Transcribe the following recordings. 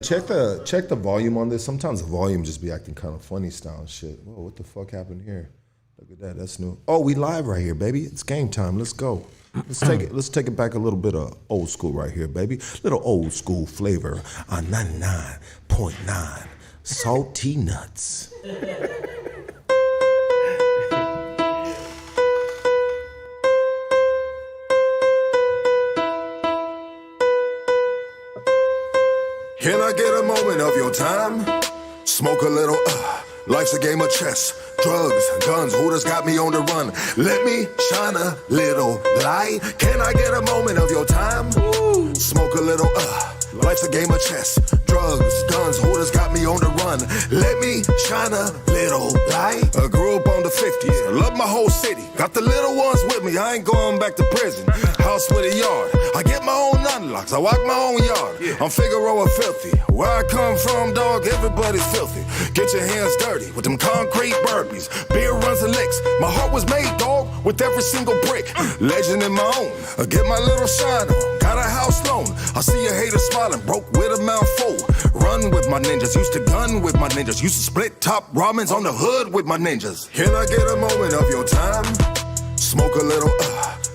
Check the volume on this. Sometimes the volume just be acting kind of funny style and shit. Whoa, what the fuck happened here? Look at that. That's new. Oh, we live right here, baby. It's game time. Let's go. Let's take it back a little bit of old school right here, baby. Little old school flavor on 99.9 Salty Nuts. Can I get a moment of your time? Smoke a little, life's a game of chess. Drugs, guns, who just got me on the run? Let me shine a little light. Can I get a moment of your time? Smoke a little, life's a game of chess. Drugs, guns, who just got me on the run? Let me shine a little light. I grew up on the 50s, I love my whole city. Got the little ones with me, I ain't going back to prison. House with a yard, I get my own unlocks, I walk my own yard. I'm Figaro and filthy, where I come from, dog, everybody's filthy. Get your hands dirty with them concrete burpees. Beer runs and licks, my heart was made, dog, with every single brick. Legend in my own, I get my little shine on. Got a house loan, I see a hater smiling, broke with a mouth full. Run with my ninjas, used to gun with my ninjas, used to split top ramens on the hood with my ninjas. Can I get a moment of your time? Smoke a little,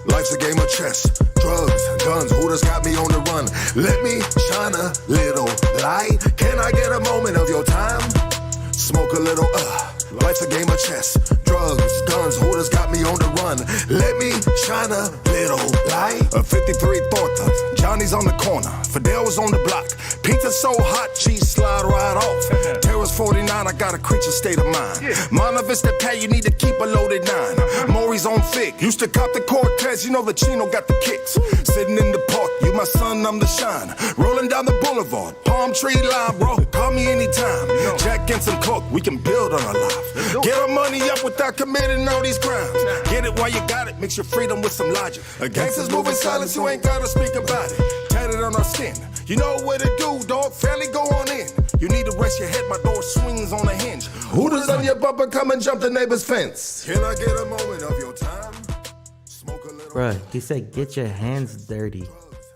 life's a game of chess. Drugs, guns, who just got me on the run? Let me shine a little light. Can I get a moment of your time? Smoke a little, life's a game of chess. Drugs, guns, who just got me on the run? Let me shine a little light. A 53 Thornton, Johnny's on the corner, Fidel's on the block. Pizza so hot, cheese slide right off. Terrace 49, I got a creature state of mind. Mana Vista pay, you need to keep a loaded 9. Maury's on thick, used to cop the Cortez, you know the Chino got the kicks. Sitting in the park, you my son, I'm the shine. Rolling down the boulevard, palm tree line, bro, call me anytime. Jack and some coke, we can build on our life. Get our money up without committing all these crimes. Get it while you got it, mix your freedom with some logic. A gangster's moving silence, you ain't gotta speak about it. Tatted on our skin, you know what to do, dog, fairly go on in. You need to rest your head, my door swings on a hinge. Who does on your bumper come and jump the neighbor's fence? Can I get a moment of your time? Smoke a little. Bruh, he said get your hands dirty.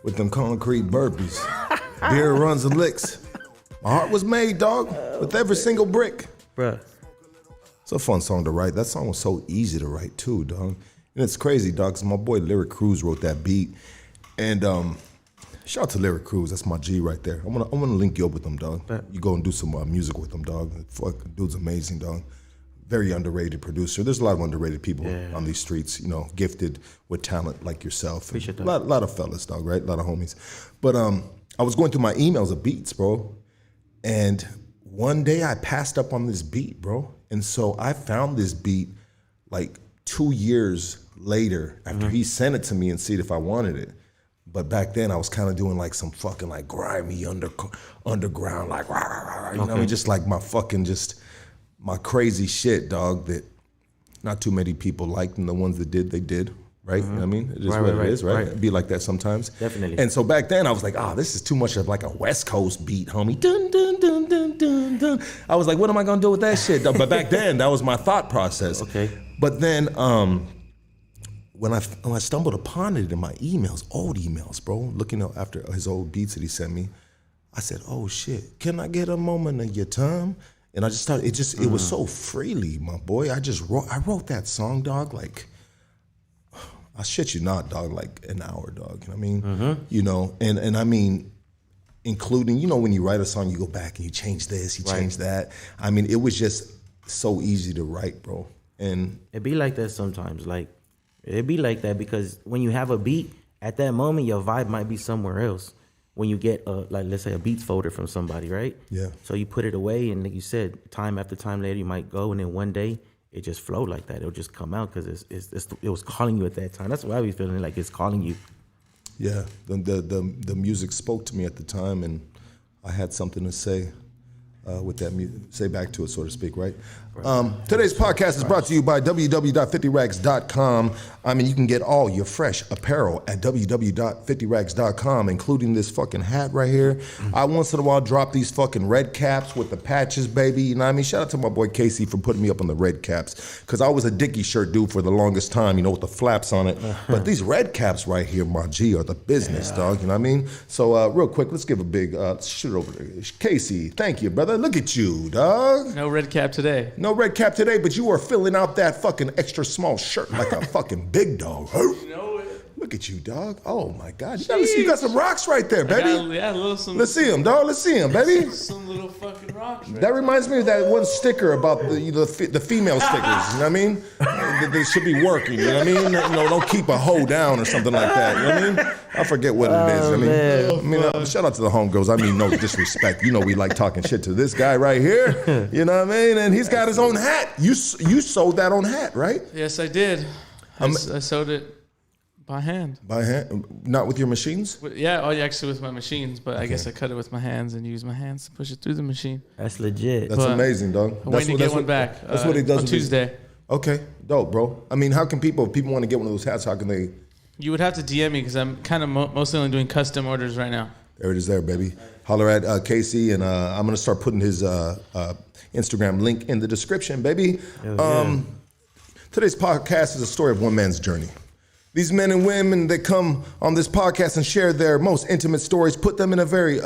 With them concrete burpees. Beer runs and licks. My heart was made, dog, with every single brick. Bruh. It's a fun song to write. That song was so easy to write too, dog. And it's crazy, dog, because my boy Lyric Cruz wrote that beat. And shout out to Lyric Cruz, that's my G right there. I'm gonna link you up with him, dog. You go and do some music with him, dog. Fuck, dude's amazing, dog. Very underrated producer. There's a lot of underrated people on these streets, you know, gifted with talent like yourself. Appreciate that. A lot of fellas, dog, right? A lot of homies. But I was going through my emails of beats, bro. And one day I passed up on this beat, bro. And so I found this beat like 2 years later after he sent it to me and see if I wanted it. But back then I was kind of doing like some fucking like grimy underground, like, rah, rah, rah, you know what I mean? Just like my fucking my crazy shit, dog, that not too many people liked, and the ones that did, they did, right? You know what I mean? It is what it is, right? It'd be like that sometimes. Definitely. And so back then I was like, this is too much of like a West Coast beat, homie. Dun, dun, dun, dun, dun, dun. I was like, what am I gonna do with that shit? But back then, that was my thought process. Okay. But then when I stumbled upon it in my emails, old emails, bro, looking after his old beats that he sent me, I said, oh shit, can I get a moment of your time? And I just started, it was so freely, my boy. I wrote that song, dog, like, I shit you not, dog, like an hour, dog. You know what I mean? You know, and I mean, including, you know, when you write a song, you go back and you change this, you change that. I mean, it was just so easy to write, bro. And it be like that sometimes. Like, it be like that because when you have a beat, at that moment, your vibe might be somewhere else. When you get like, let's say a beats folder from somebody, right? Yeah. So you put it away, and like you said, time after time later, you might go, and then one day it just flowed like that. It'll just come out because it was calling you at that time. That's why I was feeling like it's calling you. Yeah, the music spoke to me at the time, and I had something to say. with that music, say back to it, so to speak, right? Today's podcast is brought to you by www.50rags.com. I mean, you can get all your fresh apparel at www.50rags.com, including this fucking hat right here. I once in a while drop these fucking red caps with the patches, baby. You know what I mean? Shout out to my boy Casey for putting me up on the red caps, because I was a Dickie shirt dude for the longest time, you know, with the flaps on it. But these red caps right here, my G, are the business, dog. You know what I mean? So real quick, let's give a big shoot over there. Casey, thank you, brother. Look at you, dog. No red cap today. No red cap today, but you are filling out that fucking extra small shirt like a fucking big dog. You know it. Look at you, dog. Oh my God, you got some rocks right there, baby. Let's see them, dog. Let's see them, baby. Some little fucking rocks. Right that reminds me of that one sticker about the female stickers. You know what I mean? They should be working. You know what I mean? No, don't keep a hoe down or something like that. You know what I mean? I forget what it is. Shout out to the homegirls. I mean, no disrespect. You know, we like talking shit to this guy right here. You know what I mean? And he's got his own hat. You sewed that own hat, right? Yes, I did. I sewed it by hand. By hand? Not with your machines? Actually with my machines, but okay. I guess I cut it with my hands and use my hands to push it through the machine. That's legit. That's amazing, dog. I'm waiting to get one back. That's what he does on Tuesday. Okay, dope, bro. I mean, how can if people want to get one of those hats, how can they? You would have to DM me because I'm kind of mostly only doing custom orders right now. There it is there, baby. Holler at Casey, and I'm going to start putting his Instagram link in the description, baby. Today's podcast is a story of one man's journey. These men and women that come on this podcast and share their most intimate stories put them in a very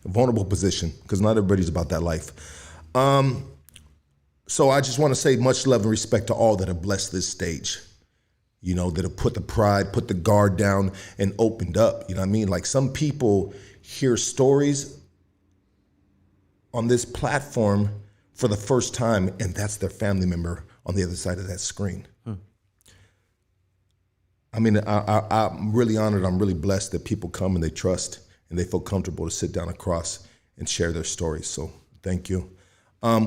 vulnerable position, because not everybody's about that life. So I just want to say much love and respect to all that have blessed this stage. You know, that have put the pride, put the guard down, and opened up. You know what I mean? Like, some people hear stories on this platform for the first time, and that's their family member on the other side of that screen. I mean, I'm really honored. I'm really blessed that people come and they trust and they feel comfortable to sit down across and share their stories. So thank you.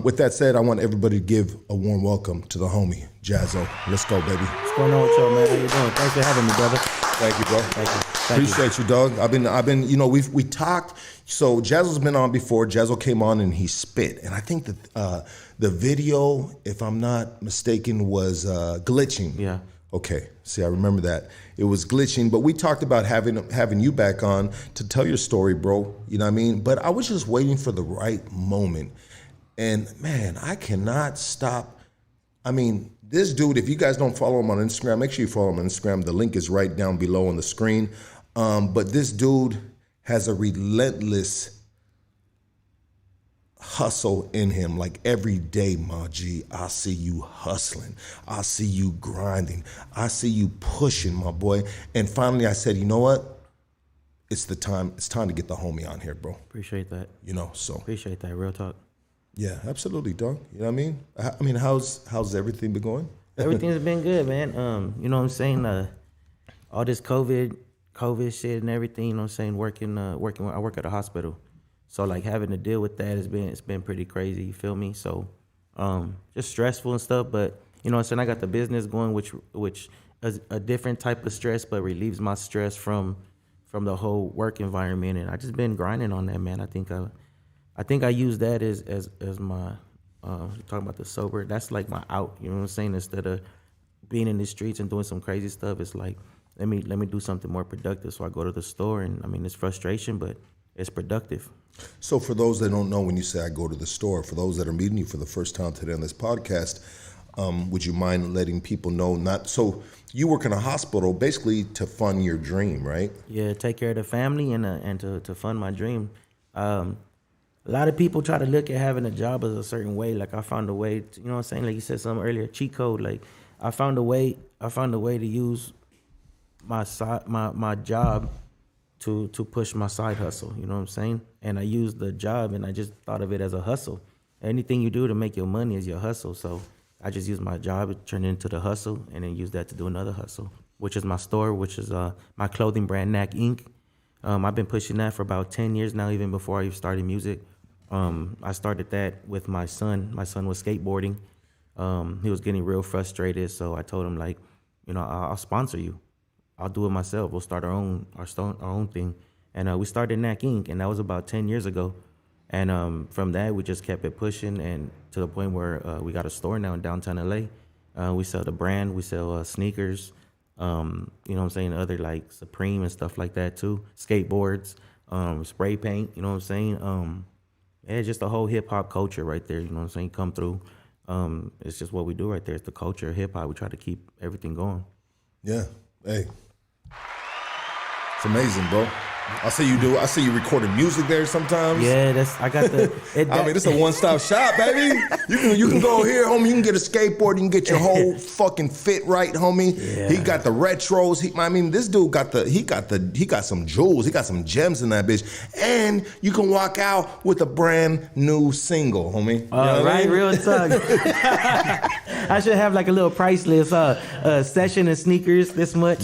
With that said, I want everybody to give a warm welcome to the homie, Jazzo. Let's go, baby. What's going on with y'all, man? How you doing? Thanks for having me, brother. Thank you, bro. Thank you. Appreciate you, dog. I've been, you know, we talked. So Jazzo's been on before. Jazzo came on and he spit. And I think that the video, if I'm not mistaken, was glitching. Yeah. Okay. See, I remember that. It was glitching, but we talked about having you back on to tell your story, bro. You know what I mean? But I was just waiting for the right moment. And man, I cannot stop. I mean, this dude, if you guys don't follow him on Instagram, make sure you follow him on Instagram. The link is right down below on the screen. But this dude has a relentless hustle in him. Like, every day, my G, I see you hustling. I see you grinding. I see you pushing, my boy. And finally I said, you know what? It's time to get the homie on here, bro. Appreciate that. You know, so. Appreciate that, real talk. Yeah, absolutely, dog. You know what I mean? I mean, how's everything been going? Everything's been good, man. You know what I'm saying? All this COVID shit and everything, you know what I'm saying? Working, I work at a hospital. So like, having to deal with that it's been pretty crazy, you feel me? So just stressful and stuff, but you know what I'm saying? I got the business going, which is a different type of stress, but relieves my stress from the whole work environment. And I just been grinding on that, man. I think I use that as my talking about the sober. That's like my out. You know what I'm saying? Instead of being in the streets and doing some crazy stuff, it's like let me do something more productive. So I go to the store, and I mean, it's frustration, but it's productive. So for those that don't know, when you say I go to the store, for those that are meeting you for the first time today on this podcast, would you mind letting people know? So you work in a hospital basically to fund your dream, right? Yeah, take care of the family and to fund my dream. A lot of people try to look at having a job as a certain way. Like, I found a way to, you know what I'm saying? Like you said something earlier, cheat code. Like, I found a way to use my job to push my side hustle. You know what I'm saying? And I used the job, and I just thought of it as a hustle. Anything you do to make your money is your hustle. So I just use my job, turn it into the hustle, and then use that to do another hustle, which is my store, which is my clothing brand, Knack Inc. I've been pushing that for about 10 years now, even before I started music. I started that with my son. My son was skateboarding. He was getting real frustrated, so I told him, like, you know, I'll sponsor you. I'll do it myself. We'll start our own thing. And we started Knack Inc., and that was about 10 years ago. And from that, we just kept it pushing, and to the point where we got a store now in downtown LA. We sell the brand, we sell sneakers, you know what I'm saying, other like Supreme and stuff like that too, skateboards, spray paint, you know what I'm saying. Yeah, just the whole hip hop culture right there, you know what I'm saying, come through. It's just what we do right there. It's the culture of hip hop. We try to keep everything going. Yeah, hey, it's amazing, bro. I see you recording music there sometimes. Yeah, I got the. I mean, it's a one-stop shop, baby. You can go here, homie. You can get a skateboard. You can get your whole fucking fit right, homie. Yeah. He got the retros. This dude got some jewels. He got some gems in that bitch. And you can walk out with a brand new single, homie. Right, real talk. I should have like a little price list. Session and sneakers this much.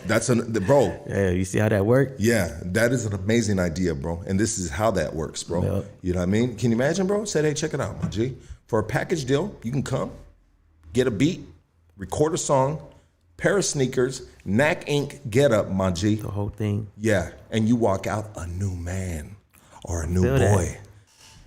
That's bro. Yeah, you see how that worked? Yeah, that is an amazing idea, bro. And this is how that works, bro. Yep. You know what I mean? Can you imagine, bro? Say, hey, check it out, my G. For a package deal, you can come, get a beat, record a song, pair of sneakers, Knack Inc. get up, my G. The whole thing. Yeah, and you walk out a new man or a new boy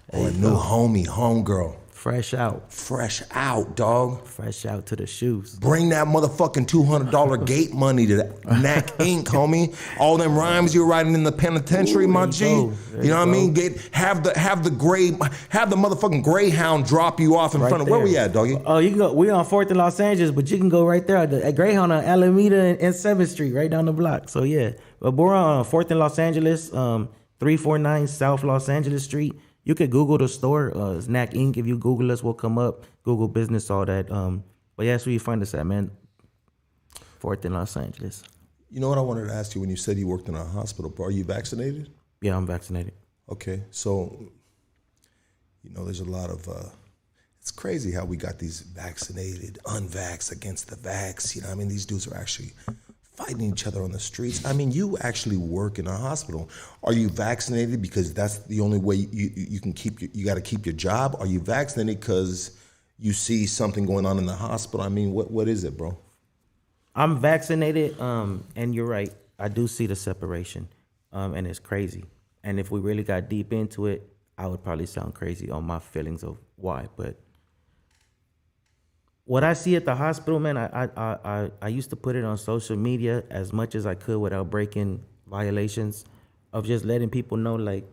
or a new homie, homegirl. Fresh out, dog. Fresh out to the shoes. Bring that motherfucking $200 gate money to Knack Inc., homie. All them rhymes you're writing in the penitentiary, my G. You know what I mean? Have the motherfucking Greyhound drop you off in front of where we at, doggy? Oh, you can go. We on 4th in Los Angeles, but you can go right there at Greyhound on Alameda and 7th Street, right down the block. So yeah, but we're on 4th in Los Angeles, 349 South Los Angeles Street. You could Google the store, it's Knack Inc. If you Google us, we'll come up. Google business, all that. But yeah, that's where you find us at, man. 4th in Los Angeles. You know what I wanted to ask you when you said you worked in a hospital, bro? Are you vaccinated? Yeah, I'm vaccinated. Okay, so, there's a lot of, it's crazy how we got these vaccinated, unvax against the vax. You know what I mean? These dudes are actually fighting each other on the streets. I mean, you actually work in a hospital. Are you vaccinated because that's the only way you can you got to keep your job? Are you vaccinated because you see something going on in the hospital? I mean, what is it, bro? I'm vaccinated, and you're right. I do see the separation, and it's crazy. And if we really got deep into it, I would probably sound crazy on my feelings of why, but what I see at the hospital, man, I used to put it on social media as much as I could without breaking violations of just letting people know, like,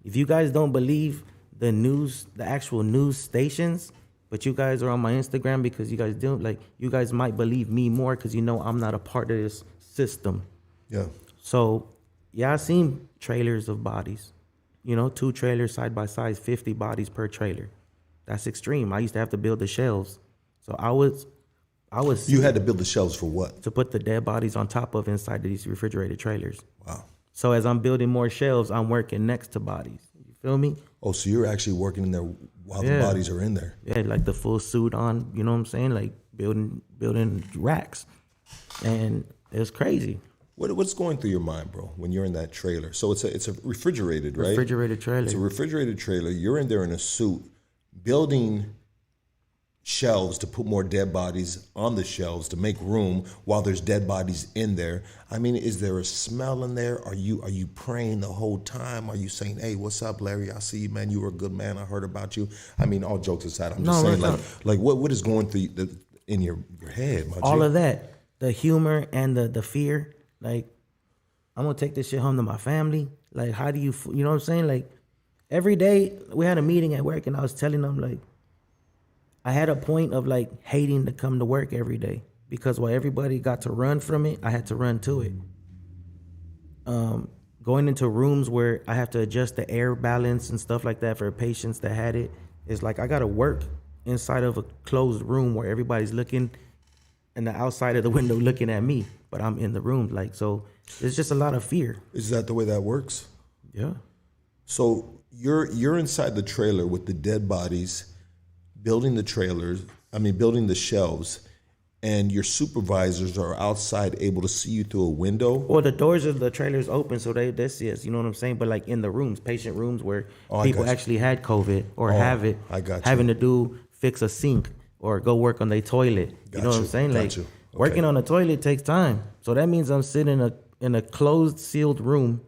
if you guys don't believe the news, the actual news stations, but you guys are on my Instagram because you guys do, like, you guys might believe me more because you know I'm not a part of this system. Yeah. So, yeah, I seen trailers of bodies, 2 trailers side by side, 50 bodies per trailer. That's extreme. I used to have to build the shelves. So I was. You had to build the shelves for what? To put the dead bodies on top of inside these refrigerated trailers. Wow. So as I'm building more shelves, I'm working next to bodies. You feel me? Oh, so you're actually working in there while the bodies are in there? Yeah, like the full suit on. You know what I'm saying? Like building racks, and it was crazy. What's going through your mind, bro, when you're in that trailer? So it's a refrigerated, right? Refrigerated trailer. It's a refrigerated trailer. You're in there in a suit, building shelves to put more dead bodies on the shelves to make room while there's dead bodies in there. I mean, is there a smell in there? Are you praying the whole time? Are you saying, hey, what's up, Larry? I see you, man. You were a good man. I heard about you. I mean, all jokes aside, I'm just saying, like what is going through in your head, my G? All of that, the humor and the fear. Like, I'm gonna take this shit home to my family. Like, how do you know what I'm saying? Like, every day we had a meeting at work and I was telling them, like, I had a point of like hating to come to work every day because while everybody got to run from it, I had to run to it. Going into rooms where I have to adjust the air balance and stuff like that for patients that had it, it's like I got to work inside of a closed room where everybody's looking and the outside of the window looking at me, but I'm in the room. Like, so it's just a lot of fear. Is that the way that works? Yeah. So you're inside the trailer with the dead bodies, building the shelves, and your supervisors are outside able to see you through a window? Well, the doors of the trailers open, so they see us, you know what I'm saying? But like in the rooms, patient rooms where people actually had COVID or have it, having to fix a sink or go work on their toilet. You know what I'm saying? Like working on a toilet takes time. So that means I'm sitting in a closed, sealed room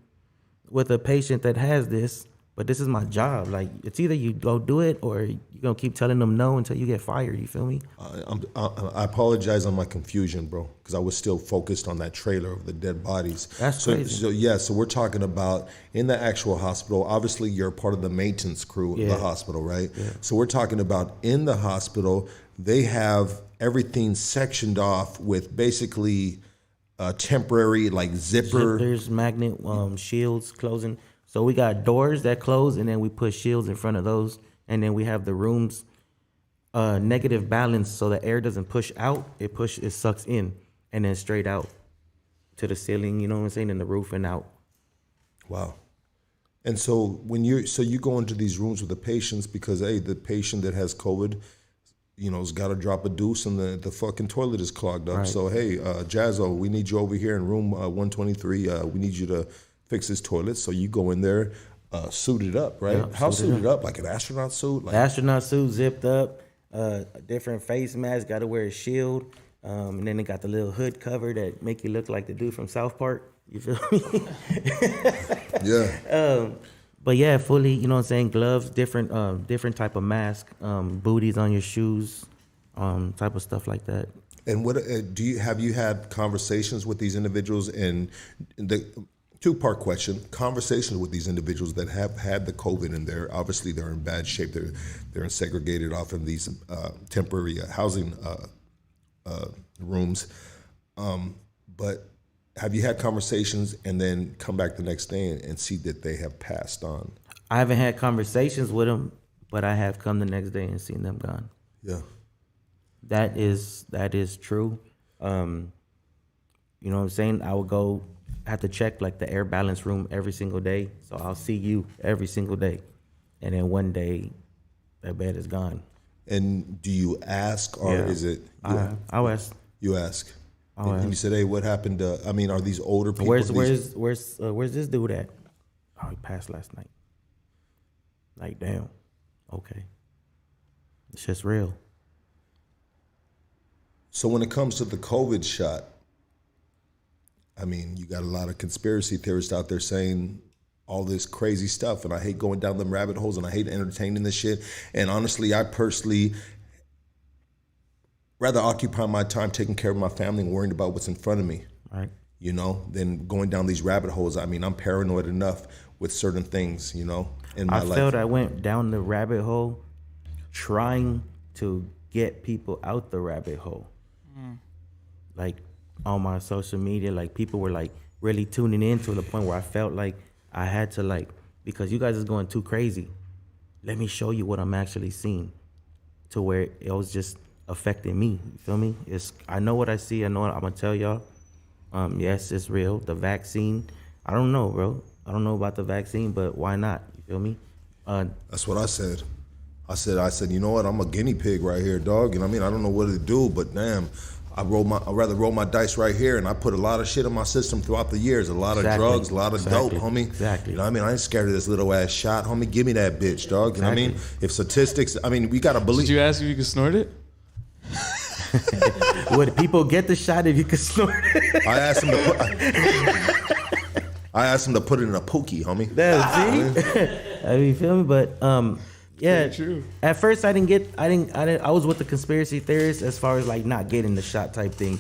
with a patient that has this, But this is my job. Like, it's either you go do it or you're going to keep telling them no until you get fired. You feel me? I apologize on my confusion, bro, because I was still focused on that trailer of the dead bodies. That's crazy. So we're talking about in the actual hospital. Obviously, you're part of the maintenance crew of the hospital, right? Yeah. So we're talking about in the hospital, they have everything sectioned off with basically temporary, like zipper. Zippers, magnet shields closing. So we got doors that close, and then we put shields in front of those. And then we have the rooms negative balance, so the air doesn't push out. It sucks in and then straight out to the ceiling, you know what I'm saying, and the roof and out. Wow. And so you go into these rooms with the patients because, hey, the patient that has COVID, you know, has got to drop a deuce and the fucking toilet is clogged up. Right. So, hey, Jazzo, we need you over here in room 123. We need you to fix his toilet. So you go in there suited up, right? Yeah, how suited up? Like an astronaut suit? Like astronaut suit, zipped up, a different face mask, got to wear a shield. And then they got the little hood cover that make you look like the dude from South Park. You feel me? Yeah. But yeah, fully, you know what I'm saying, gloves, different type of mask, booties on your shoes, type of stuff like that. And what have you had conversations with these individuals? And the two-part question: conversations with these individuals that have had the COVID, and they're in bad shape. They're segregated off in these temporary housing rooms. But have you had conversations and then come back the next day and see that they have passed on? I haven't had conversations with them, but I have come the next day and seen them gone. Yeah. That is true. You know what I'm saying? I would have to check like the air balance room every single day. So I'll see you every single day. And then one day that bed is gone. And do you ask or is it? I'll ask. You ask. And you said, hey, what happened to, are these older people? Where's this dude at? Oh, he passed last night. Like, damn. Okay. It's just real. So when it comes to the COVID shot, you got a lot of conspiracy theorists out there saying all this crazy stuff, and I hate going down them rabbit holes, and I hate entertaining this shit. And honestly, I personally rather occupy my time taking care of my family and worrying about what's in front of me, right? You know, than going down these rabbit holes. I'm paranoid enough with certain things, you know, in my life. I felt I went down the rabbit hole trying to get people out the rabbit hole. Like on my social media, like people were like really tuning in to the point where I felt like I had to because you guys is going too crazy. Let me show you what I'm actually seeing, to where it was just affecting me. You feel me? I know what I see. I know what I'm gonna tell y'all. Yes, it's real. The vaccine, I don't know, bro. I don't know about the vaccine, but why not? You feel me? That's what I said. I said, you know what? I'm a guinea pig right here, dog. And I don't know what to do, but damn, I'd rather roll my dice right here. And I put a lot of shit in my system throughout the years. A lot of drugs, a lot of dope, homie. Exactly. You know what I ain't scared of this little ass shot, homie. Give me that bitch, dog. You know what I mean? If statistics, we gotta believe. Did you ask if you could snort it? Would people get the shot if you could snort it? I asked him to put it in a pookie, homie. See? You feel me? But yeah, true. At first I was with the conspiracy theorists as far as like not getting the shot type thing,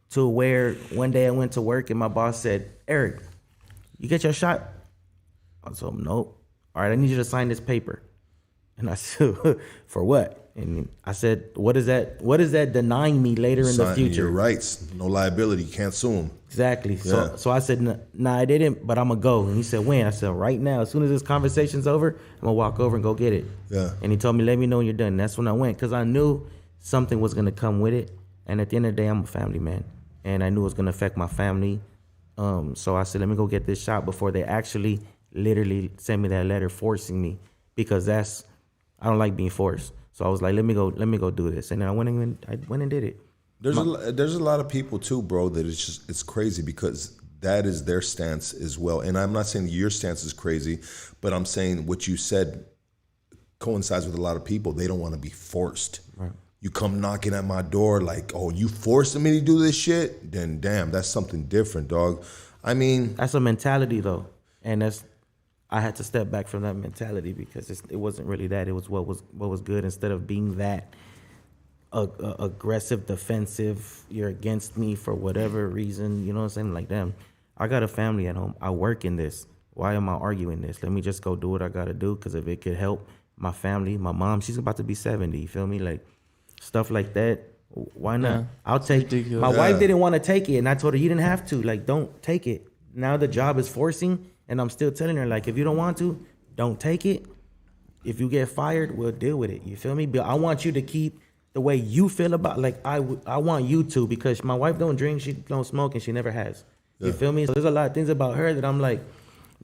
to where one day I went to work and my boss said, Eric, you get your shot? I told him, nope. All right, I need you to sign this paper. And I said, for what? And I said, what is that denying me later in the future? Your rights, no liability, you can't sue him. Exactly. Yeah. So I said, nah, I didn't, but I'm going to go. And he said, when? I said, right now. As soon as this conversation's over, I'm going to walk over and go get it. Yeah. And he told me, let me know when you're done. And that's when I went, because I knew something was going to come with it. And at the end of the day, I'm a family man. And I knew it was going to affect my family. So I said, let me go get this shot before they actually literally sent me that letter forcing me, because I don't like being forced. So I was like, let me go do this. And then I went and did it. There's a lot of people too, bro, that it's crazy, because that is their stance as well. And I'm not saying that your stance is crazy, but I'm saying what you said coincides with a lot of people. They don't want to be forced. Right. You come knocking at my door like, oh, you forcing me to do this shit? Then damn, that's something different, dog. That's a mentality though. And I had to step back from that mentality because it wasn't really that. It was what was good. Instead of being that aggressive, defensive, you're against me for whatever reason, you know what I'm saying? Like, damn, I got a family at home. I work in this. Why am I arguing this? Let me just go do what I got to do, because if it could help my family, my mom, she's about to be 70, you feel me? Like, stuff like that, why not? Yeah, I'll take ridiculous. My wife didn't want to take it, and I told her, you didn't have to. Like, don't take it. Now the job is forcing, and I'm still telling her, like, if you don't want to, don't take it. If you get fired, we'll deal with it. You feel me? But I want you to keep the way you feel about, like, I want you to, because my wife don't drink, she don't smoke, and she never has. You feel me? So there's a lot of things about her that I'm like,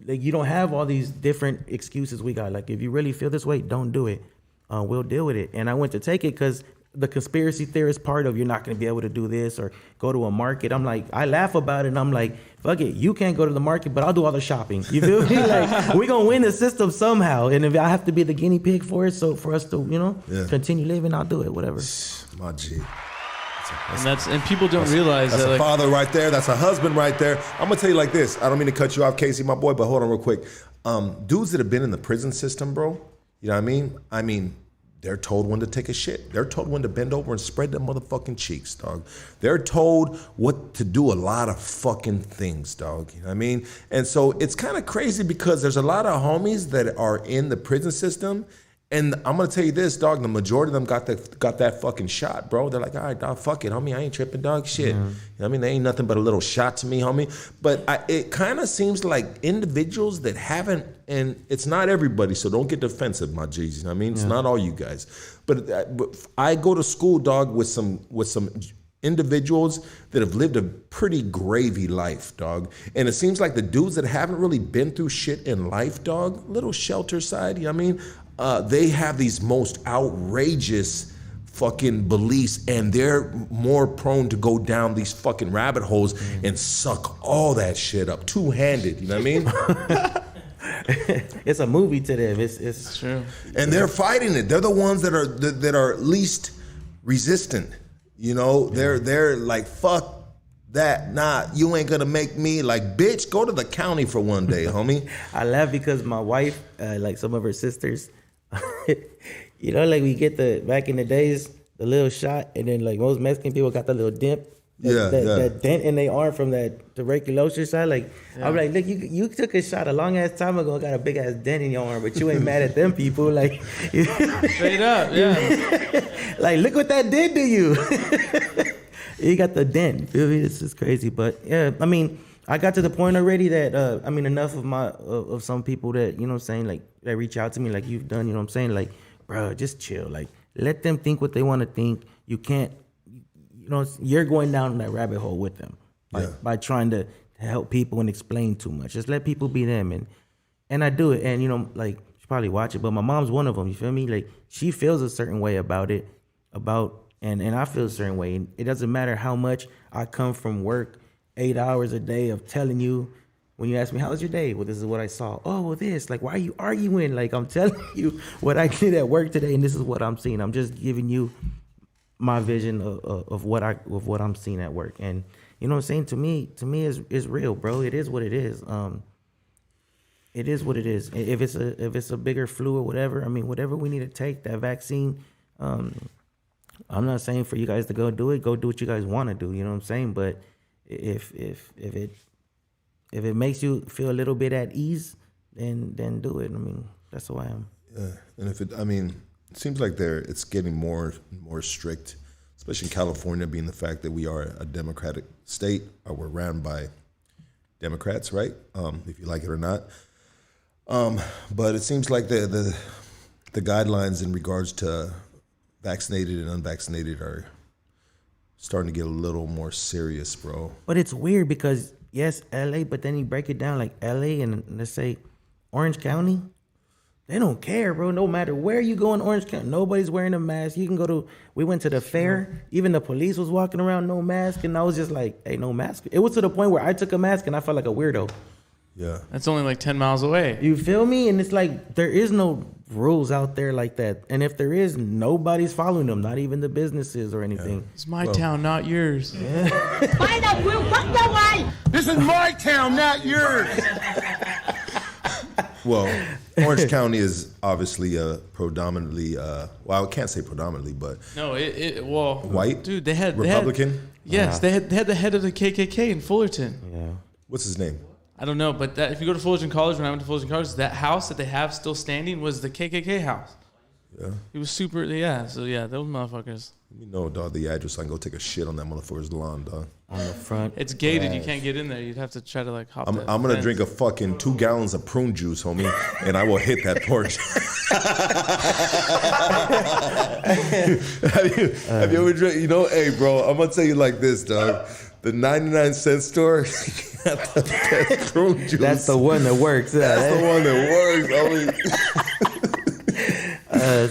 you don't have all these different excuses we got. Like, if you really feel this way, don't do it. We'll deal with it. And I went to take it because the conspiracy theorist part of you're not going to be able to do this or go to a market. I'm like, I laugh about it, and I'm like, fuck it, you can't go to the market, but I'll do all the shopping. You feel me? Like, we're going to win the system somehow. And if I have to be the guinea pig for it, so for us to, continue living, I'll do it, whatever. My G. And people don't realize that's that. That's a father right there. That's a husband right there. I'm gonna tell you like this. I don't mean to cut you off, Casey, my boy, but hold on real quick. Dudes that have been in the prison system, bro. You know what I mean? I mean, they're told when to take a shit. They're told when to bend over and spread them motherfucking cheeks, dog. They're told what to do a lot of fucking things, dog. You know what I mean? And so it's kind of crazy because there's a lot of homies that are in the prison system. And I'm gonna tell you this, dog. The majority of them got that fucking shot, bro. They're like, all right, dog, fuck it, homie. I ain't tripping, dog. Shit. You know what I mean? They ain't nothing but a little shot to me, homie. But it kind of seems like individuals that haven't, and it's not everybody, so don't get defensive, my G's. You know what I mean? It's not all you guys. But I go to school, dog, with some individuals that have lived a pretty gravy life, dog. And it seems like the dudes that haven't really been through shit in life, dog, little shelter side, you know what I mean? They have these most outrageous fucking beliefs, and they're more prone to go down these fucking rabbit holes and suck all that shit up two-handed, you know what I mean? It's a movie to them. It's true. And they're fighting it. They're the ones that are least resistant. You know, they're like, fuck that. Nah, you ain't gonna make me. Like, bitch, go to the county for one day, homie. I laugh because my wife, like some of her sisters, you know, like we get back in the days, the little shot, and then like most Mexican people got the little dent. That dent in their arm from that tuberculosis side. Like, I'm like, look, you took a shot a long ass time ago, got a big ass dent in your arm, but you ain't mad at them people. Like, straight up, yeah. Like, look what that did to you. You got the dent. You feel me? It's just crazy. But yeah, I mean, I got to the point already that enough of some people that, you know what I'm saying, like, that reach out to me like you've done, you know what I'm saying? Like, bro, just chill. Like, let them think what they want to think. You can't, you know, you're going down that rabbit hole with them by trying to help people and explain too much. Just let people be them. And I do it. And, you know, like, she probably watch it, but my mom's one of them, you feel me? Like, she feels a certain way about it, and I feel a certain way. And it doesn't matter how much I come from work, 8 hours a day of telling you, when you ask me, how was your day? Well, this is what I saw. Oh, well, this. Like, why are you arguing? Like, I'm telling you what I did at work today, and this is what I'm seeing. I'm just giving you my vision of what I'm seeing at work. And, you know what I'm saying? To me is real, bro. It is what it is. It is what it is. If it's a bigger flu or whatever, I mean, whatever we need to take, that vaccine, I'm not saying for you guys to go do it. Go do what you guys want to do. You know what I'm saying? But if it makes you feel a little bit at ease, then do it. I mean, that's who I am. Yeah, and it seems like it's getting more and more strict, especially in California, being the fact that we are a Democratic state, or we're ran by Democrats, right? If you like it or not. But it seems like the guidelines in regards to vaccinated and unvaccinated are starting to get a little more serious, bro. But it's weird because, yes, LA, but then you break it down, like LA and let's say Orange County, they don't care, bro. No matter where you go in Orange County, nobody's wearing a mask. You can we went to the fair, even the police was walking around, no mask, and I was just like, hey, no mask. It was to the point where I took a mask and I felt like a weirdo. Yeah. That's only like 10 miles away. You feel me? And it's like, there is no rules out there like that. And if there is, nobody's following them, not even the businesses or anything. Yeah. It's my town, not yours. Yeah. Find out, Will, fuck that way. This is my town, not yours. Well, Orange County is obviously predominantly, well, I can't say predominantly, but No, white, dude, they had Republican. Yes, they had the head of the KKK in Fullerton. Yeah. What's his name? I don't know, but if you go to Fullerton College, when I went to Fullerton College, that house that they have still standing was the KKK house. Yeah. It was super, yeah. So, yeah, those motherfuckers. Let me know, dog, the address so I can go take a shit on that motherfucker's lawn, dog. On the front. It's gated. You can't get in there. You'd have to try to, like, hop I'm going to drink a fucking 2 gallons of prune juice, homie, and I will hit that porch. have you ever drank, you know, hey, bro, I'm going to tell you like this, dog. The 99-cent store got the best prune juice. That's the one that works. That's the one that works, homie.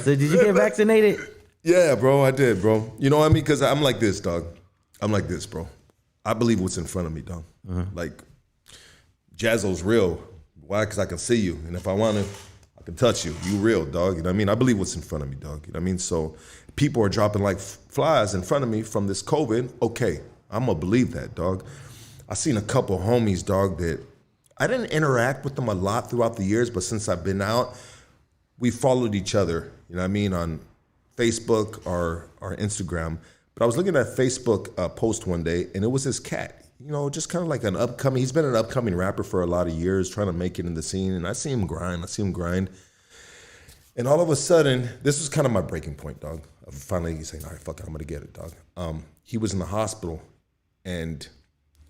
So did you get vaccinated? Yeah, bro, I did, bro. You know what I mean? Because I'm like this, dog. I'm like this, bro. I believe what's in front of me, dog. Like, Jazzo's real. Why? Because I can see you. And if I want to, I can touch you. You real, dog. You know what I mean? I believe what's in front of me, dog. You know what I mean? So people are dropping like flies in front of me from this COVID. Okay, I'm going to believe that, dog. I seen a couple homies, dog, that I didn't interact with them a lot throughout the years, but since I've been out, we followed each other, you know what I mean, on Facebook or Instagram. But I was looking at a Facebook post one day, and it was this cat, you know, just kind of like he's been an upcoming rapper for a lot of years, trying to make it in the scene, and I see him grind. And all of a sudden, this was kind of my breaking point, dog. Of finally saying, all right, fuck it, I'm gonna get it, dog. He was in the hospital, and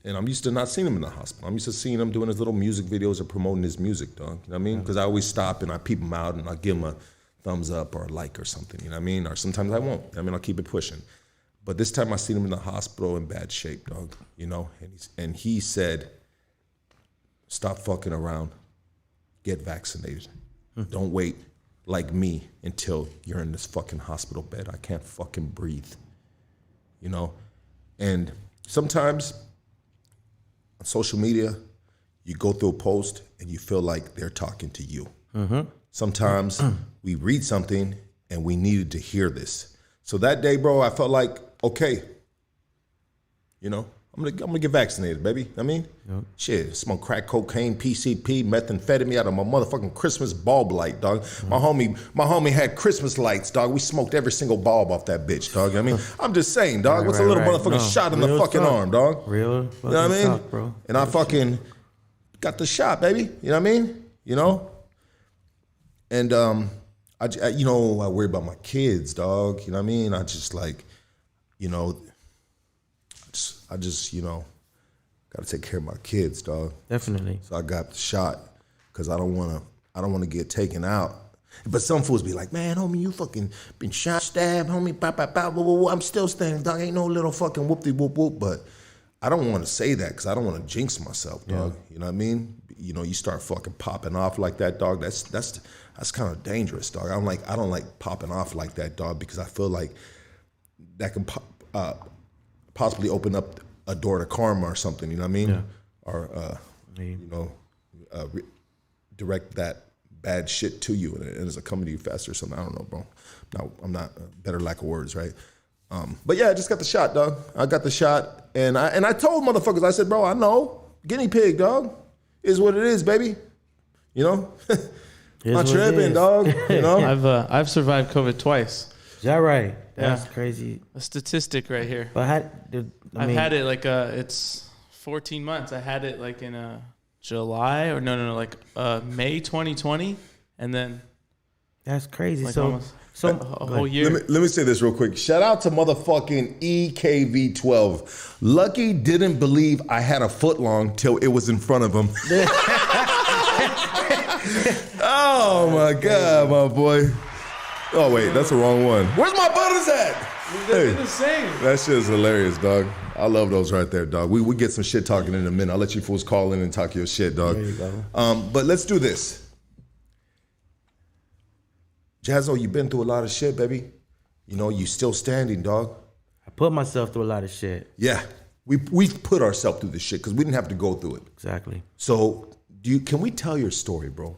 I'm used to not seeing him in the hospital. I'm used to seeing him doing his little music videos or promoting his music, dog. You know what I mean? Because I always stop and I peep him out and I give him a thumbs up or a like or something, you know what I mean? Or sometimes I won't. I mean, I'll keep it pushing. But this time I seen him in the hospital in bad shape, dog, you know? And he said, stop fucking around. Get vaccinated. Don't wait like me until you're in this fucking hospital bed. I can't fucking breathe, you know? And sometimes on social media, you go through a post and you feel like they're talking to you. Sometimes we read something and we needed to hear this. So that day, bro, I felt like, okay, you know, I'm gonna get vaccinated, baby. I mean, shit, smoke crack cocaine, PCP, methamphetamine out of my motherfucking Christmas bulb light, dog. My homie had Christmas lights, dog. We smoked every single bulb off that bitch, dog. I mean, I'm just saying, dog. What's a little motherfucking shot in the fucking arm, dog? Real, you know what I mean, talk, bro. And I fucking got the shot, baby. You know what I mean? You know. And I you know, I worry about my kids, dog. You know what I mean? I just like, you know. I just, you know, got to take care of my kids, dog. Definitely. So I got the shot because I don't want to get taken out. But some fools be like, man, homie, you fucking been shot, stabbed, homie, bop, bop, bop, whoa, whoa, whoa. I'm still standing, dog. Ain't no little fucking whoop-de-whoop-whoop. But I don't want to say that because I don't want to jinx myself, dog. Yeah. You know what I mean? You know, you start fucking popping off like that, dog. That's kind of dangerous, dog. I don't like popping off like that, dog, because I feel like that can possibly open up a door to karma or something, you know what I mean? Yeah. Or, you know, direct that bad shit to you and it's coming to you faster or something. I don't know, bro. No, I'm not better lack of words, right? But yeah, I just got the shot, dog. I got the shot and I told motherfuckers, I said, bro, I know. Guinea pig, dog. Is what it is, baby. You know? Not tripping, dog. You know? I've survived COVID twice. Is that right? That's crazy. A statistic right here. But I've had it like it's 14 months. I had it like in July or like May 2020, and then that's crazy. Like so a whole year. Let me say this real quick. Shout out to motherfucking EKV12. Lucky didn't believe I had a foot long till it was in front of him. Oh my God, my boy. Oh wait, that's the wrong one. Where's my butters at? They're the same. That shit is hilarious, dog. I love those right there, dog. We get some shit talking in a minute. I'll let you fools call in and talk your shit, dog. There you go. But let's do this. Jazzo, you've been through a lot of shit, baby. You know, you still standing, dog. I put myself through a lot of shit. Yeah, we put ourselves through this shit because we didn't have to go through it. Exactly. So can we tell your story, bro?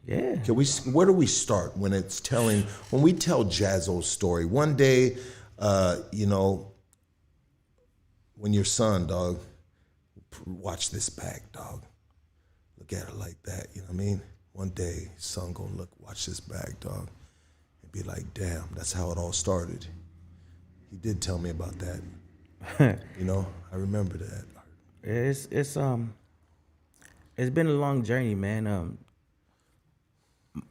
Yeah. Where do we start when we tell Jazzo's story? One day, you know, when your son, dog, watch this back, dog. Look at her like that, you know what I mean? one day, son gonna watch this bag, dog, and be like, damn, that's how it all started. He did tell me about that. You know, I remember that. It's been a long journey, man.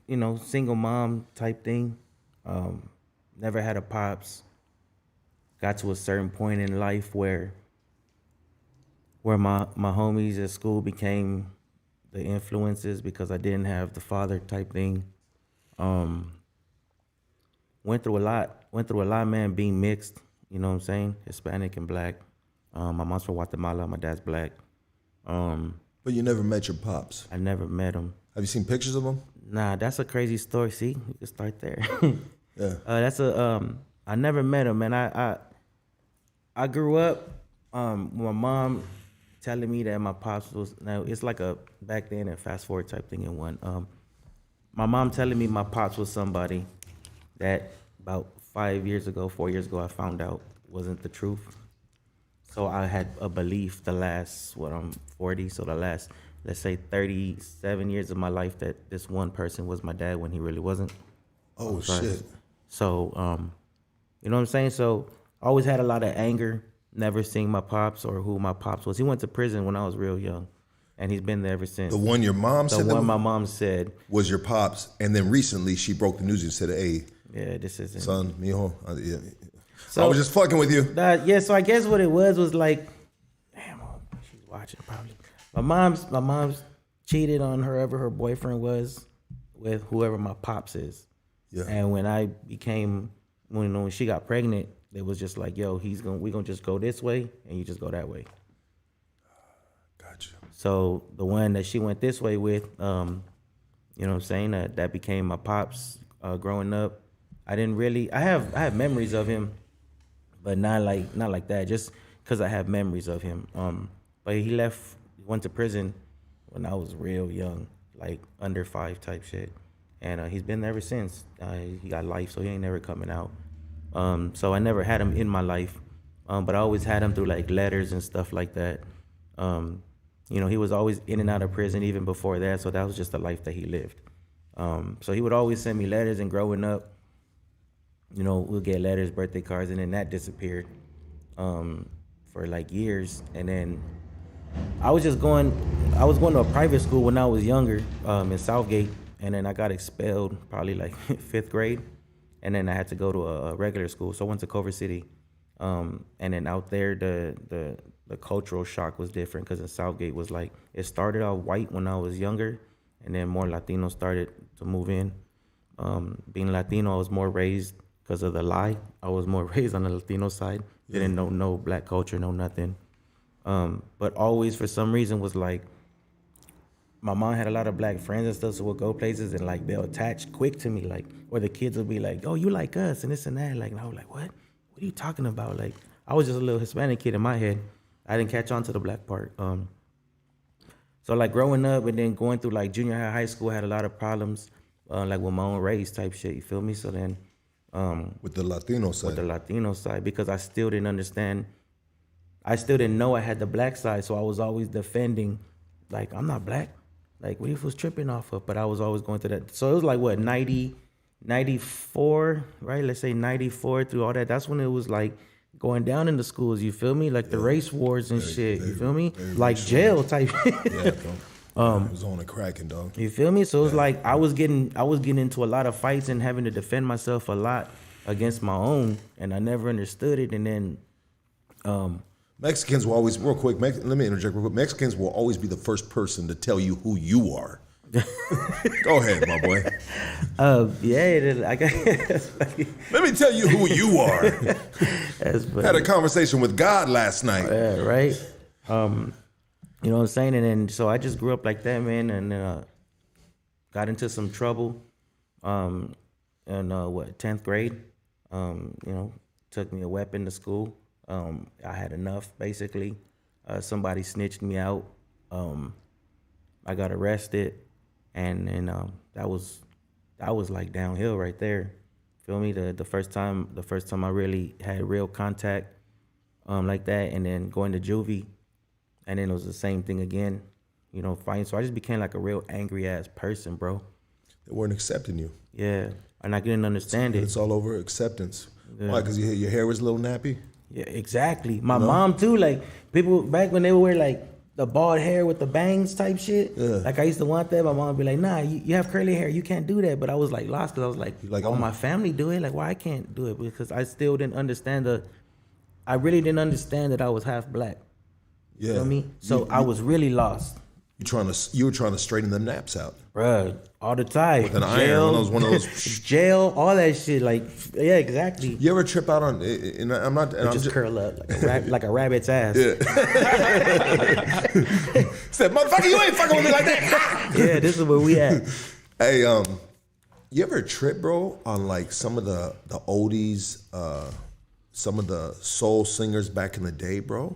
You know, single mom type thing. Never had a pops. Got to a certain point in life where my homies at school became the influences because I didn't have the father type thing. Went through a lot, man, being mixed, you know what I'm saying? Hispanic and black. My mom's from Guatemala, my dad's black. But you never met your pops? I never met him. Have you seen pictures of him? Nah, that's a crazy story. See, we can start there. Yeah. I never met him, man. I grew up with my mom telling me that my pops was, now it's like a back then and fast forward type thing in one. My mom telling me my pops was somebody that about 4 years ago, I found out wasn't the truth. So I had a belief the last, I'm 40, so the last, let's say 37 years of my life that this one person was my dad when he really wasn't. Oh, shit. So, you know what I'm saying? So I always had a lot of anger, never seeing my pops or who my pops was. He went to prison when I was real young, and he's been there ever since. The one your mom said? The one my mom said. Was your pops, and then recently she broke the news and said, hey, yeah, this isn't. Son, mijo. Yeah. So, I was just fucking with you. So I guess what it was like, damn, she's watching probably. My mom's cheated on whoever her boyfriend was with whoever my pops is. Yeah. And when she got pregnant, it was just like, yo, we're gonna just go this way and you just go that way. Gotcha. So the one that she went this way with, you know what I'm saying, that became my pops growing up. I have memories of him, but not like that, just because I have memories of him. But he went to prison when I was real young, like under 5 type shit. And he's been there ever since. He got life, so he ain't never coming out. So I never had him in my life, but I always had him through like letters and stuff like that. You know, he was always in and out of prison even before that, so that was just the life that he lived. So he would always send me letters, and growing up, you know, we'll get letters, birthday cards, and then that disappeared for like years. And then I was going to a private school when I was younger in Southgate, and then I got expelled probably like 5th grade, and then I had to go to a regular school. So I went to Culver City, and then out there the cultural shock was different because in Southgate was like, it started out white when I was younger, and then more Latinos started to move in. Being Latino, I was more raised because of the lie. I was more raised on the Latino side. Didn't know no black culture, no nothing. But always for some reason was like, my mom had a lot of black friends and stuff, so we'll go places and like they'll attach quick to me, like, or the kids will be like, oh, you like us and this and that. Like, and I was like, what? What are you talking about? Like, I was just a little Hispanic kid in my head. I didn't catch on to the black part. So like growing up and then going through like junior high school, I had a lot of problems, like with my own race type shit, you feel me? So then with the Latino side. With the Latino side, because I still didn't understand. I still didn't know I had the black side, so I was always defending, like, I'm not black. Like, what if I was tripping off of? But I was always going to that. So it was like, what, 94, right? Let's say 94 through all that. That's when it was like going down in the schools, you feel me? Like the race wars and shit, you feel me? Like jail type shit. Yeah, bro. It was on a cracking, dog. You feel me? So it was like I was getting into a lot of fights and having to defend myself a lot against my own, and I never understood it. And then Mexicans will always, real quick, let me interject real quick. Mexicans will always be the first person to tell you who you are. Go ahead, my boy. I guess. Let me tell you who you are. Had a conversation with God last night. Yeah, right. You know what I'm saying? And then, so I just grew up like that, man, and got into some trouble in 10th grade. You know, took me a weapon to school. I had enough, basically. Somebody snitched me out. I got arrested, and that was like downhill right there. Feel me? The first time I really had real contact like that, and then going to juvie, and then it was the same thing again. you know, fighting. So I just became like a real angry ass person, bro. They weren't accepting you. Yeah, and I didn't understand it. It's all over acceptance. Yeah. Why? Because your hair was a little nappy? Yeah, exactly. My mom too, like people back when they would wear like the bald hair with the bangs type shit. Yeah. Like I used to want that. My mom would be like, nah, you have curly hair. You can't do that. But I was like lost because I was like, oh, my family do it. Like, why I can't do it? Because I still didn't understand I really didn't understand that I was half black. Yeah. You know what I mean? So I was really lost. You were trying to straighten them naps out. Bruh, all the time. With an iron, one of those gel, all that shit. Like, yeah, exactly. You ever trip out on? And I'm not. And just curl up like a rabbit's ass. Yeah. Said, motherfucker, you ain't fucking with me like that. Yeah, this is where we at. Hey, you ever trip, bro, on like some of the oldies, some of the soul singers back in the day, bro?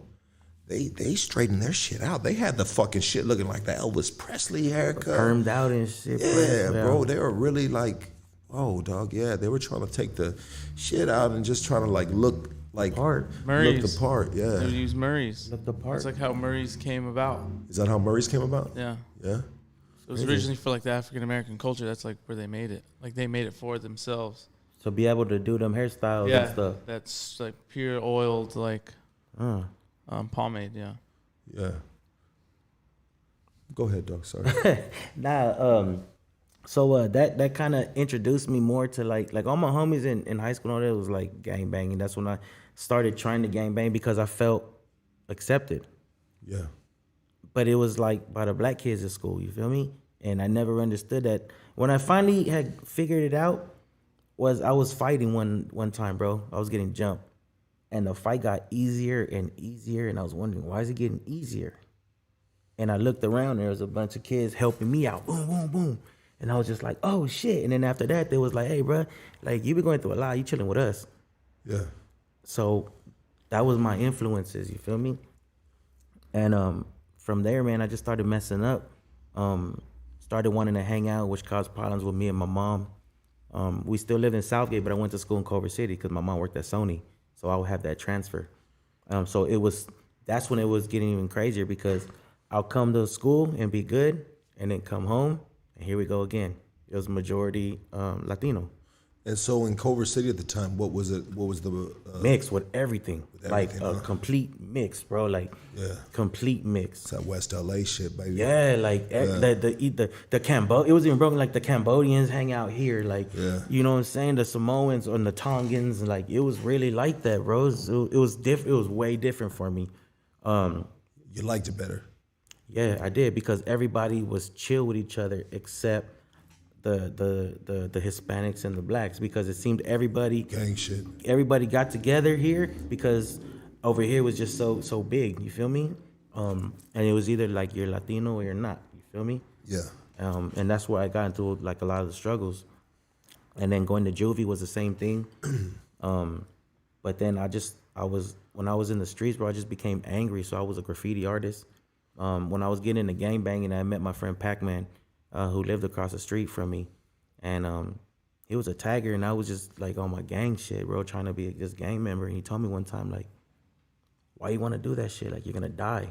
They straightened their shit out. They had the fucking shit looking like the Elvis Presley haircut. Permed out and shit. Yeah, bro. They were really like, oh, dog, yeah. They were trying to take the shit out and just trying to like look like Murray's. Look the part, yeah. They use Murray's. Look the part. It's like how Murray's came about. Is that how Murray's came about? Yeah. Yeah. So it was originally for like the African American culture. That's like where they made it. Like they made it for themselves. So be able to do them hairstyles and stuff. That's like pure oiled like pomade, yeah. Yeah. Go ahead, dog. Sorry. So that kind of introduced me more to like all my homies in high school and all that was like gang banging. That's when I started trying to gang bang because I felt accepted. Yeah. But it was like by the black kids at school, you feel me? And I never understood that. When I finally had figured it out, I was fighting one time, bro. I was getting jumped. And the fight got easier and easier, and I was wondering, why is it getting easier? And I looked around, and there was a bunch of kids helping me out. Boom, boom, boom. And I was just like, oh, shit. And then after that, they was like, hey, bro, like, you been going through a lot. You chilling with us. Yeah. So that was my influences, you feel me? And from there, man, I just started messing up. Started wanting to hang out, which caused problems with me and my mom. We still lived in Southgate, but I went to school in Culver City because my mom worked at Sony. So I would have that transfer. So that's when it was getting even crazier because I'll come to school and be good and then come home and here we go again. It was majority Latino. And so in Culver City at the time, what was it? What was the mix with everything? Like a complete mix, bro. Like complete mix. It's that West LA shit, baby. Yeah, like the Cambodia. It was even broken. Like the Cambodians hang out here. Like you know what I'm saying? The Samoans and the Tongans. Like it was really like that, bro. It was different. It was way different for me. You liked it better. Yeah, I did because everybody was chill with each other except the Hispanics and the blacks because it seemed everybody gang shit. Everybody got together here because over here was just so big. You feel me? And it was either like you're Latino or you're not. You feel me? Yeah. And that's where I got into like a lot of the struggles. And then going to juvie was the same thing. But then when I was in the streets, bro, I just became angry. So I was a graffiti artist. When I was getting into gangbanging, I met my friend Pac-Man. Who lived across the street from me, and he was a tagger, and I was just like on my gang shit, bro, trying to be this gang member. And he told me one time, like, why you want to do that shit? Like, you're gonna die.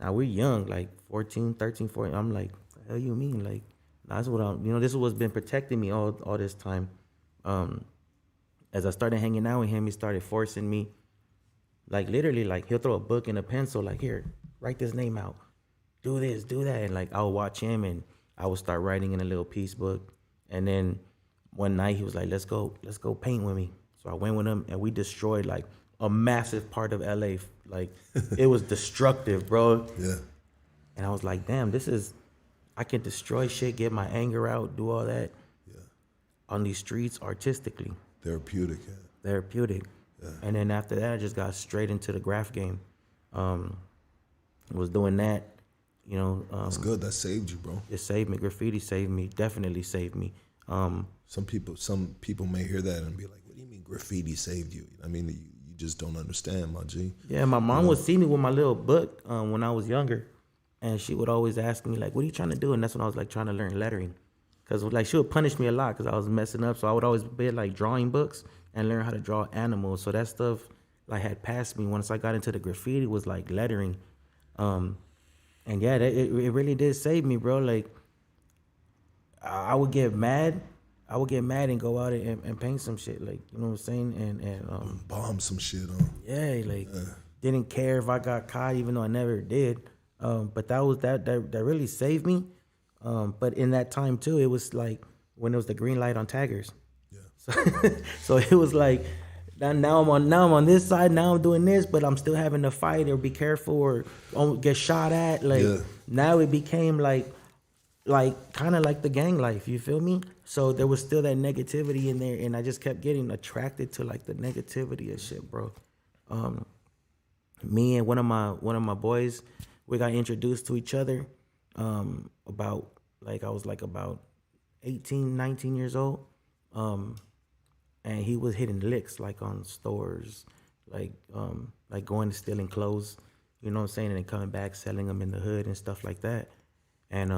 Now we're young, like 14, 13, 14. I'm like, what the hell you mean? Like, that's what this is what's been protecting me all this time. As I started hanging out with him, he started forcing me, like literally, like he'll throw a book and a pencil, like, here, write this name out. Do this, do that. And like, I would watch him and I would start writing in a little piece book. And then one night he was like, let's go paint with me. So I went with him and we destroyed like a massive part of LA. Like it was destructive, bro. Yeah. And I was like, damn, I can destroy shit, get my anger out, do all that on these streets artistically. Therapeutic. Yeah. And then after that, I just got straight into the graph game. Was doing that. You know, that's good. That saved you, bro. It saved me. Graffiti saved me. Definitely saved me. Some people may hear that and be like, "What do you mean graffiti saved you?" I mean, you just don't understand, my G. Yeah, my mom would see me with my little book when I was younger, and she would always ask me like, "What are you trying to do?" And that's when I was like trying to learn lettering, because like she would punish me a lot because I was messing up. So I would always be like drawing books and learn how to draw animals. So that stuff like had passed me. Once I got into the graffiti, was like lettering. And yeah, it really did save me, bro. Like, I would get mad. I would get mad and go out and paint some shit, like, you know what I'm saying? And bomb some shit on. Yeah, like, didn't care if I got caught, even though I never did. But that really saved me. But in that time too, it was like when it was the green light on taggers. Yeah. So it was like, now I'm on this side. Now I'm doing this, but I'm still having to fight or be careful or get shot at. Like, now it became like kind of like the gang life. You feel me? So there was still that negativity in there, and I just kept getting attracted to like the negativity of shit, bro. Me and one of my boys, we got introduced to each other about, like, I was like about 18, 19 years old. And he was hitting licks like on stores, like going to stealing clothes, you know what I'm saying, and then coming back selling them in the hood and stuff like that. And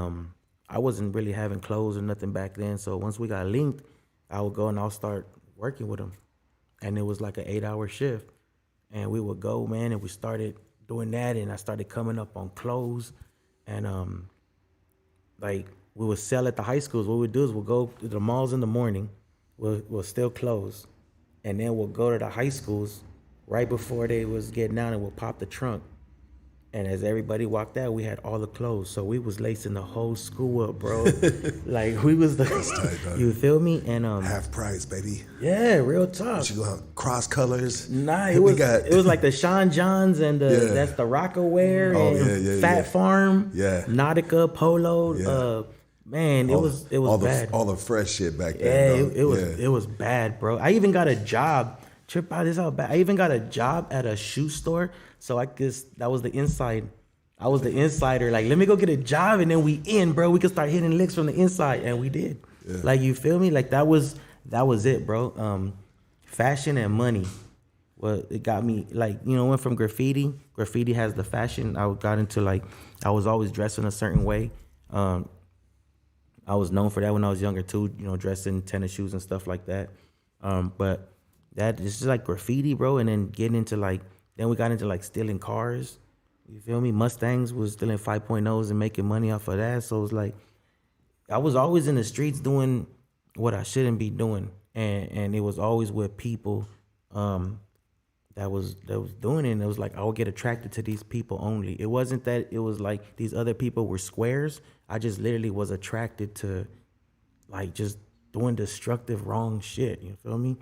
I wasn't really having clothes or nothing back then, so once we got linked, I would go and I'll start working with him, and it was like an 8-hour shift, and we would go, man, and we started doing that, and I started coming up on clothes, and like we would sell at the high schools. What we'd do is we'll go to the malls in the morning. We'll still close, and then we'll go to the high schools right before they was getting out, and we'll pop the trunk. And as everybody walked out, we had all the clothes, so we was lacing the whole school up, bro. Like, we was the, you feel me? And half price, baby. Yeah, real talk. You go cross colors. Nah, it was like the Sean Johns and that's the Rockaware and Fat Farm, Nautica, Polo. Man, it was bad. All the fresh shit back then. Yeah, it was bad, bro. I even got a job. Trip out, this how bad. I even got a job at a shoe store. So I guess that was the inside. I was the insider. Like, let me go get a job, and then we in, bro. We could start hitting licks from the inside, and we did. Yeah. Like, you feel me? Like, that was it, bro. Fashion and money. Well, it got me, like, you know, went from graffiti. Graffiti has the fashion. I got into, like, I was always dressing a certain way. I was known for that when I was younger too, you know, dressing tennis shoes and stuff like that. But that is just like graffiti, bro. And then getting into then we got into like stealing cars. You feel me? Mustangs, was stealing 5.0s and making money off of that. So it's like, I was always in the streets doing what I shouldn't be doing. And it was always with people that was doing it. And it was like, I would get attracted to these people only. It wasn't that it was like these other people were squares. I just literally was attracted to, like, just doing destructive, wrong shit. You feel me?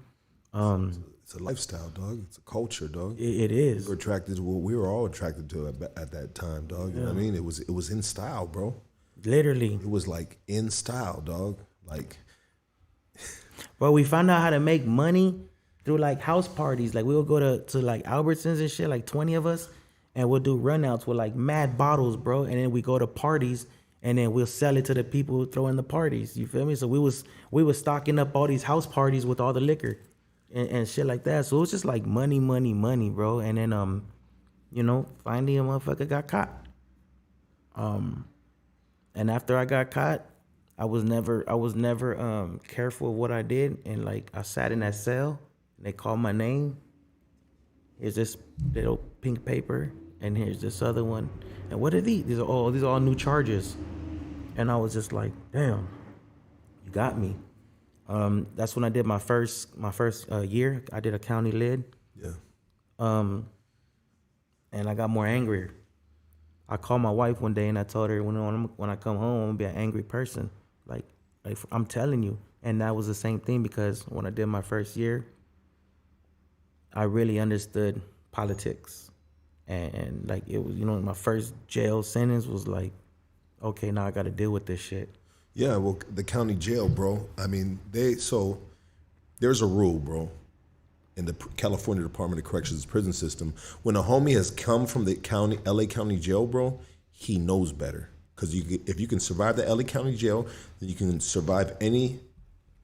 It's a lifestyle, dog. It's a culture, dog. It is. We're attracted to what we were all attracted to at that time, dog. You know what I mean? It was in style, bro. Literally. It was like in style, dog. Like, bro, we found out how to make money through like house parties. Like, we would go to like Albertsons and shit, like 20 of us, and we'll do runouts with like mad bottles, bro. And then we go to parties, and then we'll sell it to the people who throw in the parties. You feel me? So we was stocking up all these house parties with all the liquor and shit like that. So it was just like money, bro. And then you know, finally a motherfucker got caught. And after I got caught, I was never careful of what I did, and like I sat in that cell and they called my name. Here's this little pink paper, and here's this other one. And what are these? These are all new charges. And I was just like, damn, you got me. That's when I did my first year. I did a county lid. Yeah. And I got more angrier. I called my wife one day and I told her when I come home, I'm gonna be an angry person. Like I'm telling you. And that was the same thing, because when I did my first year, I really understood politics. And like, it was, you know, my first jail sentence was like, okay, now I got to deal with this shit. Yeah, well, the county jail, bro. I mean, there's a rule, bro, in the California Department of Corrections prison system. When a homie has come from the LA County jail, bro, he knows better. Because if you can survive the LA County jail, then you can survive any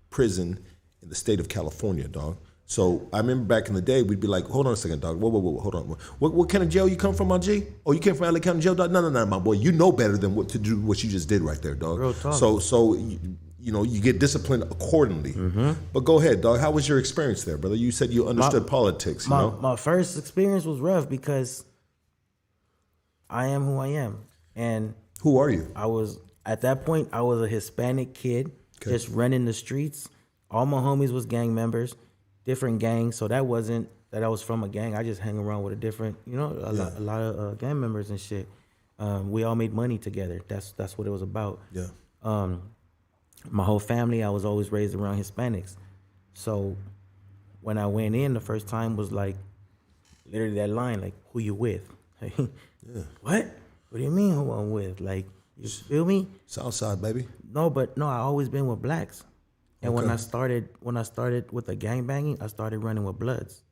prison in the state of California, dog. So I remember back in the day, we'd be like, hold on a second, dog. Whoa, hold on. What kind of jail you come from, my G? Oh, you came from LA County jail, dog? No, my boy. You know better than what to do, what you just did right there, dog. Real talk. So you know, you get disciplined accordingly. Mm-hmm. But go ahead, dog. How was your experience there, brother? You said you understood politics, you know? My first experience was rough because I am who I am. And who are you? At that point, I was a Hispanic kid, just running the streets. All my homies was gang members, different gangs. So that wasn't that I was from a gang. I just hang around with a different, a lot of gang members and shit. We all made money together. That's what it was about. Yeah. My whole family, I was always raised around Hispanics. So when I went in the first time was like, literally that line, like, who you with? What? What do you mean who I'm with? Like, you feel me? Southside, baby. No, I always been with blacks. And when I started with the gang banging, I started running with bloods.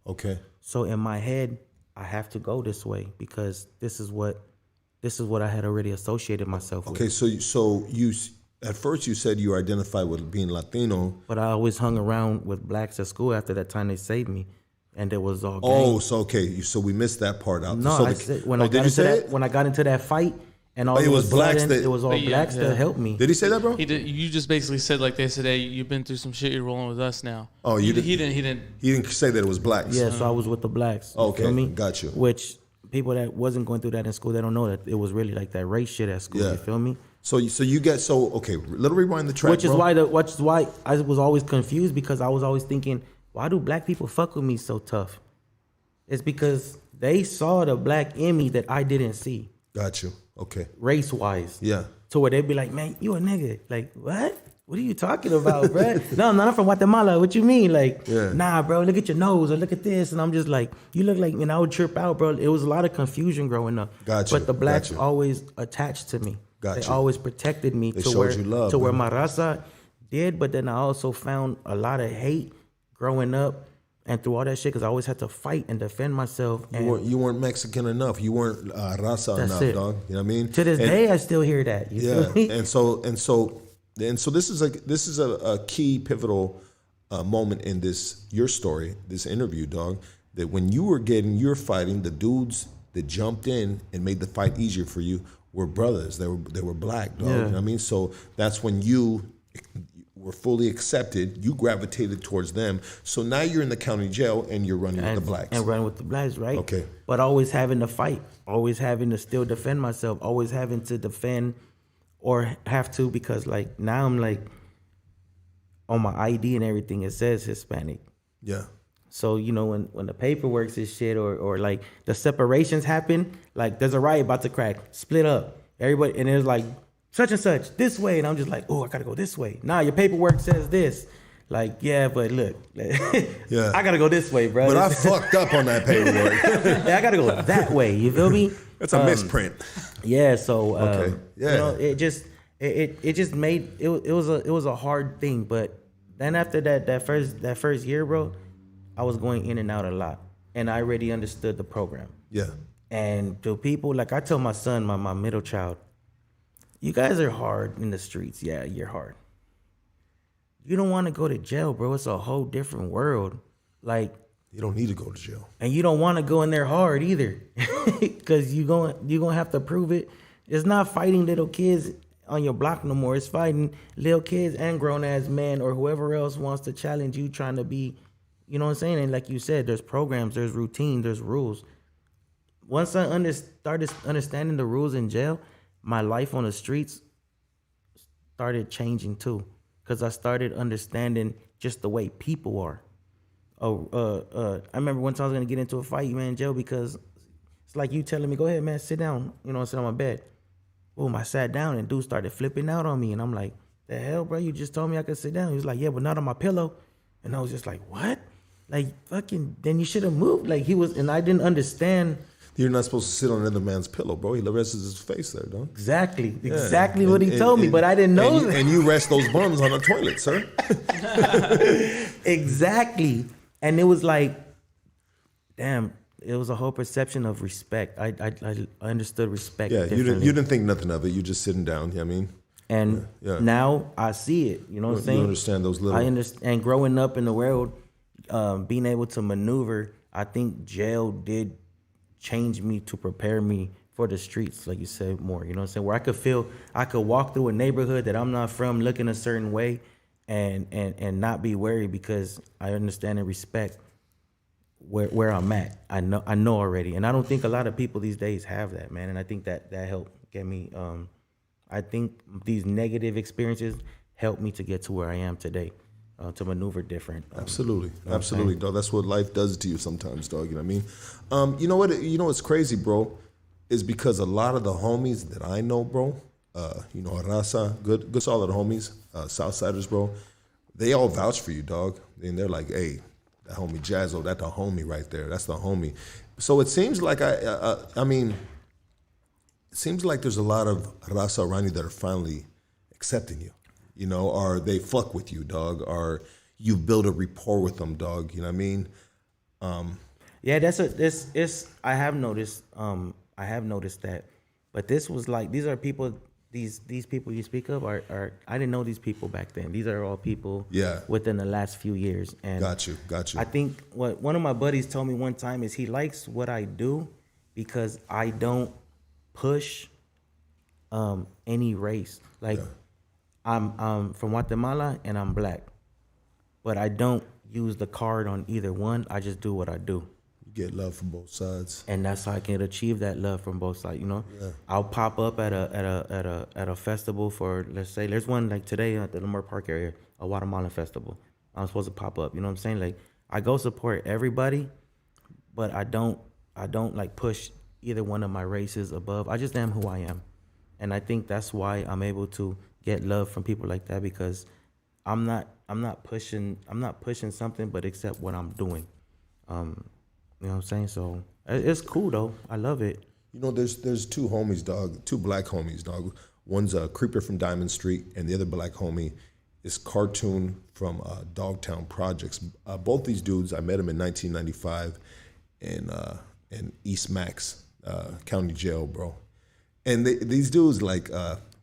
Okay. So in my head, I have to go this way because this is what I had already associated myself with. Okay, so you at first you said you identified with being Latino. But I always hung around with blacks at school after that time they saved me. And it was all gang. Oh, so okay. So we missed that part out. No, so I said, when I got into that fight and all it was blacks it was all blacks that helped me. Did he say that, bro? He did. You just basically said like they said, hey, you've been through some shit. You're rolling with us now. Oh, He didn't. He didn't say that it was blacks. Yeah, so I was with the blacks. Okay, feel me? got you. Which people that wasn't going through that in school, they don't know that it was really like that race shit at school. Yeah. You feel me? So you get okay. Little rewind the track, Which is why I was always confused because I was always thinking, why do black people fuck with me so tough? It's because they saw the black in me that I didn't see. Got you. Okay. Race wise. Yeah. To where they'd be like, man, you a nigga. Like, what? What are you talking about, bro? No, I'm from Guatemala. What you mean? Like, nah, bro, look at your nose or look at this. And I'm just like, you look like, and I would trip out, bro. It was a lot of confusion growing up. Got you. But the blacks always attached to me. They always protected me They showed you love, where my raza did. But then I also found a lot of hate growing up and through all that shit because I always had to fight and defend myself. You weren't Mexican enough. You weren't raza enough, dog. You know what I mean? To this day, I still hear that. You feel me? And so this is a key pivotal moment in your story, this interview, dog. That when you're fighting, the dudes that jumped in and made the fight easier for you were brothers. They were black, dog. Yeah. You know what I mean? So that's when you were fully accepted. You gravitated towards them. So now you're in the county jail and you're running with the blacks. And running with the blacks, right? Okay. But always having to fight, always having to still defend myself, always having to defend or have to because like now I'm like on my ID and everything it says Hispanic. Yeah. So when the paperwork is shit or like the separations happen, like there's a riot about to crack, split up, everybody, and there's like such and such this way, and I'm just like, oh, I gotta go this way. Nah, your paperwork says this. Like, yeah, but look, yeah, I gotta go this way, bro. But I fucked up on that paperwork. Yeah, I gotta go that way. You feel me? That's a misprint. Yeah. So okay. Yeah. It just made it was a hard thing. But then after that first year, bro, I was going in and out a lot, and I already understood the program. Yeah. And to people, like I tell my son, my middle child, you guys are hard in the streets. Yeah, you're hard. You don't want to go to jail, bro. It's a whole different world. Like, you don't need to go to jail. And you don't want to go in there hard either. Because you're gonna have to prove it. It's not fighting little kids on your block no more. It's fighting little kids and grown-ass men or whoever else wants to challenge you trying to be, you know what I'm saying? And like you said, there's programs, there's routine, there's rules. Once I started understanding the rules in jail, my life on the streets started changing too. Because I started understanding just the way people are. I remember one time I was going to get into a fight, man, in jail, because it's like you telling me, go ahead, man, sit down, sit on my bed. Boom, I sat down and dude started flipping out on me. And I'm like, the hell, bro, you just told me I could sit down. He was like, yeah, but not on my pillow. And I was just like, what? Like, fucking, then you should have moved. Like, and I didn't understand. You're not supposed to sit on another man's pillow, bro. He rests his face there, dog. Exactly what he told me, but I didn't know that. And you rest those bums on the toilet, sir. Exactly. And it was like, damn, it was a whole perception of respect. I understood respect. Yeah, you didn't think nothing of it. You just sitting down, you know what I mean? And now I see it, you know what I'm saying? You understand those little... I understand, and growing up in the world, being able to maneuver, I think jail did change me to prepare me for the streets, like you said, more, you know what I'm saying? Where I could walk through a neighborhood that I'm not from, looking a certain way, and not be worried because I understand and respect where I'm at. I know already. And I don't think a lot of people these days have that, man. And I think that helped get me. I think these negative experiences helped me to get to where I am today, to maneuver different. Absolutely, absolutely, dog. That's what life does to you sometimes, dog. You know what I mean? You know what? You know what's crazy, bro, is because a lot of the homies that I know, bro, you know, Raza, good solid homies, Southsiders, bro, they all vouch for you, dog. And they're like, hey, that homie Jazzo, that's the homie right there. That's the homie. So it seems like I mean, it seems like there's a lot of Raza around you that are finally accepting you, you know, or they fuck with you, dog, or you build a rapport with them, dog. You know what I mean? Yeah, I have noticed that, but this was like, these are people, these people you speak of are I didn't know these people back then. These are all people within the last few years. And got you. I think what one of my buddies told me one time is he likes what I do because I don't push any race. Like I'm from Guatemala and I'm black, but I don't use the card on either one. I just do what I do. You get love from both sides, and that's how I can achieve that love from both sides. You know, I'll pop up at a festival for, let's say there's one like today at the Lamar Park area, a Guatemalan festival. I'm supposed to pop up. You know what I'm saying? Like I go support everybody, but I don't like push either one of my races above. I just am who I am, and I think that's why I'm able to get love from people like that, because I'm not pushing something, but accept what I'm doing. You know what I'm saying? So it's cool though. I love it. You know, there's two homies, dog, two black homies, dog. One's a Creeper from Diamond Street, and the other black homie is Cartoon from Dogtown Projects. Both these dudes, I met them in 1995 in East Max County Jail, bro. And these dudes, like,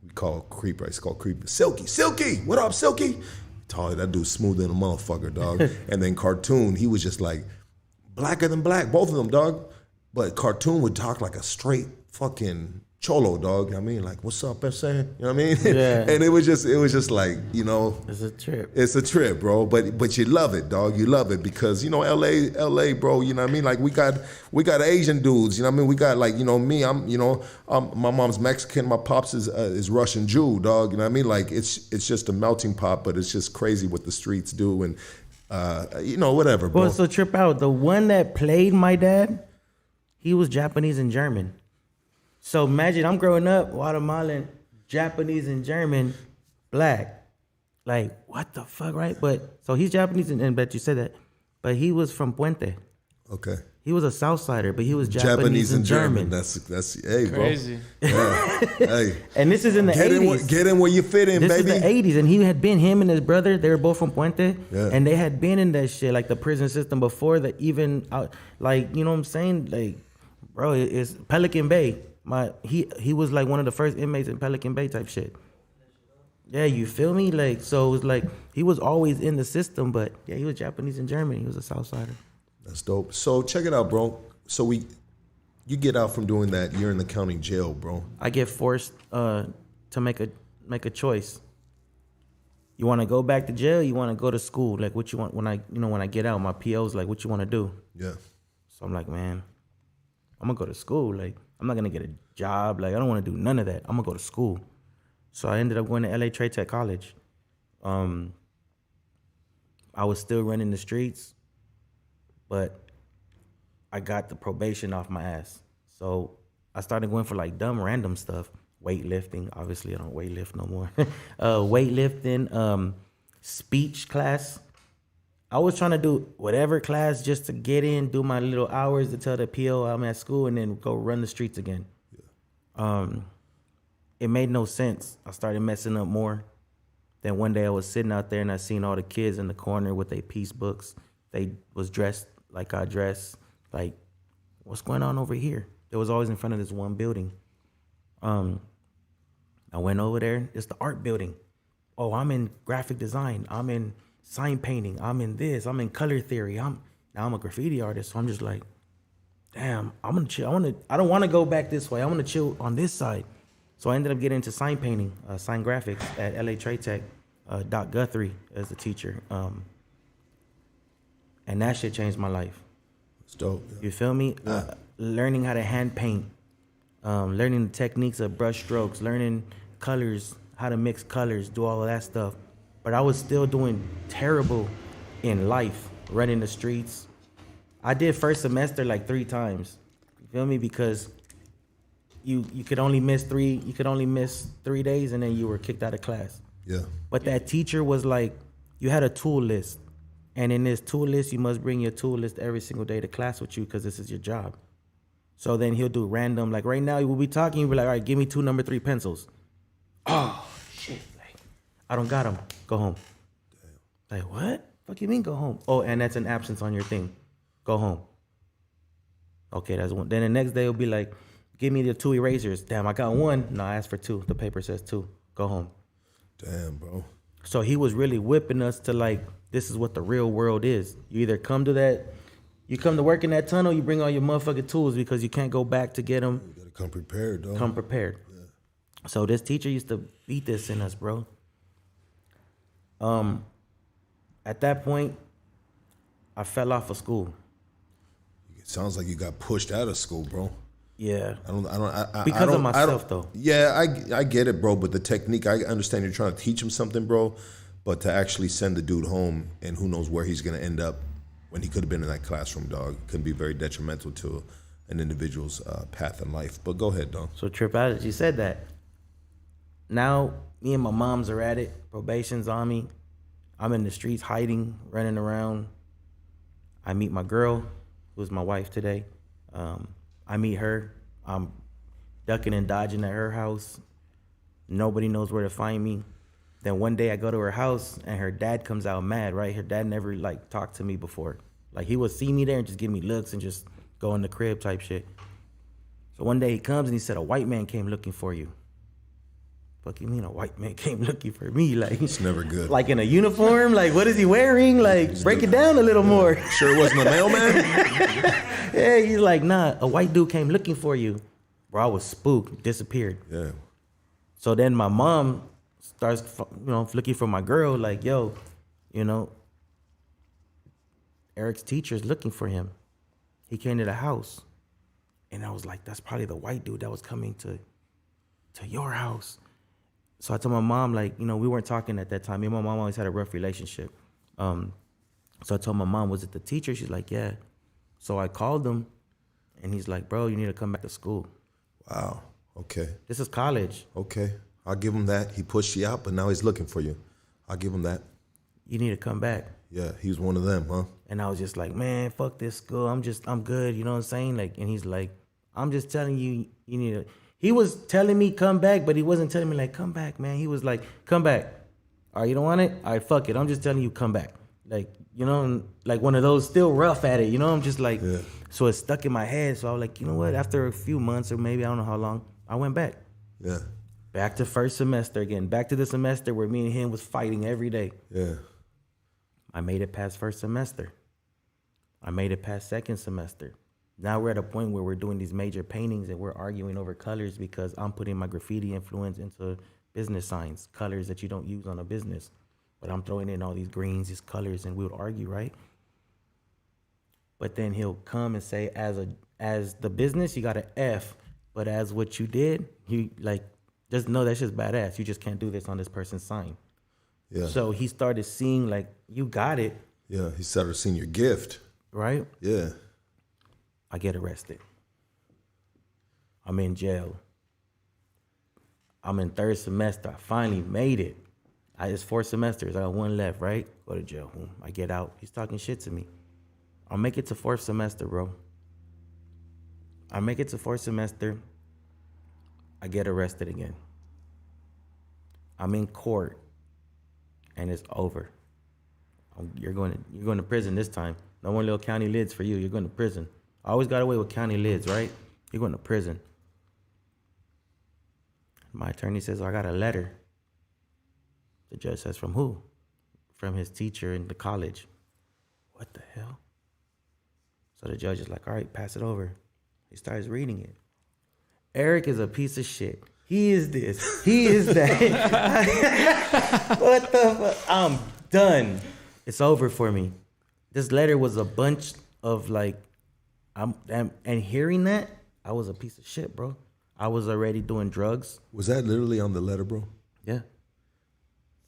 we call Creeper, it's called Creeper. Silky, what up, Silky? Tall, that dude's smoother than a motherfucker, dog. And then Cartoon, he was just like, blacker than black, both of them, dog. But Cartoon would talk like a straight fucking cholo, dog. You know what I mean? Like, what's up, I'm saying? You know what I mean? Yeah. And it was just like, you know. It's a trip. It's a trip, bro. But you love it, dog. You love it because, you know, LA, bro, you know what I mean? Like we got Asian dudes, you know what I mean? We got like, you know, me, my mom's Mexican, my pops is Russian Jew, dog. You know what I mean? Like it's just a melting pot, but it's just crazy what the streets do and you know, whatever, bro. Well, so trip out. The one that played my dad, he was Japanese and German. So imagine I'm growing up, Guatemalan, Japanese and German, black. Like, what the fuck, right? But, so he's Japanese, and bet you said that. But he was from Puente. Okay. He was a Southsider, but he was Japanese and German. That's hey, crazy. Bro. Yeah. Hey. And this is in the 80s. Get in where you fit in, this baby. This is the 80s, and he had been, him and his brother, they were both from Puente, yeah. And they had been in that shit, like the prison system before that even, like, you know what I'm saying? Like, bro, it's Pelican Bay. He was like one of the first inmates in Pelican Bay type shit. Yeah, you feel me? Like, so it was like, he was always in the system, but yeah, he was Japanese and German. He was a Southsider. That's dope. So check it out, bro. So you get out from doing that, you're in the county jail, bro. I get forced to make a choice. You want to go back to jail? You want to go to school? Like, what you want? When I get out, my PO's like, what you want to do? Yeah. So I'm like, man, I'm gonna go to school. Like, I'm not gonna get a job. Like, I don't want to do none of that. I'm gonna go to school. So I ended up going to LA Trade Tech College. I was still running the streets, but I got the probation off my ass. So I started going for like dumb random stuff. Weightlifting. Obviously, I don't weightlift no more. Weightlifting, speech class. I was trying to do whatever class just to get in, do my little hours to tell the PO I'm at school, and then go run the streets again. Yeah. It made no sense. I started messing up more. Then one day I was sitting out there and I seen all the kids in the corner with their peace books. They was dressed like I dress. Like, what's going on over here? They was always in front of this one building. I went over there. It's the art building. Oh, I'm in graphic design. I'm in sign painting. I'm in this. I'm in color theory. Now I'm a graffiti artist. So I'm just like, damn, I'm gonna chill. I don't want to go back this way. I want to chill on this side. So I ended up getting into sign painting, sign graphics at LA Trade Tech. Doc Guthrie as the teacher. And that shit changed my life. It's dope. Yeah. You feel me? Learning how to hand paint, learning the techniques of brush strokes, learning colors, how to mix colors, do all of that stuff. But I was still doing terrible in life, running the streets. I did first semester like 3 times. You feel me? Because you could only miss 3 days and then you were kicked out of class. Yeah. But that teacher was like, you had a tool list. And in this tool list, you must bring your tool list every single day to class with you because this is your job. So then he'll do random, like right now we'll be talking, he'll be like, all right, give me 2 number 3 pencils. Oh, shit. Like, I don't got them. Go home. Damn. Like, what? Fuck you mean go home? Oh, and that's an absence on your thing. Go home. Okay, that's one. Then the next day he'll be like, give me the 2 erasers. Damn, I got 1. No, I asked for 2. The paper says 2. Go home. Damn, bro. So he was really whipping us to like, this is what the real world is. You either come to work in that tunnel, you bring all your motherfucking tools because you can't go back to get them. You gotta come prepared, dog. Come prepared. Yeah. So this teacher used to beat this in us, bro. At that point, I fell off of school. It sounds like you got pushed out of school, bro. Yeah. Because of myself, though. Yeah, I get it, bro. But the technique, I understand you're trying to teach him something, bro. But to actually send the dude home and who knows where he's gonna end up when he could have been in that classroom, dog, can be very detrimental to an individual's path in life. But go ahead, dog. So trip out, you said that. Now me and my moms are at it. Probation's on me. I'm in the streets hiding, running around. I meet my girl, who's my wife today. I meet her. I'm ducking and dodging at her house. Nobody knows where to find me. Then one day I go to her house and her dad comes out mad, right? Her dad never like talked to me before. Like he would see me there and just give me looks and just go in the crib type shit. So one day he comes and he said, a white man came looking for you. Fuck you mean a white man came looking for me? Like it's never good. Like in a uniform? Like what is he wearing? Like break it down a little more. Sure it wasn't a mailman? Yeah, he's like, nah, a white dude came looking for you. Bro, I was spooked, disappeared. Yeah. So then my mom starts, looking for my girl, like, yo, Eric's teacher's looking for him. He came to the house. And I was like, that's probably the white dude that was coming to your house. So I told my mom, like, we weren't talking at that time. Me and my mom always had a rough relationship. So I told my mom, was it the teacher? She's like, yeah. So I called him, and he's like, bro, you need to come back to school. Wow. Okay. This is college. Okay. I'll give him that. He pushed you out, but now he's looking for you. I'll give him that. You need to come back. Yeah, he's one of them, huh? And I was just like, man, fuck this school. I'm good. You know what I'm saying? Like, and he's like, I'm just telling you, you need to. He was telling me come back, but he wasn't telling me like, come back, man. He was like, come back. All right, you don't want it? All right, fuck it. I'm just telling you, come back. Like, like one of those still rough at it. I'm just like, yeah. So it stuck in my head. So I was like, you know what? After a few months or maybe I don't know how long, I went back. Yeah. Back to first semester again. Back to the semester where me and him was fighting every day. Yeah. I made it past first semester. I made it past second semester. Now we're at a point where we're doing these major paintings and we're arguing over colors because I'm putting my graffiti influence into business signs, colors that you don't use on a business. But I'm throwing in all these greens, these colors, and we would argue, right? But then he'll come and say, as the business, you got an F, but as what you did, you like, just know that's just badass. You just can't do this on this person's sign. Yeah. So he started seeing like, you got it. Yeah, he started seeing your gift. Right? Yeah. I get arrested. I'm in jail. I'm in third semester. I finally made it. It's 4 semesters. I got 1 left, right? Go to jail. I get out. He's talking shit to me. I'll make it to 4th semester, bro. I make it to 4th semester. I get arrested again. I'm in court, and it's over. You're going to prison this time. No more little county lids for you. You're going to prison. I always got away with county lids, right? You're going to prison. My attorney says, I got a letter. The judge says, from who? From his teacher in the college. What the hell? So the judge is like, all right, pass it over. He starts reading it. Eric is a piece of shit. He is this. He is that. What the fuck? I'm done. It's over for me. This letter was a bunch of like, and hearing that, I was a piece of shit, bro. I was already doing drugs. Was that literally on the letter, bro? Yeah.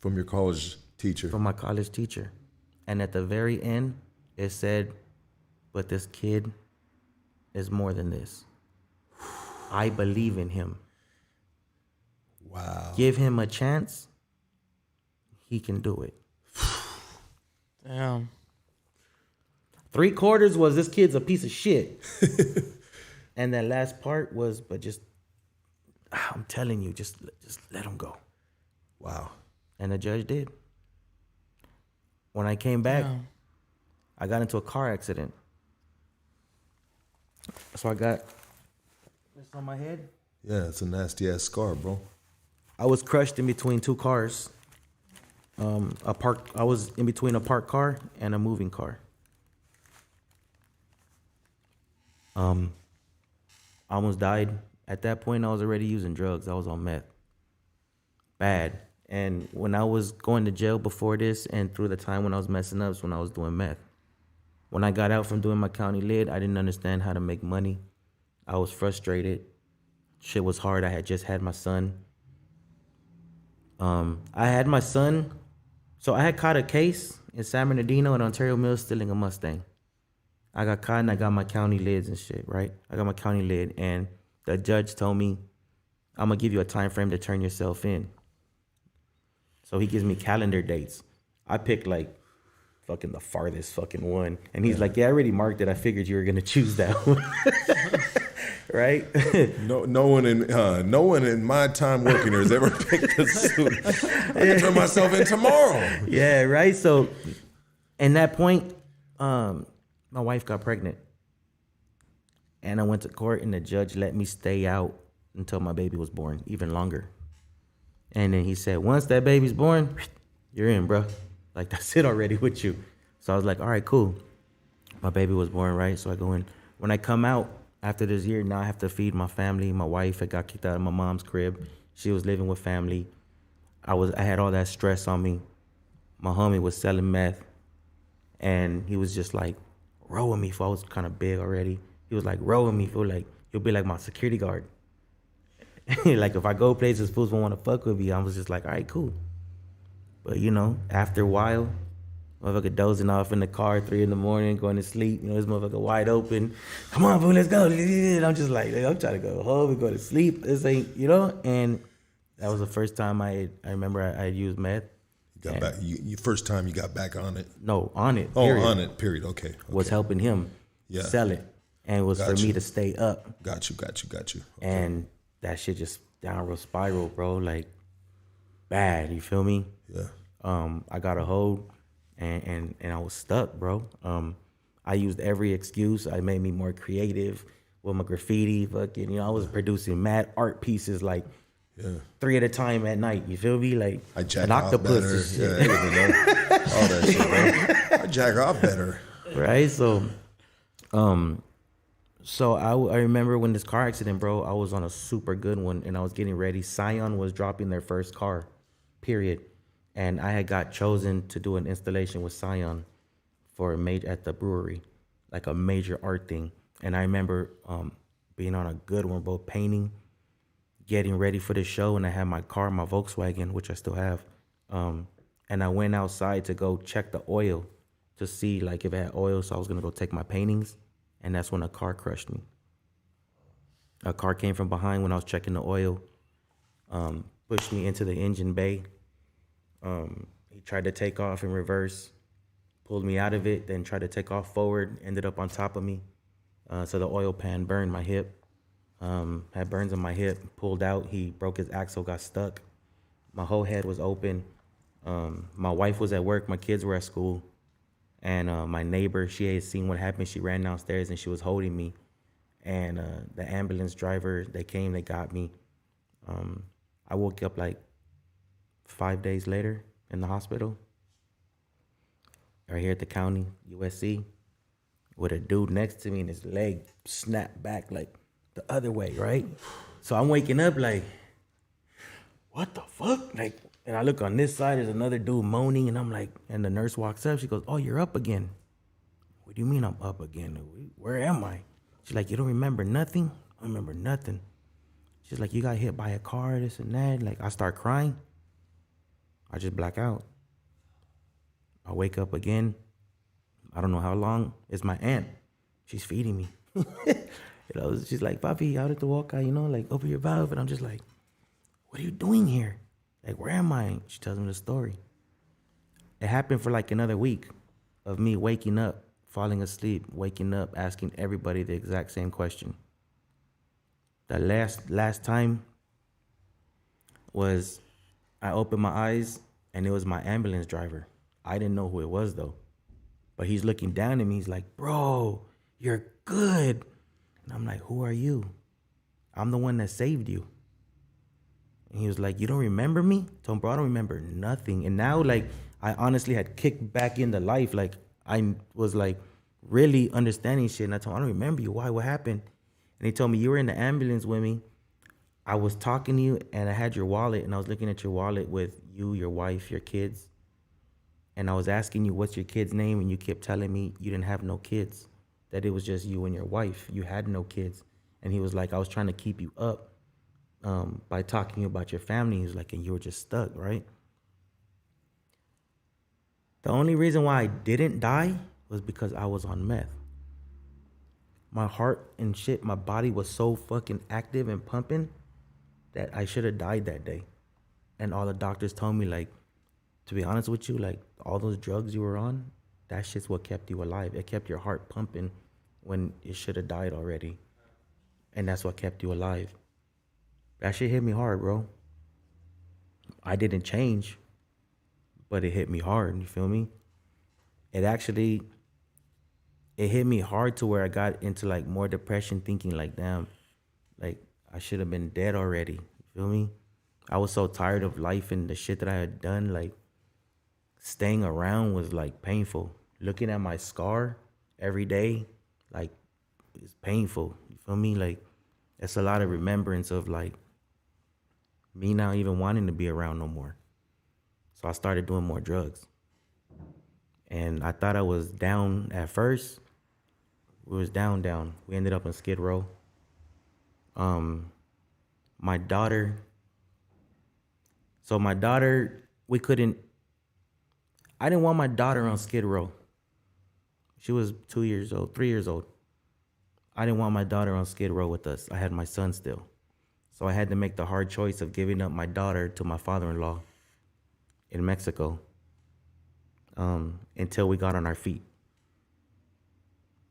From your college teacher? From my college teacher. And at the very end, it said, but this kid is more than this. I believe in him. Wow. Give him a chance. He can do it. Damn. 3/4 was this kid's a piece of shit. And that last part was, but just, I'm telling you, just let him go. Wow. And the judge did. When I came back, Damn. I got into a car accident. So I got this on my head. Yeah, it's a nasty ass scar, bro. I was crushed in between two cars. I was in between a parked car and a moving car. I almost died. At that point, I was already using drugs. I was on meth. Bad. And when I was going to jail before this and through the time when I was messing up is when I was doing meth. When I got out from doing my county lid, I didn't understand how to make money. I was frustrated. Shit was hard. I had just had my son. I had my son. So I had caught a case in San Bernardino and Ontario Mills stealing a Mustang. I got caught and I got my county lids and shit, right? I got my county lid and the judge told me, I'm gonna give you a time frame to turn yourself in. So he gives me calendar dates. I picked like fucking the farthest fucking one. And he's like, yeah, I already marked it. I figured you were gonna choose that one. Right? No one in my time working here has ever picked a suit. I can turn myself in tomorrow. Yeah, right. So, in that point, my wife got pregnant, and I went to court, and the judge let me stay out until my baby was born, even longer. And then he said, once that baby's born, you're in, bro. Like that's it already with you. So I was like, all right, cool. My baby was born, right? So I go in. When I come out. After this year, now I have to feed my family. My wife had got kicked out of my mom's crib. She was living with family. I had all that stress on me. My homie was selling meth. And he was just like, roll with me. For I was kind of big already. He was like, roll with me. For like, you'll be like my security guard. Like if I go places, fools won't want to fuck with me. I was just like, all right, cool. But you know, after a while, motherfucker dozing off in the car, 3 a.m, going to sleep. You know, this motherfucker wide open. Come on, boo, let's go. And I'm just like, I'm trying to go home and go to sleep. This ain't, you know? And that was the first time I remember I used meth. You got back. You first time you got back on it. No, on it. Oh, period. on it. Period. Okay. Was helping him sell it, and it was for me to stay up. Got you. Okay. And that shit just downward spiral, bro. Like bad. You feel me? Yeah. I got a hold. And I was stuck, bro. I used every excuse. I made me more creative with my graffiti. Fucking, I was producing mad art pieces like 3 at a time at night. You feel me? Like I jack an octopus off and shit. Yeah, all that shit, bro. I jack off better. Right? So, I remember when this car accident, bro, I was on a super good one and I was getting ready. Scion was dropping their first car, period. And I had got chosen to do an installation with Scion for at the brewery, like a major art thing. And I remember being on a good one, both painting, getting ready for the show, and I had my car, my Volkswagen, which I still have. And I went outside to go check the oil to see like if it had oil. So I was gonna go take my paintings, and that's when a car crushed me. A car came from behind when I was checking the oil, pushed me into the engine bay. He tried to take off in reverse, pulled me out of it, then tried to take off forward, ended up on top of me. So the oil pan burned my hip, had burns on my hip, pulled out. He broke his axle, got stuck. My whole head was open. My wife was at work, my kids were at school. And my neighbor, she had seen what happened. She ran downstairs and she was holding me. And the ambulance driver, they came, they got me. I woke up like 5 days later in the hospital, right here at the county, USC, with a dude next to me and his leg snapped back like the other way, right? So I'm waking up like, what the fuck? Like, and I look on this side, there's another dude moaning, and I'm like, and the nurse walks up, she goes, oh, you're up again. What do you mean I'm up again? Where am I? She's like, you don't remember nothing? I don't remember nothing. She's like, you got hit by a car, this and that. Like, I start crying. I just black out. I wake up again. I don't know how long. It's my aunt. She's feeding me. She's like, papi, out at the walk, like, open your valve. And I'm just like, what are you doing here? Like, where am I? She tells me the story. It happened for like another week of me waking up, falling asleep, waking up, asking everybody the exact same question. The last time was I opened my eyes and it was my ambulance driver. I didn't know who it was though. But he's looking down at me. He's like, bro, you're good. And I'm like, who are you? I'm the one that saved you. And he was like, you don't remember me? I told him, bro, I don't remember nothing. And now, like, I honestly had kicked back into life. Like, I was, like, really understanding shit. And I told him, I don't remember you. Why? What happened? And he told me, you were in the ambulance with me. I was talking to you, and I had your wallet, and I was looking at your wallet with you, your wife, your kids. And I was asking you, what's your kid's name? And you kept telling me you didn't have no kids, that it was just you and your wife. You had no kids. And he was like, I was trying to keep you up by talking about your family. He was like, and you were just stuck, right? The only reason why I didn't die was because I was on meth. My heart and shit, my body was so fucking active and pumping that I should have died that day. And all the doctors told me, like, to be honest with you, like, all those drugs you were on, that shit's what kept you alive. It kept your heart pumping when it should have died already. And that's what kept you alive. That shit hit me hard, bro. I didn't change, but it hit me hard, you feel me? It hit me hard to where I got into, like, more depression, thinking, like, damn, like, I should have been dead already, you feel me? I was so tired of life and the shit that I had done, like, staying around was, like, painful. Looking at my scar every day, like, it's painful, you feel me? Like, it's a lot of remembrance of, like, me not even wanting to be around no more. So I started doing more drugs. And I thought I was down at first. We was down. We ended up in Skidrow. My daughter, I didn't want my daughter on Skidrow. She was 3 years old. I didn't want my daughter on Skidrow with us. I had my son still. So I had to make the hard choice of giving up my daughter to my father-in-law in Mexico until we got on our feet.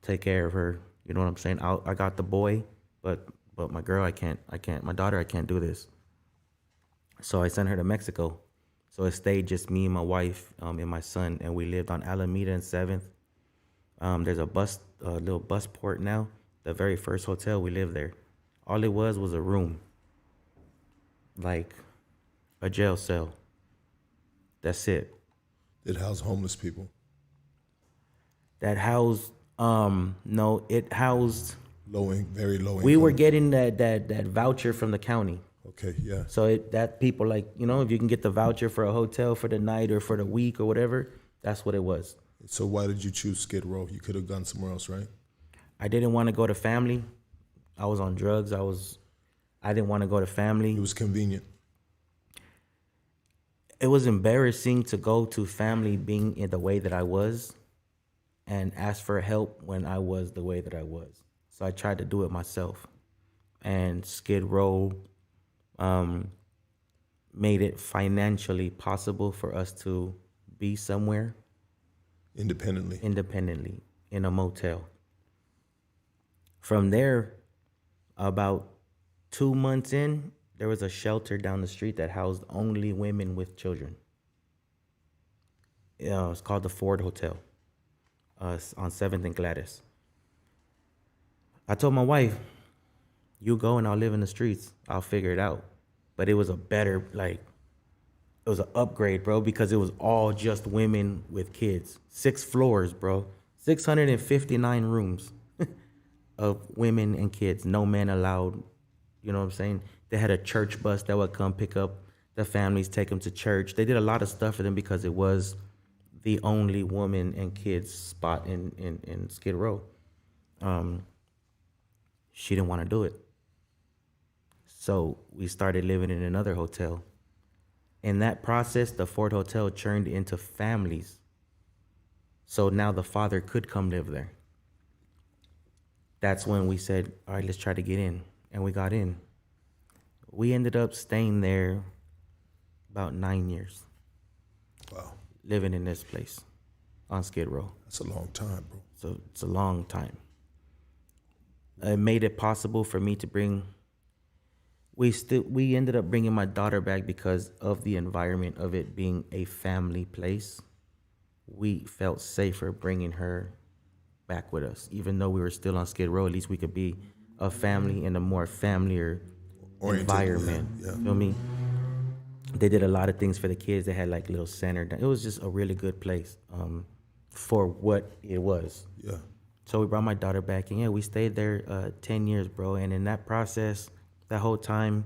Take care of her. You know what I'm saying? I got the boy, but my girl, I can't. My daughter, I can't do this. So I sent her to Mexico. So it stayed just me and my wife and my son, and we lived on Alameda and 7th. There's a little bus port now. The very first hotel, we lived there. All it was a room, like a jail cell. That's it. It housed homeless people. That housed, no, it housed very low income. We were getting that voucher from the county. Okay, yeah. So that people, like, if you can get the voucher for a hotel for the night or for the week or whatever, that's what it was. So why did you choose Skid Row? You could have gone somewhere else, right? I didn't want to go to family. I was on drugs. I didn't want to go to family. It was convenient. It was embarrassing to go to family being in the way that I was and ask for help when I was the way that I was. So I tried to do it myself. And Skid Row made it financially possible for us to be somewhere. Independently in a motel. From there, about 2 months in, there was a shelter down the street that housed only women with children. It's called the Ford Hotel on 7th and Gladys. I told my wife, you go and I'll live in the streets. I'll figure it out. But it was it was an upgrade, bro, because it was all just women with kids. 6 floors, bro. 659 rooms of women and kids. No men allowed. You know what I'm saying? They had a church bus that would come pick up the families, take them to church. They did a lot of stuff for them because it was the only woman and kids spot in Skid Row. She didn't want to do it. So we started living in another hotel. In that process, the Ford Hotel turned into families. So now the father could come live there. That's when we said, all right, let's try to get in. And we got in. We ended up staying there about 9 years. Wow. Living in this place on Skid Row. That's a long time, bro. So it's a long time. It made it possible for me to bring. We ended up bringing my daughter back because of the environment of it being a family place. We felt safer bringing her back with us, even though we were still on Skid Row. At least we could be a family in a more familiar environment. Yeah. You feel me? They did a lot of things for the kids. They had like little center. It was just a really good place for what it was. Yeah. So we brought my daughter back, and yeah, we stayed there 10 years, bro. And in that process, that whole time,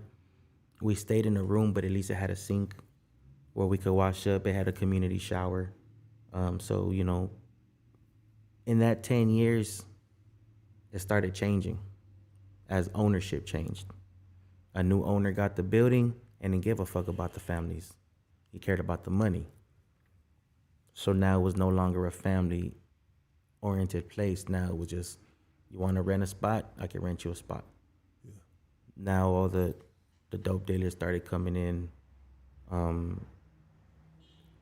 we stayed in a room, but at least it had a sink where we could wash up. It had a community shower. So, you know, in that 10 years, it started changing as ownership changed. A new owner got the building and didn't give a fuck about the families. He cared about the money. So now it was no longer a family-oriented place. Now it was just, you want to rent a spot? I can rent you a spot. Yeah. Now all the dope dealers started coming in,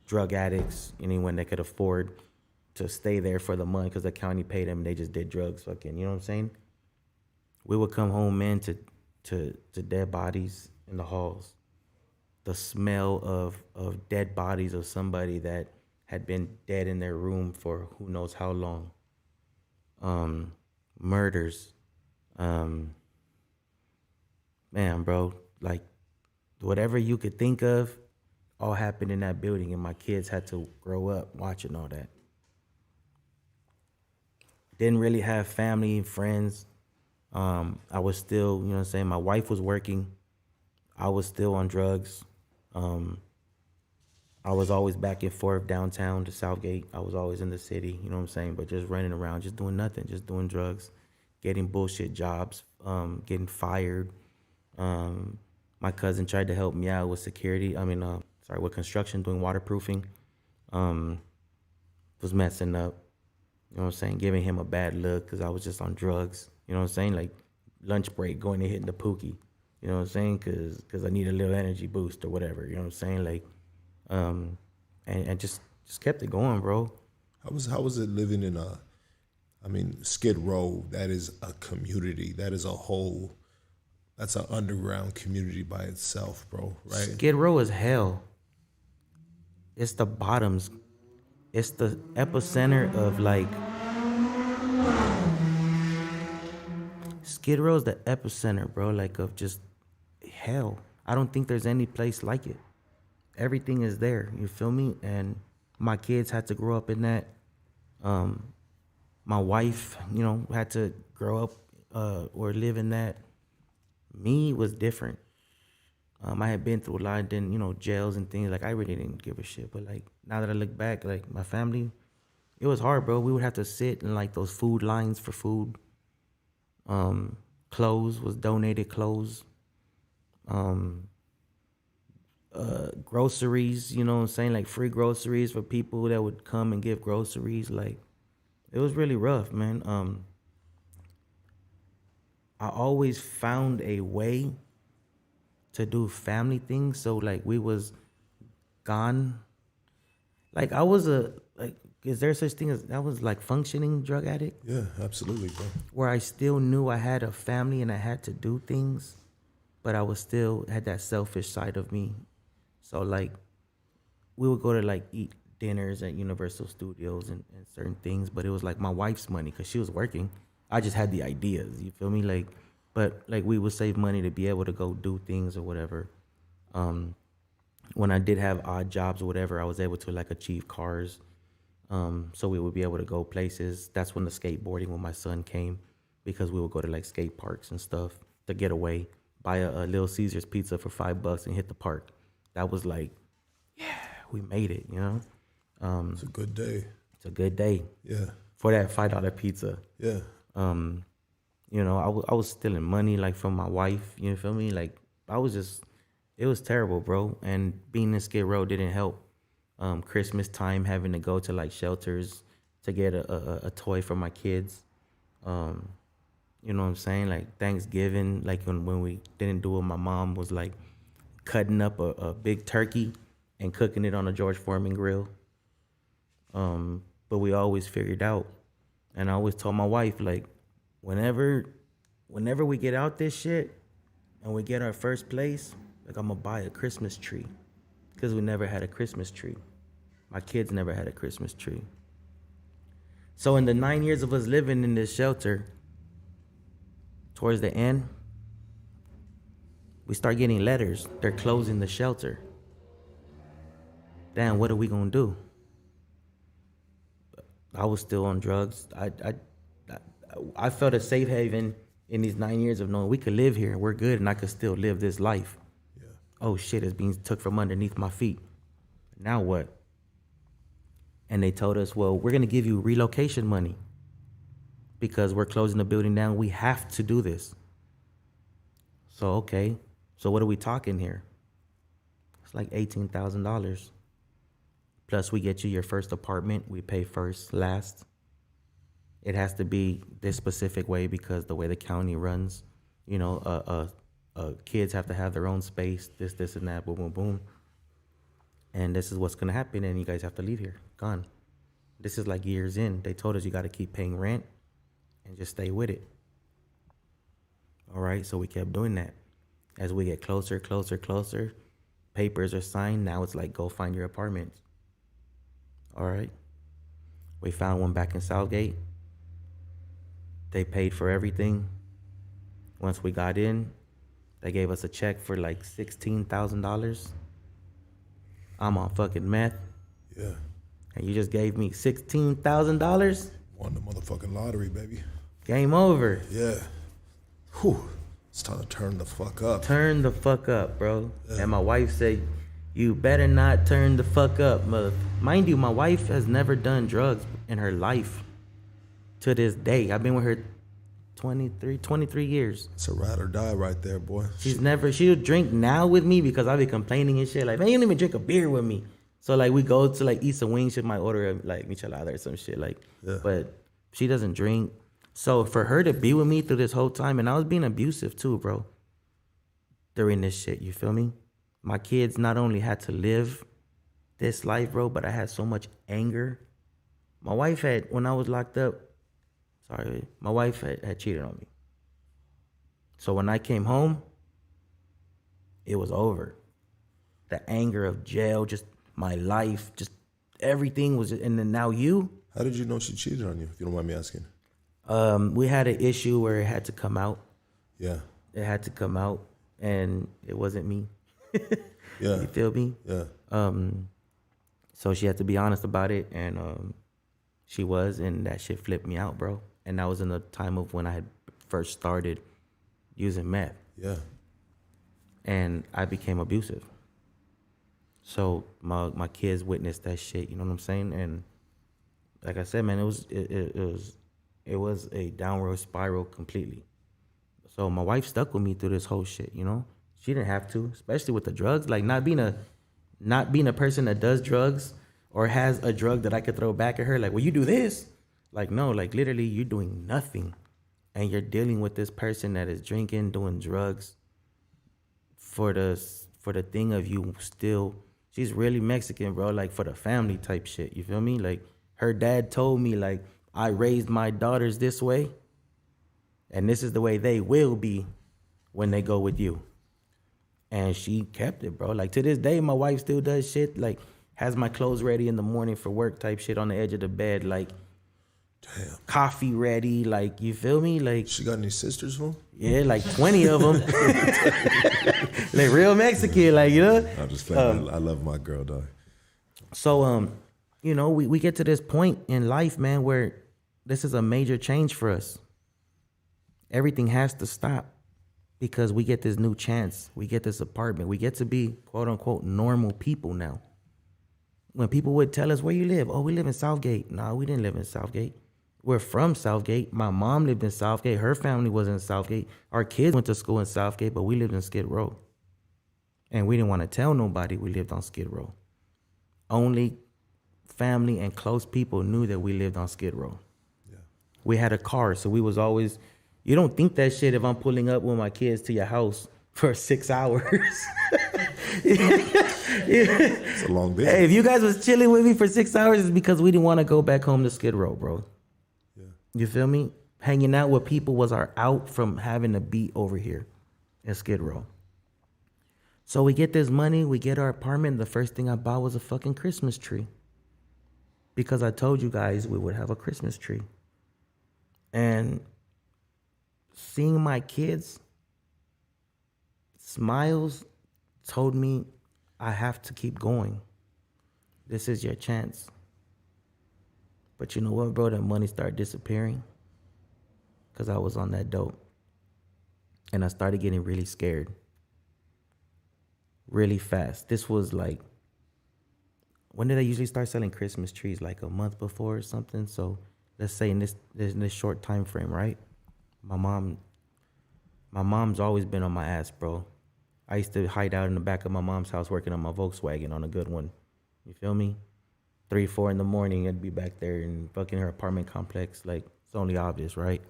drug addicts, anyone that could afford to stay there for the month because the county paid them and they just did drugs, fucking, you know what I'm saying? We would come home, man, to dead bodies in the halls. The smell of dead bodies of somebody that had been dead in their room for who knows how long. Murders. Man, bro, like whatever you could think of all happened in that building, and my kids had to grow up watching all that. Didn't really have family and friends. I was still, you know what I'm saying, my wife was working. I was still on drugs. I was always back and forth downtown to Southgate. I was always in the city, you know what I'm saying, but just running around, just doing nothing, just doing drugs, getting bullshit jobs, getting fired. My cousin tried to help me out with security. With construction, doing waterproofing. Was messing up, you know what I'm saying, giving him a bad look because I was just on drugs, you know what I'm saying, like lunch break, going and hitting the pookie. You know what I'm saying? Because I need a little energy boost or whatever. You know what I'm saying? Like, and just kept it going, bro. How was it living in Skid Row? That is a community. That is a whole. That's an underground community by itself, bro. Right? Skid Row is hell. It's the bottoms. It's the epicenter of like. Skid Row is the epicenter, bro. Like of just. Hell, I don't think there's any place like it. Everything is there, you feel me? And my kids had to grow up in that. My wife, you know, had to grow up or live in that. Me was different. I had been through a lot, then, you know, jails and things. Like, I really didn't give a shit. But, like, now that I look back, like, my family, it was hard, bro. We would have to sit in, like, those food lines for food. Clothes was donated clothes. Groceries, you know what I'm saying, like free groceries for people that would come and give groceries. Like, it was really rough, man. I always found a way to do family things. So like we was gone. Like I was is there such thing as, I was like functioning drug addict? Yeah, absolutely, bro. Where I still knew I had a family and I had to do things, but I was still had that selfish side of me. So like we would go to like eat dinners at Universal Studios and certain things, but it was like my wife's money because she was working. I just had the ideas, you feel me? Like, but like we would save money to be able to go do things or whatever. When I did have odd jobs or whatever, I was able to like achieve cars. So we would be able to go places. That's when the skateboarding with my son came, because we would go to like skate parks and stuff to get away, buy a Little Caesars pizza for $5 and hit the park. That was like, yeah, we made it, you know? It's a good day. It's a good day. Yeah. For that $5 pizza. Yeah. You know, I was stealing money like from my wife, you feel me? Like it was terrible, bro. And being in Skid Row didn't help. Christmas time, having to go to like shelters to get a toy for my kids. You know what I'm saying? Like Thanksgiving, like when we didn't do it, my mom was like cutting up a big turkey and cooking it on a George Foreman grill. But we always figured out. And I always told my wife, like, whenever we get out this shit and we get our first place, like, I'm gonna buy a Christmas tree. Because we never had a Christmas tree. My kids never had a Christmas tree. So in the 9 years of us living in this shelter, towards the end, we start getting letters. They're closing the shelter. Damn, what are we gonna do? I was still on drugs. I felt a safe haven in these 9 years of knowing we could live here. We're good, and I could still live this life. Yeah. Oh shit, it's being took from underneath my feet. Now what? And they told us, well, we're gonna give you relocation money because we're closing the building down. We have to do this. So okay, so what are we talking here? It's like $18,000. Plus, we get you your first apartment. We pay first, last. It has to be this specific way because the way the county runs, you know, kids have to have their own space, this, and that, boom, boom, boom. And this is what's going to happen, and you guys have to leave here. Gone. This is like years in. They told us you got to keep paying rent and just stay with it. All right, so we kept doing that. As we get closer, papers are signed. Now it's like, go find your apartment. All right. We found one back in Southgate. They paid for everything. Once we got in, they gave us a check for like $16,000. I'm on fucking meth. Yeah. And you just gave me $16,000? Won the motherfucking lottery, baby. Game over. Yeah. Whew. It's time to turn the fuck up. Turn the fuck up, bro. Yeah. And my wife said, you better not turn the fuck up, mother. Mind you, my wife has never done drugs in her life to this day. I've been with her 23 years. It's a ride or die right there, boy. She'll drink now with me because I be complaining and shit. Like, man, you don't even drink a beer with me. So, like, we go to, like, eat some wings. She might order, like, michelada or some shit. Like, yeah. But she doesn't drink. So, for her to be with me through this whole time, and I was being abusive too, bro, during this shit, you feel me? My kids not only had to live this life, bro, but I had so much anger. My wife when I was locked up, my wife had cheated on me. So when I came home, it was over. The anger of jail, just my life, just everything was, and then now you. How did you know she cheated on you, if you don't mind me asking? We had an issue where it had to come out. Yeah. It had to come out, and it wasn't me. Yeah. You feel me? Yeah. So she had to be honest about it, and she was, and that shit flipped me out, bro. And that was in the time of when I had first started using meth. Yeah. And I became abusive. So my kids witnessed that shit, you know what I'm saying? And like I said, man, it was a downward spiral completely. So my wife stuck with me through this whole shit, you know? She didn't have to, especially with the drugs. Like not being a person that does drugs or has a drug that I could throw back at her. Like, well, you do this. Like, no, like literally you're doing nothing. And you're dealing with this person that is drinking, doing drugs for the thing of you still. She's really Mexican, bro. Like for the family type shit. You feel me? Like her dad told me, like, I raised my daughters this way. And this is the way they will be when they go with you. And she kept it, bro. Like to this day, my wife still does shit. Like has my clothes ready in the morning for work type shit on the edge of the bed. Like, damn, coffee ready. Like, you feel me? Like, she got any sisters, fool? Yeah, like 20 of them. Like real Mexican, like, you know? I'm just playing. I love my girl, dog. So, you know, we get to this point in life, man, where this is a major change for us. Everything has to stop. Because we get this new chance. We get this apartment. We get to be, quote unquote, normal people now. When people would tell us, where you live? Oh, we live in Southgate. No, we didn't live in Southgate. We're from Southgate. My mom lived in Southgate. Her family was in Southgate. Our kids went to school in Southgate, but we lived in Skid Row. And we didn't want to tell nobody we lived on Skid Row. Only family and close people knew that we lived on Skid Row. Yeah. We had a car, so we was always, you don't think that shit if I'm pulling up with my kids to your house for 6 hours. It's a long day. Hey, if you guys was chilling with me for 6 hours, it's because we didn't want to go back home to Skid Row, bro. Yeah. You feel me? Hanging out with people was our out from having a beat over here in Skid Row. So we get this money, we get our apartment. The first thing I bought was a fucking Christmas tree. Because I told you guys we would have a Christmas tree. And seeing my kids' smiles told me I have to keep going. This is your chance. But you know what, bro? That money started disappearing because I was on that dope. And I started getting really scared. Really fast. This was like, when did I usually start selling Christmas trees? Like a month before or something. So let's say in this short time frame, right? My mom's always been on my ass, bro. I used to hide out in the back of my mom's house working on my Volkswagen on a good one. You feel me? 3, 4 in the morning, I'd be back there in fucking her apartment complex. Like, it's only obvious, right?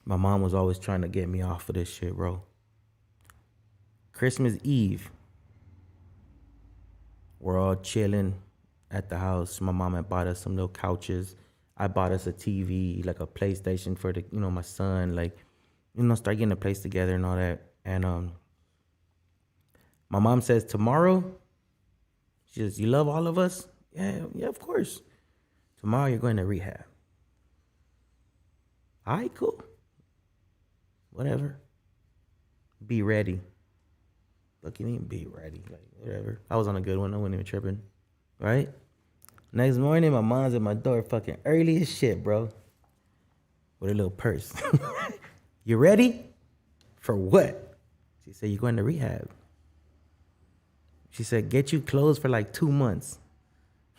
My mom was always trying to get me off of this shit, bro. Christmas Eve, we're all chilling at the house. My mom had bought us some little couches. I bought us a TV, like a PlayStation for the, my son, like, start getting a place together and all that. And my mom says, tomorrow, she says, you love all of us? Yeah, of course. Tomorrow you're going to rehab. All right, cool. Whatever. Be ready. Look, you need to be ready. Like, whatever. I was on a good one. I wasn't even tripping. Right? Next morning, my mom's at my door fucking early as shit, bro. With a little purse. You ready? For what? She said, you're going to rehab. She said, get you clothes for like 2 months.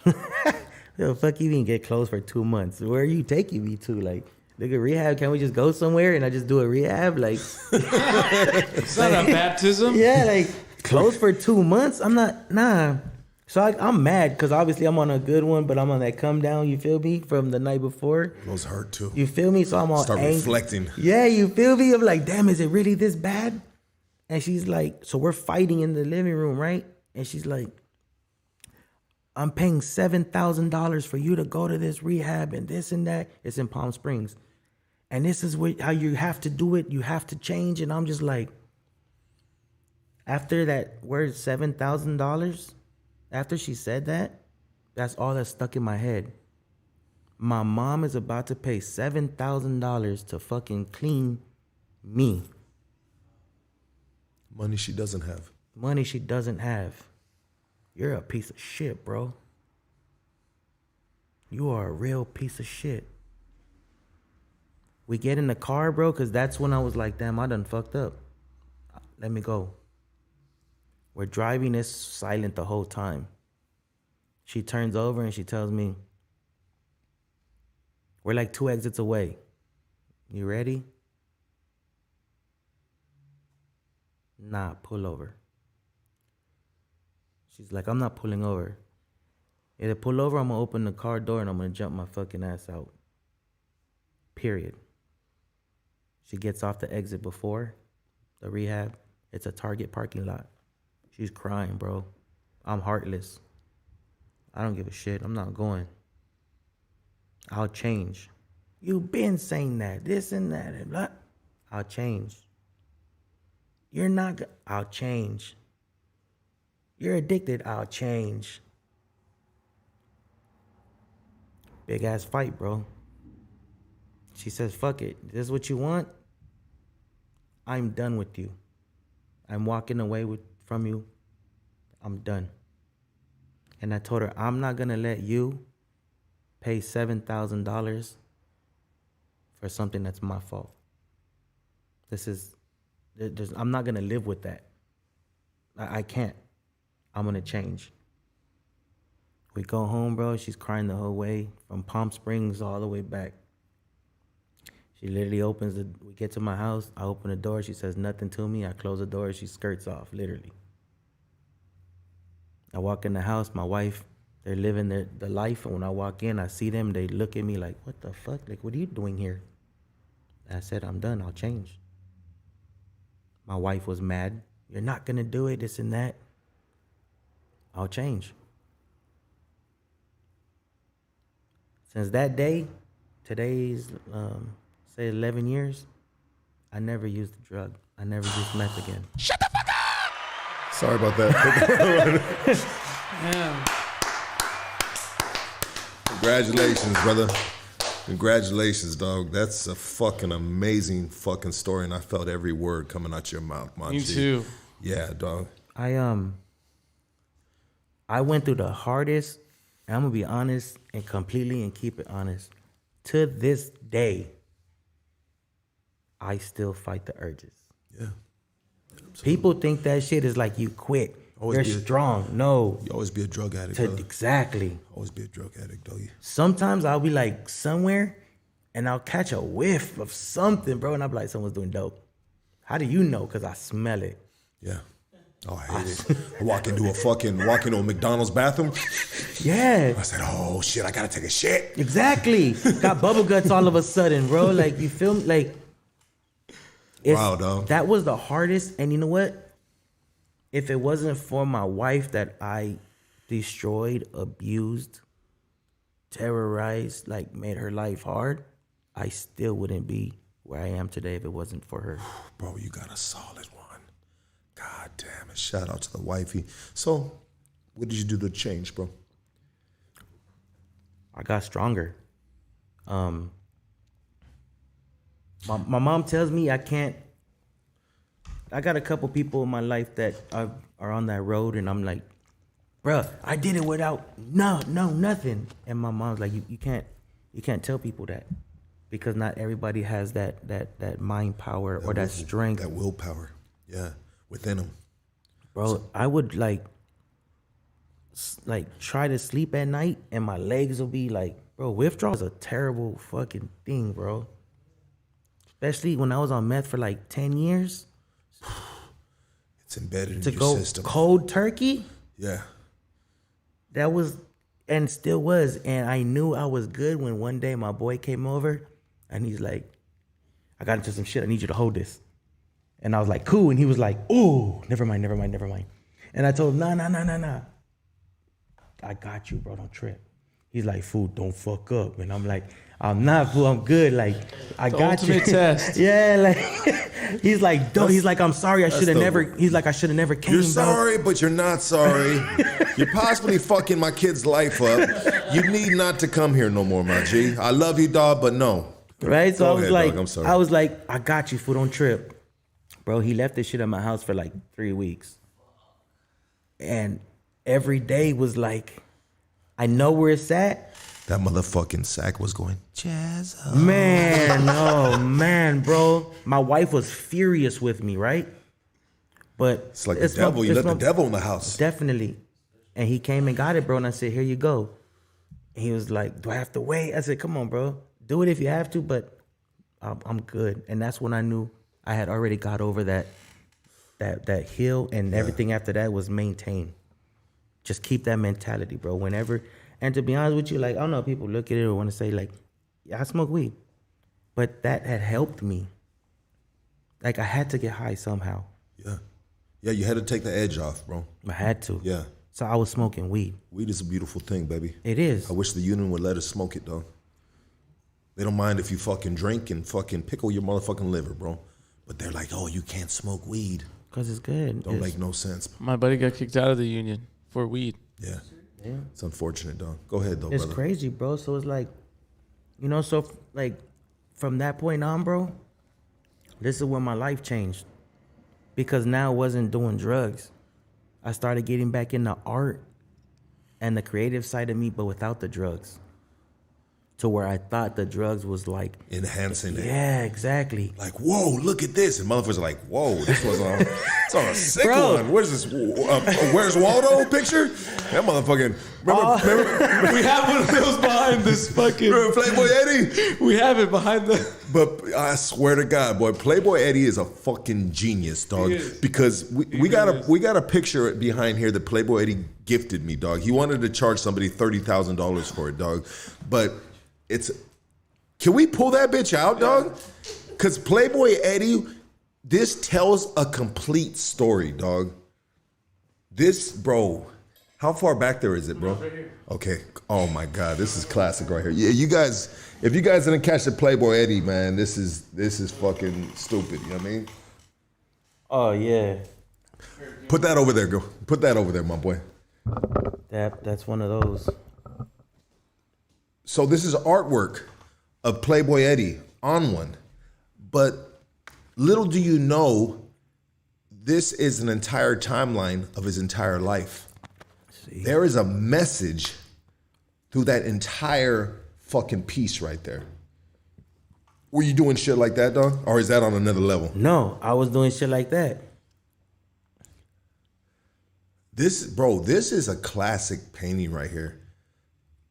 The fuck you even get clothes for 2 months? Where are you taking me to? Like, look at rehab. Can't we just go somewhere and I just do a rehab? Like, it's not a baptism. Yeah, like clothes for 2 months. I'm not, nah. So I'm mad because obviously I'm on a good one, but I'm on that come down, you feel me, from the night before. Those hurt too. You feel me? So I'm all Start angry. Reflecting. Yeah, you feel me? I'm like, damn, is it really this bad? And she's like, so we're fighting in the living room, right? And she's like, I'm paying $7,000 for you to go to this rehab and this and that. It's in Palm Springs. And this is how you have to do it. You have to change. And I'm just like, after that word $7,000, after she said that, that's all that stuck in my head. My mom is about to pay $7,000 to fucking clean me. Money she doesn't have. Money she doesn't have. You're a piece of shit, bro. You are a real piece of shit. We get in the car, bro, because that's when I was like, damn, I done fucked up. Let me go. We're driving, it's silent the whole time. She turns over and she tells me, we're like 2 exits away. You ready? Nah, pull over. She's like, I'm not pulling over. Either pull over, I'm going to open the car door and I'm going to jump my fucking ass out. Period. She gets off the exit before the rehab. It's a Target parking lot. She's crying, bro. I'm heartless. I don't give a shit. I'm not going. I'll change. You've been saying that, this and that, and blah. I'll change. You're not, I'll change. You're addicted, I'll change. Big ass fight, bro. She says, fuck it. This is what you want? I'm done with you. I'm walking away from you. I'm done. And I told her, I'm not going to let you pay $7,000 for something that's my fault. I'm not going to live with that. I can't. I'm going to change. We go home, bro. She's crying the whole way from Palm Springs all the way back. She literally opens the. We get to my house. I open the door. She says nothing to me. I close the door. She skirts off. Literally. I walk in the house. My wife, they're living the life. And when I walk in, I see them. They look at me like, "What the fuck? Like, what are you doing here?" And I said, "I'm done. I'll change." My wife was mad. "You're not gonna do it. This and that." I'll change. Since that day, today's say 11 years, I never used a drug. I never used meth again. Shut the fuck up! Sorry about that. Yeah. Congratulations, brother. Congratulations, dog. That's a fucking amazing fucking story, and I felt every word coming out your mouth, my Me G. too. Yeah, dog. I went through the hardest, and I'm gonna be honest and completely and keep it honest. To this day, I still fight the urges. Yeah. People think that shit is like you quit. Always You're strong. No. You always be a drug addict, brother. Exactly. Always be a drug addict, dog. Sometimes I'll be like somewhere and I'll catch a whiff of something, bro, and I'll be like, someone's doing dope. How do you know? Because I smell it. Yeah. Oh, I hate it. I walk into a McDonald's bathroom. Yeah. I said, oh shit, I gotta take a shit. Exactly. Got bubble guts all of a sudden, bro. Like, you feel me? Like, Wow, dog. That was the hardest. And you know what? If it wasn't for my wife that I destroyed, abused, terrorized, like made her life hard, I still wouldn't be where I am today if it wasn't for her. Bro, you got a solid one. God damn it. Shout out to the wifey. So, what did you do to change, bro? I got stronger. My mom tells me I can't. I got a couple people in my life that are on that road, and I'm like, bruh, I did it without nothing. And my mom's like, you can't tell people that, because not everybody has that mind power or that strength, that willpower, yeah, within them. bro. I would like try to sleep at night, and my legs will be like, bro. Withdrawal is a terrible fucking thing, bro. Especially when I was on meth for like 10 years. It's embedded in To your go system. cold turkey, Yeah. that was, and still was. And I knew I was good when one day my boy came over and he's like, I got into some shit. I need you to hold this. And I was like, cool. And he was like, oh, never mind. And I told him, nah. I got you, bro. Don't trip. He's like, fool, don't fuck up. And I'm like, I'm not, fool. I'm good. Like, I got you. Ultimate test. Yeah, like, he's like, don't. He's like, I'm sorry. I should have never. He's like, I should have never came. You're bro. sorry, but you're not sorry. You're possibly fucking my kid's life up. You need not to come here no more, my G. I love you, dog, but no. Right? So Go I was ahead, like, dog. I'm sorry. I was like, I got you, fool. Don't trip, bro. He left this shit at my house for like 3 weeks, and every day was like, I know where it's at. That motherfucking sack was going, Jazzo. Man, oh man, bro. My wife was furious with me, right? But It's like the devil. You let the devil in the house. Definitely. And he came and got it, bro. And I said, here you go. And he was like, do I have to wait? I said, come on, bro. Do it if you have to, but I'm good. And that's when I knew I had already got over that hill, and everything after that was maintained. Just keep that mentality, bro. Whenever, and to be honest with you, like, I don't know if people look at it or want to say, like, yeah, I smoke weed. But that had helped me. Like, I had to get high somehow. Yeah. Yeah, you had to take the edge off, bro. I had to. Yeah. So I was smoking weed. Weed is a beautiful thing, baby. It is. I wish the union would let us smoke it, though. They don't mind if you fucking drink and fucking pickle your motherfucking liver, bro. But they're like, oh, you can't smoke weed. Because it's good. Don't make no sense. My buddy got kicked out of the union for weed. Yeah. Yeah. It's unfortunate, dog. Go ahead, though, It's brother. crazy, bro. So it's like, you know, so like from that point on, bro, this is when my life changed. Because now I wasn't doing drugs. I started getting back into art and the creative side of me, but without the drugs. to where I thought the drugs was like enhancing it. Yeah, exactly. Like, whoa, look at this. And motherfuckers are like, whoa, this was it's on a sick Bro. one. What is this? Where's Waldo picture? That motherfucking, remember We have one of those behind this fucking. remember Playboy Eddie? We have it behind the. But I swear to God, boy, Playboy Eddie is a fucking genius, dog. He is. Because we got a picture behind here that Playboy Eddie gifted me, dog. He wanted to charge somebody $30,000 for it, dog. But can we pull that bitch out, dog? Because Playboy Eddie, this tells a complete story, dog. This, bro, how far back there is it, bro? Right here. Okay. Oh my God, this is classic right here. Yeah, you guys, if you guys didn't catch the Playboy Eddie, man, this is fucking stupid. You know what I mean? Oh yeah. Put that over there, girl. Put that over there, my boy. That's one of those. So this is artwork of Playboy Eddie on one. But little do you know, this is an entire timeline of his entire life. See. There is a message through that entire fucking piece right there. Were you doing shit like that, dog? Or is that on another level? No, I was doing shit like that. This is a classic painting right here.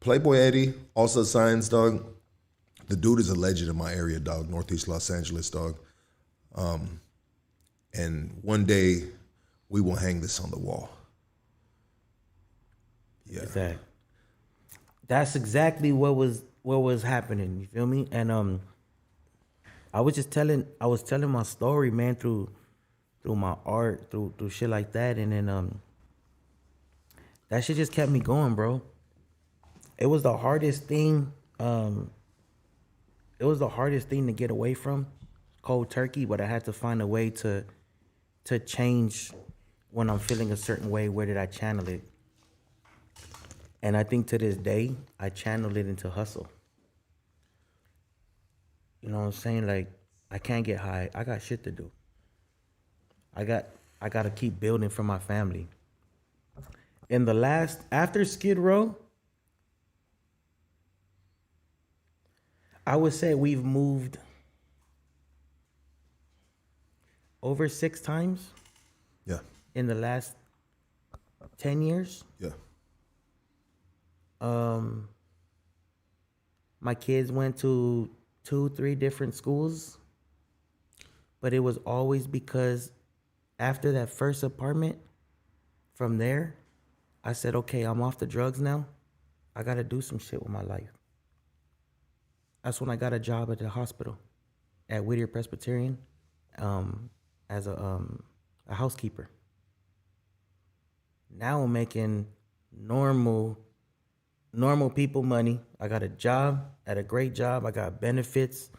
Playboy Eddie, also signs, dog. The dude is a legend in my area, dog. Northeast Los Angeles, dog. And one day we will hang this on the wall. Yeah. Exactly. That's exactly what was happening. You feel me? And I was telling my story, man, through my art, through shit like that, and then that shit just kept me going, bro. It was the hardest thing. It was the hardest thing to get away from, cold turkey. But I had to find a way to change when I'm feeling a certain way. Where did I channel it? And I think to this day, I channeled it into hustle. You know what I'm saying? Like, I can't get high. I got shit to do. I got to keep building for my family. After Skid Row, I would say we've moved over 6 times. Yeah. In the last 10 years. Yeah. My kids went to 2-3 different schools, but it was always because after that first apartment, from there, I said, okay, I'm off the drugs now. I got to do some shit with my life. That's when I got a job at the hospital at Whittier Presbyterian as a housekeeper. Now I'm making normal people money. I got a job at a great job. I got benefits.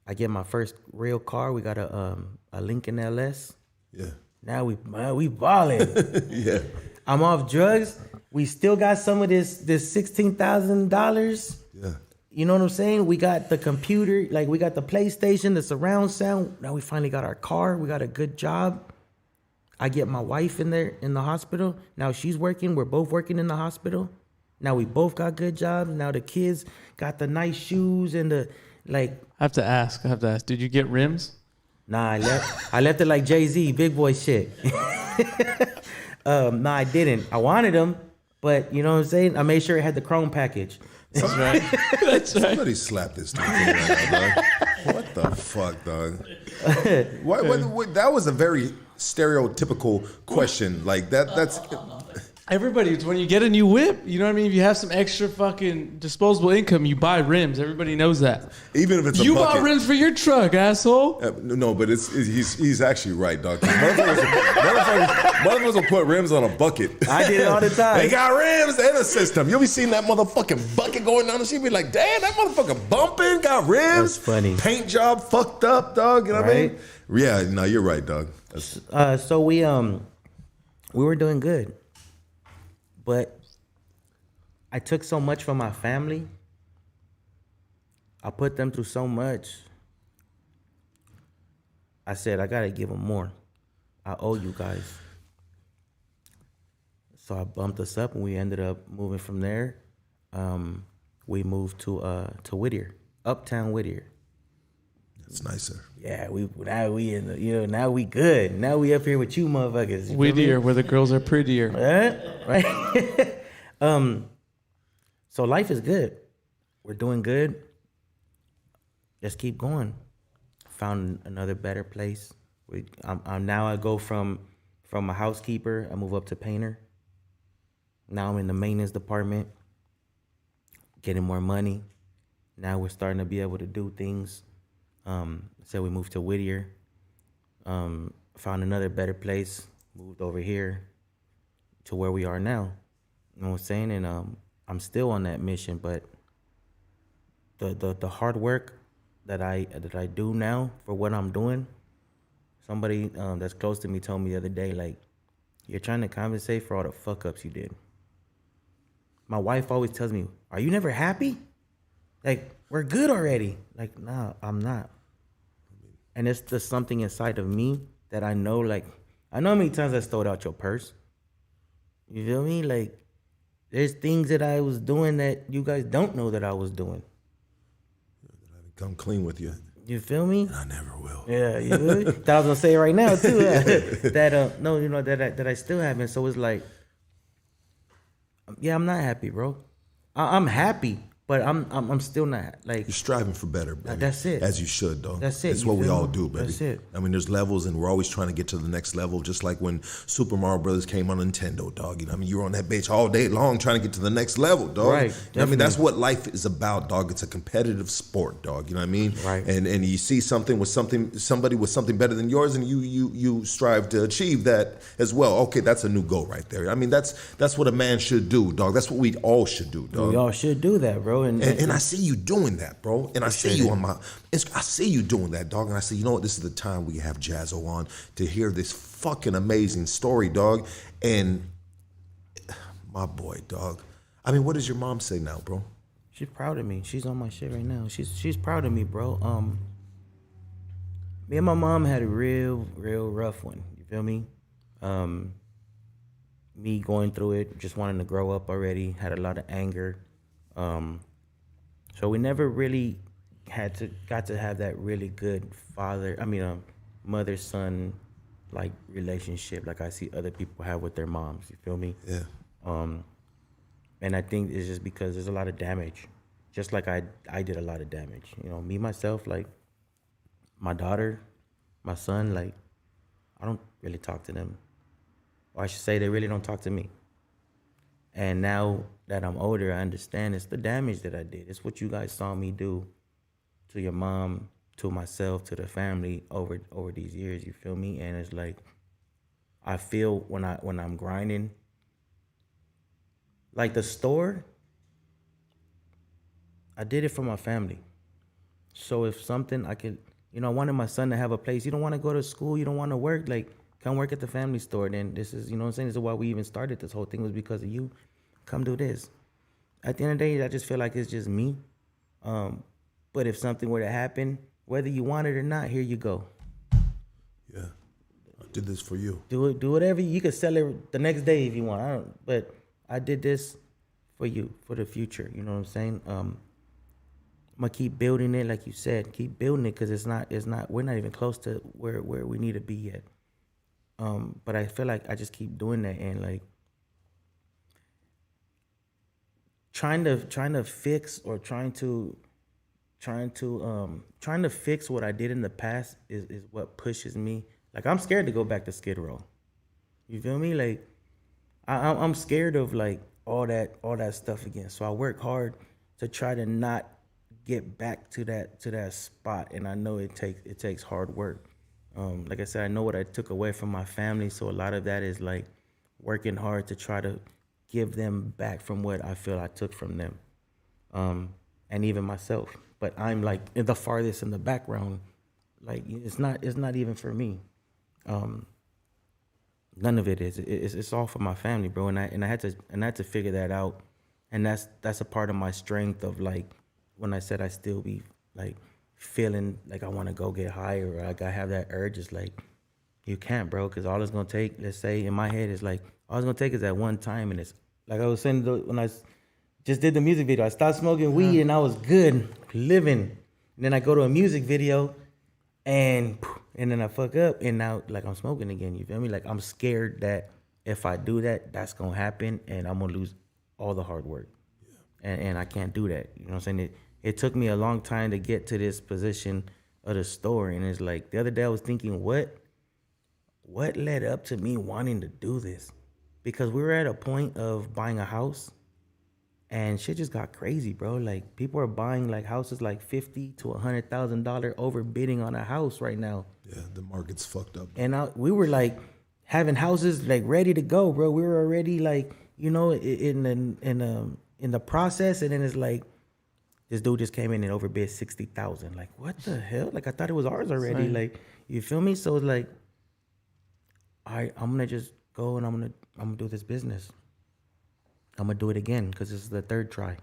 I get my first real car. We got a Lincoln LS. Yeah. Now we balling. Yeah. I'm off drugs. We still got some of this $16,000. Yeah. You know what I'm saying? We got the computer, like we got the PlayStation, the surround sound. Now we finally got our car. We got a good job. I get my wife in there in the hospital. Now she's working. We're both working in the hospital. Now we both got good jobs. Now the kids got the nice shoes and the like. I have to ask. Did you get rims? Nah, I left it like Jay-Z, big boy shit. Nah, I didn't. I wanted them, but you know what I'm saying? I made sure it had the chrome package. That's right. That's right. Somebody slap this dude right now, dog. What the fuck, dog? What, that was a very stereotypical question. Like that's Everybody, when you get a new whip, you know what I mean? If you have some extra fucking disposable income, you buy rims. Everybody knows that. even if it's You a bucket. bought rims for your truck, asshole. No, but he's actually right, dog. Motherfuckers will put rims on a bucket. I did it all the time. They got rims and a system. You'll be seeing that motherfucking bucket going down the street. Be like, damn, that motherfucker bumping, got rims. That's funny. Paint job fucked up, dog. You know what I Right? mean? Yeah, no, you're right, dog. So we were doing good, but I took so much from my family. I put them through so much. I said, I gotta give them more. I owe you guys. So I bumped us up and we ended up moving from there. we moved to Whittier, Uptown Whittier. It's nicer. Yeah, now we in the now we good. Now we up here with you motherfuckers. Whittier, where the girls are prettier. Right? So life is good. We're doing good. Just keep going. Found another better place. I'm now I go from a housekeeper, I move up to painter. Now I'm in the maintenance department, getting more money. Now we're starting to be able to do things. So we moved to Whittier, found another better place, moved over here to where we are now. You know what I'm saying? And I'm still on that mission, but the hard work that I do now for what I'm doing, somebody that's close to me told me the other day, like, you're trying to compensate for all the fuck ups you did. My wife always tells me, are you never happy? Like, we're good already. Like, nah, I'm not. And it's just something inside of me that I know, like, I know how many times I stole out your purse. You feel me? Like, there's things that I was doing that you guys don't know that I was doing. Come clean with you. You feel me? And I never will. Yeah, you feel me? That I was gonna say it right now too. That I still haven't. So it's like, yeah, I'm not happy, bro. I'm happy, but I'm still not, like, you're striving for better, baby. That's it. As you should, dog. That's it. It's what we all do, baby. That's it. I mean, there's levels, and we're always trying to get to the next level. Just like when Super Mario Brothers came on Nintendo, dog. You know, I mean, you were on that bitch all day long trying to get to the next level, dog. Right. I mean, that's what life is about, dog. It's a competitive sport, dog. You know what I mean? Right. And you see somebody with something better than yours, and you strive to achieve that as well. Okay, that's a new goal right there. I mean, that's what a man should do, dog. That's what we all should do, dog. We all should do that, bro. And I see you doing that, bro. And I see you I see you doing that, dog. And I say, you know what? This is the time we have Jazzo on to hear this fucking amazing story, dog. And my boy, dog. I mean, what does your mom say now, bro? She's proud of me. She's on my shit right now. She's proud of me, bro. Me and my mom had a real rough one. You feel me? Me going through it, just wanting to grow up already, had a lot of anger. So we never really got to have that really good mother-son like relationship like I see other people have with their moms. You feel me? Yeah. And I think it's just because there's a lot of damage. Just like I did a lot of damage. You know, me, myself, like my daughter, my son, like I don't really talk to them. Or I should say they really don't talk to me. And now that I'm older, I understand it's the damage that I did. It's what you guys saw me do to your mom, to myself, to the family over these years, you feel me? And it's like, I feel when I'm grinding, like the store, I did it for my family. So if something I could, I wanted my son to have a place. You don't want to go to school, you don't want to work, like come work at the family store. Then this is, you know what I'm saying? This is why we even started this whole thing, was because of you. Come do this. At the end of the day, I just feel like it's just me. But if something were to happen, whether you want it or not, here you go. Yeah, I did this for you. Do whatever. You can sell it the next day if you want. But I did this for you, for the future. You know what I'm saying? I'm gonna keep building it, like you said. Keep building it, because it's not. We're not even close to where we need to be yet. But I feel like I just keep doing that, and like trying to fix or trying to fix what I did in the past is what pushes me. Like I'm scared to go back to Skidrow. You feel me? Like I'm scared of like all that stuff again. So I work hard to try to not get back to that spot. And I know it takes hard work. Like I said, I know what I took away from my family. So a lot of that is like working hard to try to give them back from what I feel I took from them. And even myself. But I'm like in the farthest in the background. Like it's not even for me. None of it is. It's all for my family, bro. And I had to figure that out. And that's a part of my strength of like when I said I still be like feeling like I want to go get higher, or like I have that urge. It's like you can't, bro, because all it's gonna take, let's say in my head, is like all it's gonna take is that one time, and it's like I was saying when I was just did the music video. I stopped smoking weed and I was good, living. And then I go to a music video and then I fuck up and now like I'm smoking again. You feel me? Like I'm scared that if I do that, that's gonna happen and I'm gonna lose all the hard work. Yeah. And I can't do that. You know what I'm saying? It took me a long time to get to this position of the store. And it's like the other day I was thinking, what led up to me wanting to do this? Because we were at a point of buying a house and shit just got crazy, bro. Like people are buying like houses like $50,000 to $100,000 overbidding on a house right now. Yeah, the market's fucked up. And we were like having houses like ready to go, bro. We were already like, you know, in the process, and then it's like this dude just came in and overbid $60,000. Like what the hell? Like I thought it was ours already. Sorry. Like you feel me? So it's like, all right, I'm gonna just go and I'm gonna do this business. I'm gonna do it again because this is the third try.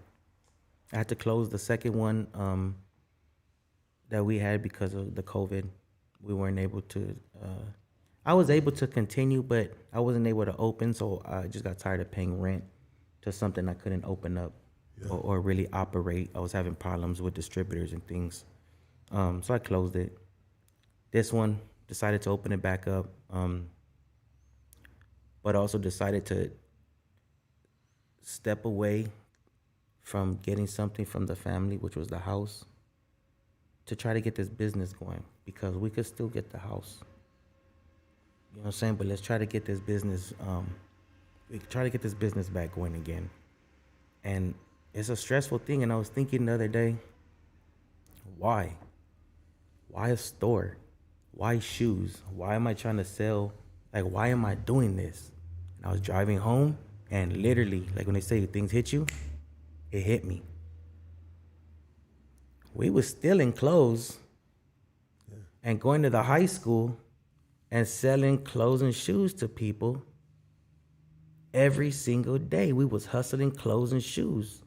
I had to close the second one that we had because of the COVID. We weren't able to. I was able to continue, but I wasn't able to open, so I just got tired of paying rent to something I couldn't open up or really operate. I was having problems with distributors and things, so I closed it. This one decided to open it back up, but also decided to step away from getting something from the family, which was the house, to try to get this business going because we could still get the house. You know what I'm saying? But let's try to get this business, we try to get this business back going again. And it's a stressful thing. And I was thinking the other day, why? Why a store? Why shoes? Why am I trying to sell? Like, why am I doing this? And I was driving home. And literally, like when they say things hit you, it hit me. We was stealing clothes and going to the high school and selling clothes and shoes to people every single day. We was hustling clothes and shoes.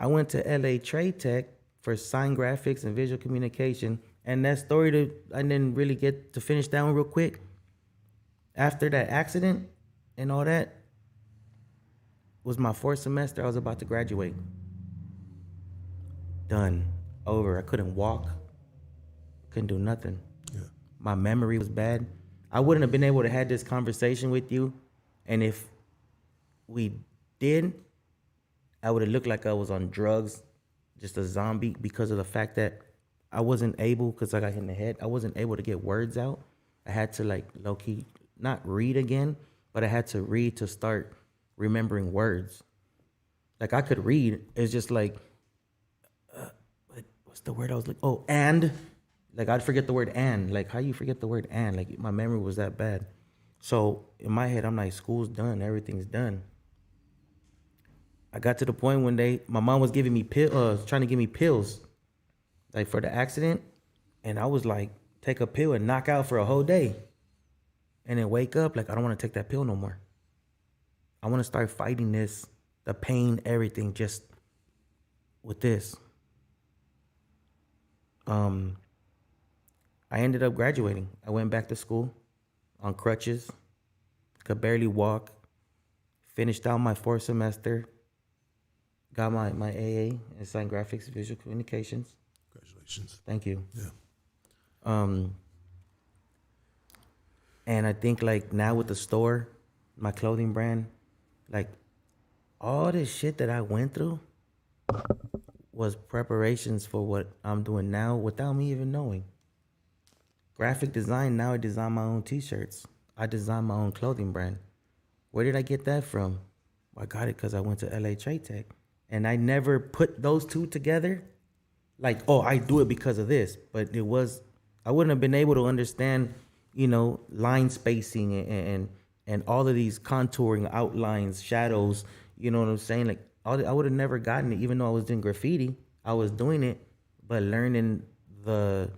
I went to LA Trade Tech for sign graphics and visual communication. And that story, I didn't really get to finish that one real quick. After that accident, and all that was my fourth semester. I was about to graduate. Done. Over. I couldn't walk. Couldn't do nothing. Yeah. My memory was bad. I wouldn't have been able to have this conversation with you. And if we did, I would have looked like I was on drugs, just a zombie, because of the fact that I wasn't able, because I got hit in the head, I wasn't able to get words out. I had to like low-key not read again, but I had to read to start remembering words. Like I could read. It's just like, what's the word I was like? Oh, and. Like I'd forget the word and. Like how you forget the word and? Like my memory was that bad. So in my head, I'm like, school's done. Everything's done. I got to the point one day, my mom was giving me trying to give me pills, like for the accident. And I was like, take a pill and knock out for a whole day. And then wake up like, I don't want to take that pill no more. I want to start fighting this, the pain, everything, just with this. I ended up graduating. I went back to school on crutches, could barely walk, finished out my fourth semester, got my AA in sign graphics, visual communications. Congratulations. Thank you. Yeah. And I think like now with the store, my clothing brand, like all this shit that I went through was preparations for what I'm doing now without me even knowing. Graphic design, now I design my own t-shirts. I design my own clothing brand. Where did I get that from? I got it because I went to LA Trade Tech. And I never put those two together. Like, oh, I do it because of this. But I wouldn't have been able to understand, you know, line spacing and all of these contouring, outlines, shadows, you know what I'm saying? Like, I would have never gotten it, even though I was doing graffiti. I was doing it, but learning the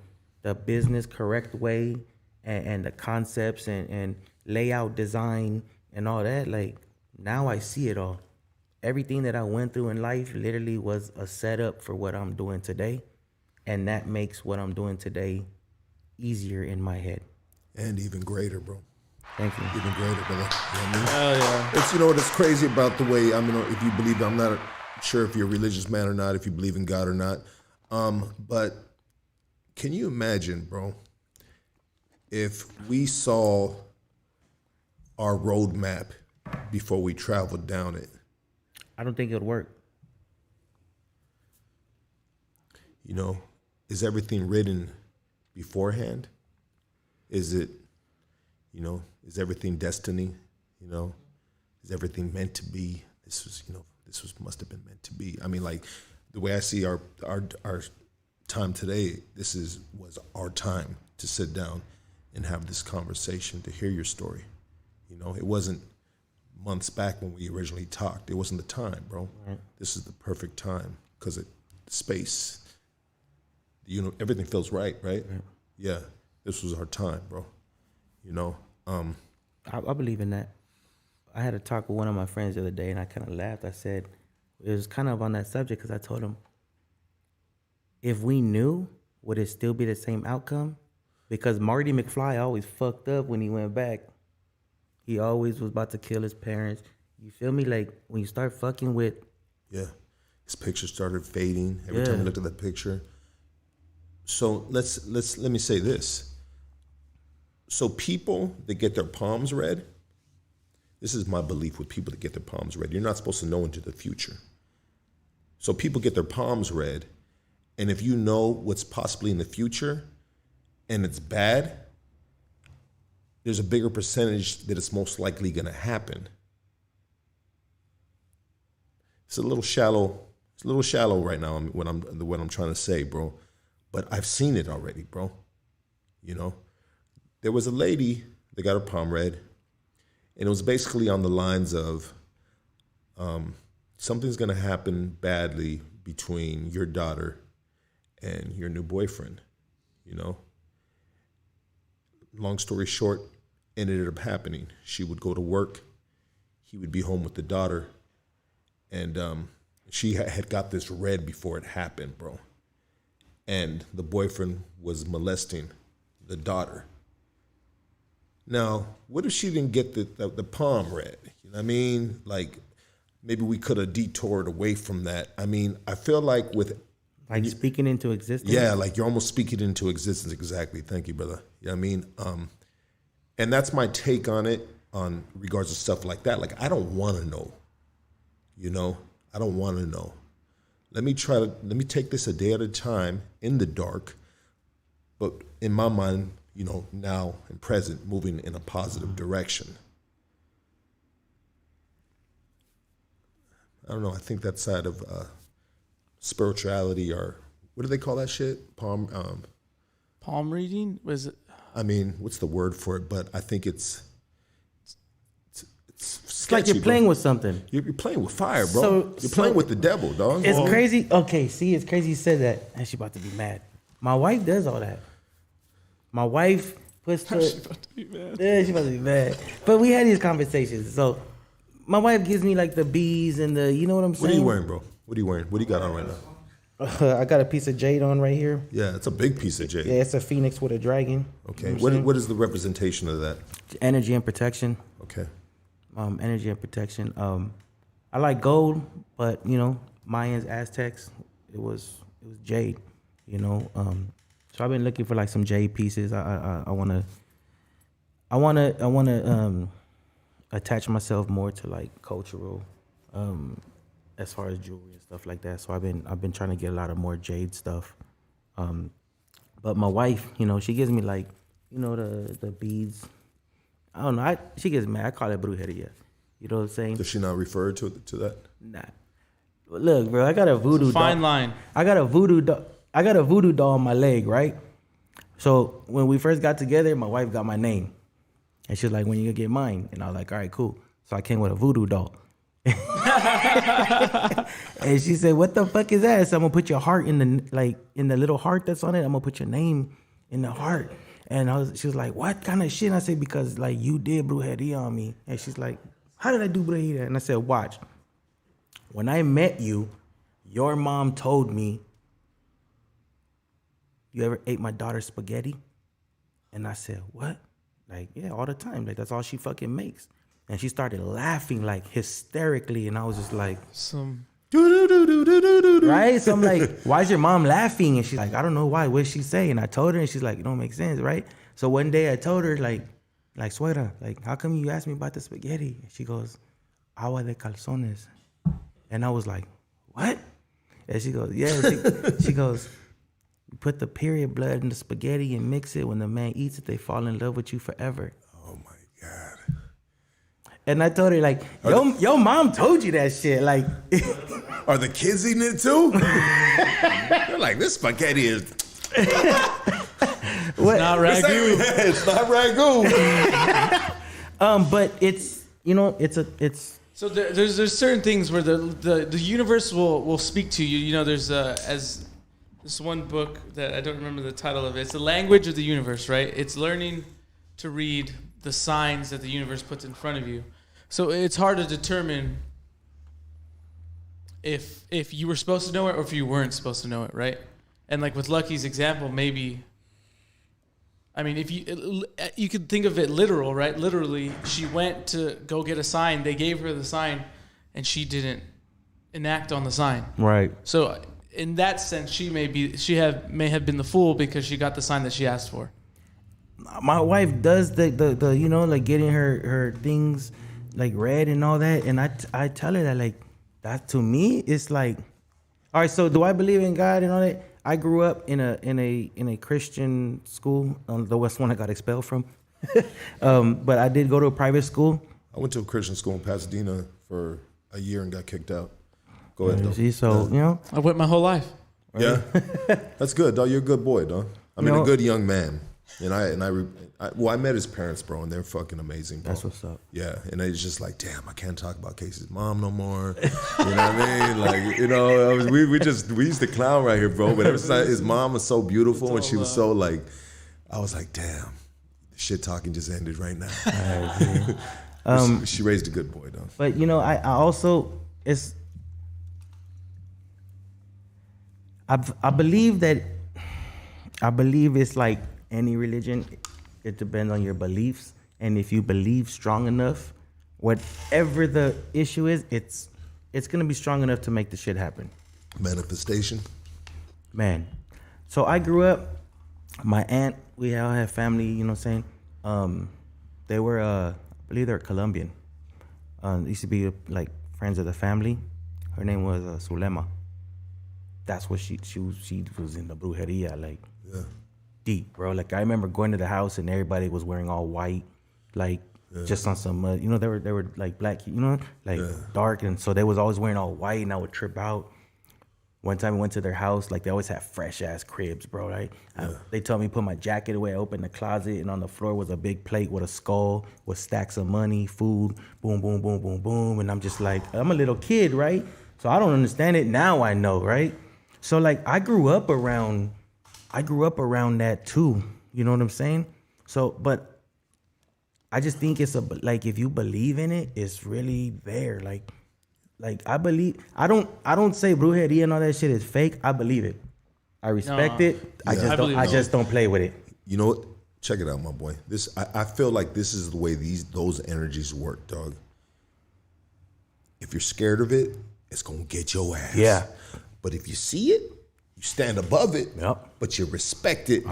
business correct way and the concepts and layout design and all that, like, now I see it all. Everything that I went through in life literally was a setup for what I'm doing today. And that makes what I'm doing today easier in my head. And even greater, bro. Thank you. Even greater, brother. You know what I mean? Hell yeah. It's, you know, what's crazy about the way, I mean, if you believe, I'm not sure if you're a religious man or not, if you believe in God or not, but can you imagine, bro, if we saw our roadmap before we traveled down it? I don't think it would work. You know, is everything written beforehand? Is it, you know, is everything destiny? You know, is everything meant to be? This was, you know, must have been meant to be. I mean, like the way I see our time today, was our time to sit down and have this conversation, to hear your story. You know, it wasn't months back when we originally talked. It wasn't the time, bro. Right. This is the perfect time because space, you know, everything feels right? Yeah, this was our time, bro. You know, I believe in that. I had a talk with one of my friends the other day, and I kind of laughed. I said, it was kind of on that subject because I told him, if we knew, would it still be the same outcome? Because Marty McFly always fucked up when he went back. He always was about to kill his parents. You feel me? Like, when you start fucking with... Yeah. His picture started fading every time I looked at that picture. So let me say this. So people that get their palms read, this is my belief with people that get their palms read. You're not supposed to know into the future. So people get their palms read, and if you know what's possibly in the future and it's bad, there's a bigger percentage that it's most likely going to happen. It's a little shallow. It's a little shallow right now what I'm trying to say, bro. But I've seen it already, bro. You know, there was a lady that got her palm read, and it was basically on the lines of something's going to happen badly between your daughter and your new boyfriend, you know. Long story short, it ended up happening. She would go to work. He would be home with the daughter. And she had got this read before it happened, bro. And the boyfriend was molesting the daughter. Now, what if she didn't get the palm read? You know what I mean? Like, maybe we could have detoured away from that. I mean, I feel like with... Like speaking into existence? Yeah, like you're almost speaking into existence. Exactly. Thank you, brother. You know what I mean? And that's my take on it, on regards to stuff like that. Like, I don't want to know. You know? I don't want to know. Let me take this a day at a time in the dark, but in my mind, you know, now and present, moving in a positive direction. I don't know. I think that side of spirituality, or what do they call that shit? Palm reading? Was it? I mean, what's the word for it? But I think it's sketchy, like you're playing with something. You're playing with fire, bro. You're playing with the devil, dog. It's crazy. Okay, see, it's crazy you said that. And she about to be mad. My wife does all that. My wife puts her... She's about to be mad. Yeah, she's about to be mad. But we had these conversations. So my wife gives me like the bees and the... You know what I'm saying? What are you wearing, bro? What are you wearing? What do you got on right now? I got a piece of jade on right here. Yeah, it's a big piece of jade. Yeah, it's a phoenix with a dragon. Okay. What is the representation of that? Energy and protection. Okay. Energy and protection. I like gold, but you know, Mayans, Aztecs, it was jade. You know, so I've been looking for like some jade pieces. I wanna attach myself more to like cultural, as far as jewelry and stuff like that. So I've been trying to get a lot of more jade stuff. But my wife, you know, she gives me like, you know, the beads. I don't know. She gets mad. I call it brujeria. You know what I'm saying? Does she not refer to that? Nah. Look, bro, I got a voodoo doll. Fine line. I got a voodoo doll on my leg, right? So when we first got together, my wife got my name. And she's like, when you gonna get mine? And I was like, all right, cool. So I came with a voodoo doll. And she said, what the fuck is that? So I'm gonna put your heart in the little heart that's on it. I'm gonna put your name in the heart. And she was like, what kind of shit? And I said, because like you did brujeria on me. And she's like, how did I do brujeria? And I said, watch. When I met you, your mom told me, you ever ate my daughter's spaghetti? And I said, what? Like, yeah, all the time. Like, that's all she fucking makes. And she started laughing, like, hysterically. And I was just like... Right? So I'm like, why is your mom laughing? And she's like, I don't know why. What's she saying? And I told her, and she's like, it don't make sense, right? So one day I told her, like, Suegra, like, how come you asked me about the spaghetti? And she goes, agua de calzones. And I was like, what? And she goes, yeah. She goes, you put the period blood in the spaghetti and mix it. When the man eats it, they fall in love with you forever. Oh my God. And I told her, like, your mom told you that shit. Like, are the kids eating it too? They're like, this spaghetti is... what? Not ragu. It's not ragu. But it's, you know, it's. So there's certain things where the universe will speak to you. You know, there's as this one book that I don't remember the title of it. It's the language of the universe, right? It's learning to read the signs that the universe puts in front of you. So it's hard to determine if you were supposed to know it or if you weren't supposed to know it, right? And like with Lucky's example, maybe. I mean, if you could think of it literal, right? Literally, she went to go get a sign. They gave her the sign, and she didn't enact on the sign. Right. So, in that sense, she may have been the fool because she got the sign that she asked for. My wife does the you know, like getting her things like read and all that, and I tell her that, like, that to me it's like, all right. So do I believe in God and all that? I grew up in a Christian school, the West one I got expelled from, but I did go to a private school. I went to a Christian school in Pasadena for a year and got kicked out. Go ahead, dog. See, so you know, I went my whole life. Right? Yeah, that's good, dog. You're a good boy, dog. I mean, a good young man. And I met his parents, bro, and they're fucking amazing, bro. That's what's up. Yeah, and it's just like, damn, I can't talk about Casey's mom no more. You know what I mean? Like, you know, we used to clown right here, bro. But ever since his mom was so beautiful and she was so like, I was like, damn, the shit talking just ended right now. She raised a good boy, though. But you know, I also I believe it's like any religion. It depends on your beliefs, and if you believe strong enough, whatever the issue is, it's gonna be strong enough to make the shit happen. Manifestation. Man. So I grew up, my aunt, we all have family, you know what I'm saying? They were, I believe they're Colombian. Used to be like friends of the family. Her name was Zulema. That's what she was in the brujeria, like, yeah. Deep, bro. Like, I remember going to the house and everybody was wearing all white, like, just on some, you know, they were like black, you know, like dark. And so they was always wearing all white, and I would trip out. One time we went to their house, like, they always had fresh ass cribs, bro, right? They told me to put my jacket away, open the closet, and on the floor was a big plate with a skull, with stacks of money, food, boom, boom, boom, boom, boom. And I'm just like, I'm a little kid, right? So I don't understand it. Now I know, right? So, like, I grew up around that too. You know what I'm saying? So, but I just think it's like, if you believe in it, it's really there. Like I believe. I don't say brujeria and all that shit is fake. I believe it. I respect it. I just don't play with it. You know what? Check it out, my boy. I feel like this is the way those energies work, dog. If you're scared of it, it's gonna get your ass. Yeah. But if you see it, you stand above it, but you respect it,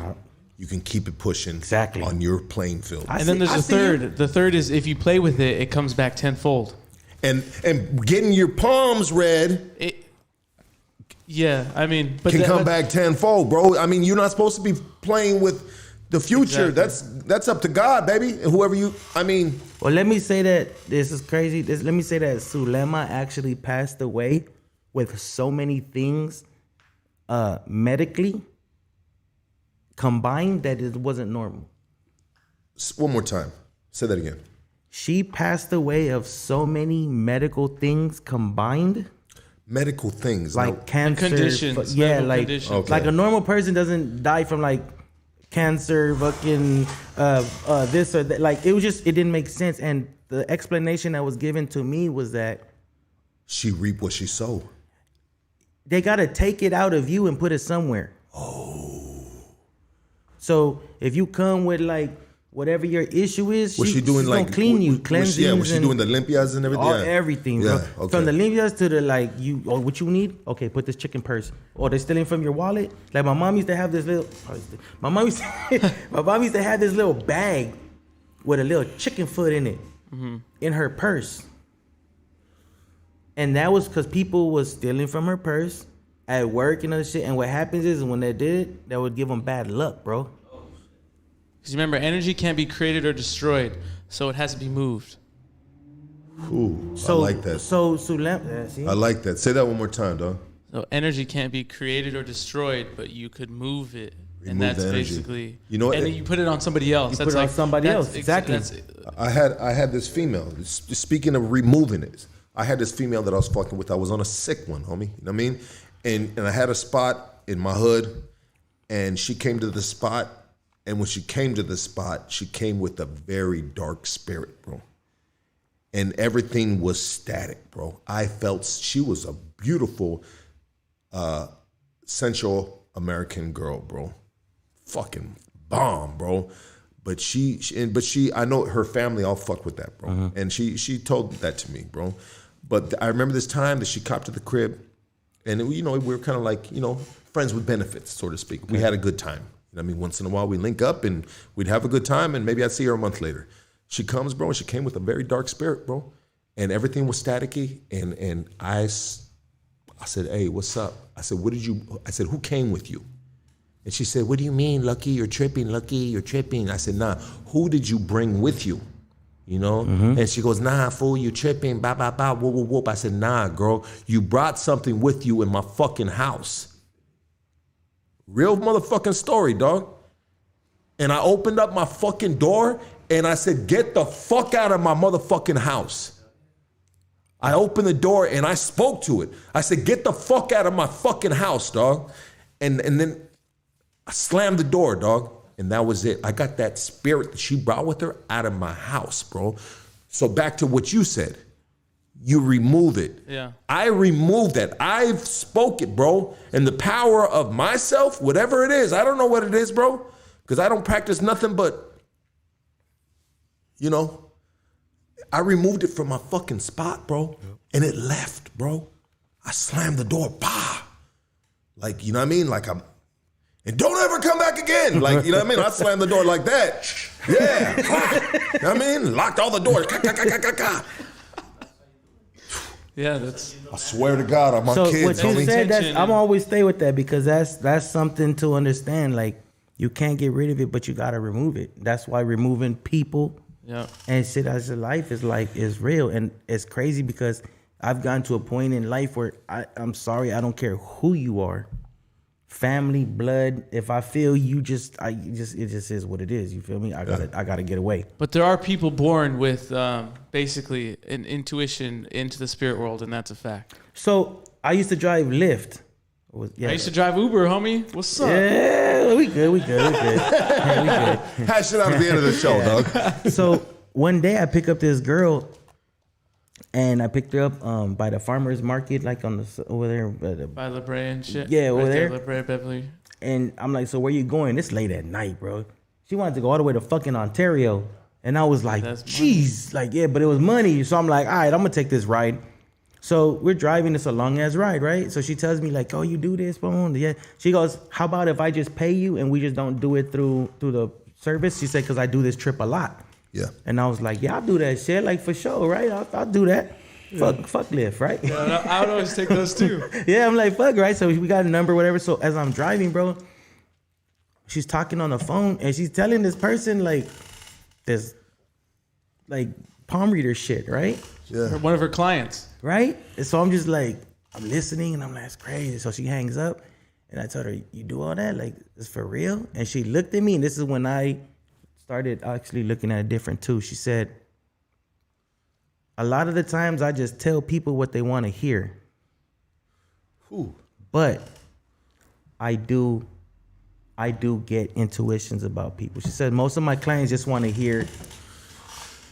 you can keep it pushing on your playing field. And then there's a third. The third is, if you play with it, it comes back tenfold. And getting your palms read, I mean, can come back tenfold, bro. I mean, you're not supposed to be playing with the future. Exactly. That's up to God, baby. Whoever you, I mean. Well, let me say that this is crazy. Let me say that Zulema actually passed away with so many things medically combined that it wasn't normal. One more time. Say that again. She passed away of so many medical things combined. Medical things? Like cancer. Conditions. Like a normal person doesn't die from like cancer, fucking this or that. Like, it didn't make sense. And the explanation that was given to me was that she reaped what she sowed. They got to take it out of you and put it somewhere. Oh. So if you come with like whatever your issue is, Was she doing she's like gonna clean you, cleansing. Yeah, was she doing the limpias and everything? Everything, bro. Yeah, okay. From the limpias to the like what you need. Okay, put this chicken purse. Or they're stealing from your wallet. Like my mom used to have this little. My mom used to have this little bag with a little chicken foot in it, in her purse. And that was because people was stealing from her purse at work and other shit. And what happens is when they did it, that would give them bad luck, bro. Because remember, energy can't be created or destroyed, so it has to be moved. Ooh, I like that. I like that. Say that one more time, dog. So energy can't be created or destroyed, but you could move it. And Remove that's the energy. basically, You know what? and then you put it on somebody else. You put it on somebody else, exactly. I had this female. Speaking of removing it, I had this female that I was fucking with. I was on a sick one, homie. You know what I mean? And I had a spot in my hood, and she came to the spot. And when she came to the spot, she came with a very dark spirit, bro. And everything was static, bro. I felt she was a beautiful Central American girl, bro. Fucking bomb, bro. But she I know her family all fuck with that, bro. Mm-hmm. And she told that to me, bro. But I remember this time that she copped to the crib, and we were kind of like, friends with benefits, so to speak. Okay. We had a good time. I mean, once in a while we link up and we'd have a good time, and maybe I'd see her a month later. She comes, bro, and she came with a very dark spirit, bro. And everything was staticky. And I said, hey, what's up? I said, who came with you? And she said, what do you mean, Lucky? You're tripping, Lucky, you're tripping. I said, nah, who did you bring with you? Mm-hmm. And she goes, nah, fool, you tripping, bah, bah, bah, whoop, whoop, whoop. I said, nah, girl, you brought something with you in my fucking house. Real motherfucking story, dog. And I opened up my fucking door and I said, get the fuck out of my motherfucking house. I opened the door and I spoke to it. I said, get the fuck out of my fucking house, dog. And then I slammed the door, dog. And that was it. I got that spirit that she brought with her out of my house, bro. So back to what you said. You remove it. Yeah. I removed that. I've spoke it, bro. And the power of myself, whatever it is, I don't know what it is, bro. Because I don't practice nothing but, I removed it from my fucking spot, bro. Yep. And it left, bro. I slammed the door, bah. Like, you know what I mean? Like and don't ever come back again. Like, you know what I mean? I slammed the door like that. Yeah. You know what I mean? Locked all the doors. Yeah, that's. I swear to God, I'm my so kids. So what you said, I'm always stay with that because that's something to understand. Like you can't get rid of it, but you gotta remove it. That's why removing people, and shit as a life is real, and it's crazy because I've gotten to a point in life where I'm sorry, I don't care who you are, family, blood. If I feel it just is what it is. You feel me? I gotta get away. But there are people born with basically an intuition into the spirit world, and that's a fact. So I used to drive Lyft. I used to drive Uber, homie. What's up? Yeah, we good. Hey, we good. Hash it out at the end of the show, dog. So one day I pick up this girl, and I picked her up by the farmer's market, like on the over there by La Brea and shit. Yeah, over there. La Brea, Beverly. And I'm like, so where you going? It's late at night, bro. She wanted to go all the way to fucking Ontario, and I was like, jeez, like yeah, but it was money. So I'm like, all right, I'm gonna take this ride. So we're driving. It's a long ass ride, right? So she tells me like, oh, you do this, boom, yeah. She goes, how about if I just pay you and we just don't do it through the service? She said, because I do this trip a lot. Yeah. And I was like, yeah, I'll do that shit, like for sure, right? I'll do that. Yeah. Fuck Lyft, right? Yeah, I would always take those too. Yeah, I'm like, fuck, right? So we got a number, whatever. So as I'm driving, bro, she's talking on the phone and she's telling this person like this, like palm reader shit, right? Yeah. One of her clients. Right? And so I'm just like, I'm listening and I'm like, that's crazy. So she hangs up and I told her, you do all that? Like, it's for real? And she looked at me, and this is when I started actually looking at it different too. She said, a lot of the times I just tell people what they want to hear. Ooh. But I do get intuitions about people. She said most of my clients just want to hear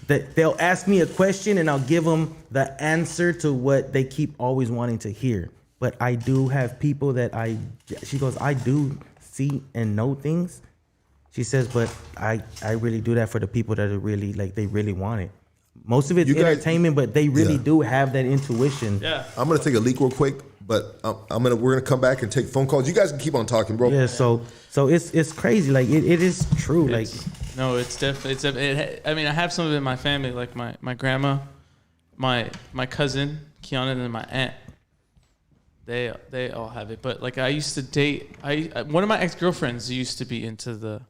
that they'll ask me a question and I'll give them the answer to what they keep always wanting to hear. But I do have people that she goes, I do see and know things, She says, but I really do that for the people that are really like they really want it. Most of it's entertainment, but they really do have that intuition. Yeah. I'm gonna take a leak real quick, but we're gonna come back and take phone calls. You guys can keep on talking, bro. Yeah. So it's crazy. Like it is true. No, it's definitely I mean, I have some of it in my family, like my grandma, my cousin Kiana, and then my aunt. They all have it. But like I used to date. One of my ex-girlfriends used to be into that,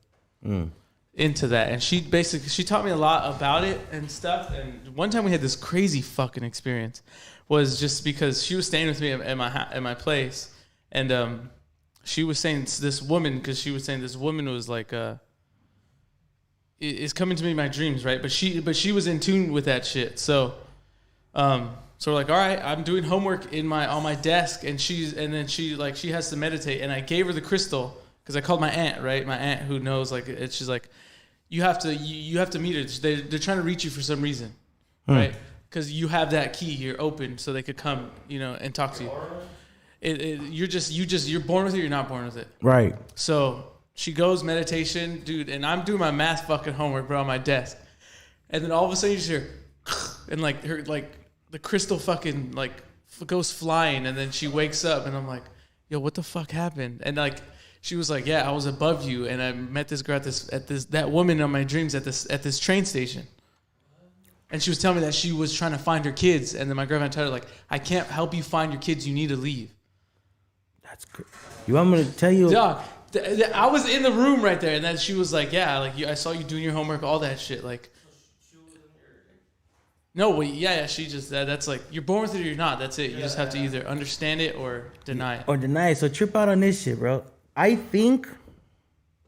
and she taught me a lot about it and stuff. And one time we had this crazy fucking experience, was just because she was staying with me at my place, and she was saying this woman was like is coming to me in my dreams, right? But she was in tune with that shit. So we're like, all right, I'm doing homework on my desk, and she has to meditate, and I gave her the crystal because I called my aunt, right? My aunt who knows, like, she's like, you have to meet her. They're trying to reach you for some reason, right? Because you have that key, you're open, so they could come, and talk to you. You're born with it, you're not born with it, right? So she goes meditation, dude, and I'm doing my math fucking homework, bro, on my desk, and then all of a sudden you just hear, and like her like. The crystal fucking like goes flying, and then she wakes up, and I'm like, yo, what the fuck happened? And like she was like, yeah, I was above you, and I met this girl that woman in my dreams at this train station. And she was telling me that she was trying to find her kids, and then my girlfriend told her, like, I can't help you find your kids, you need to leave. That's crazy. You want me to tell you? Dog, I was in the room right there, and then she was like, yeah, like I saw you doing your homework, all that shit, like. No, well, yeah, she just, that's like, you're born with it or you're not. That's it. You just have to either understand it or deny it. So trip out on this shit, bro. I think.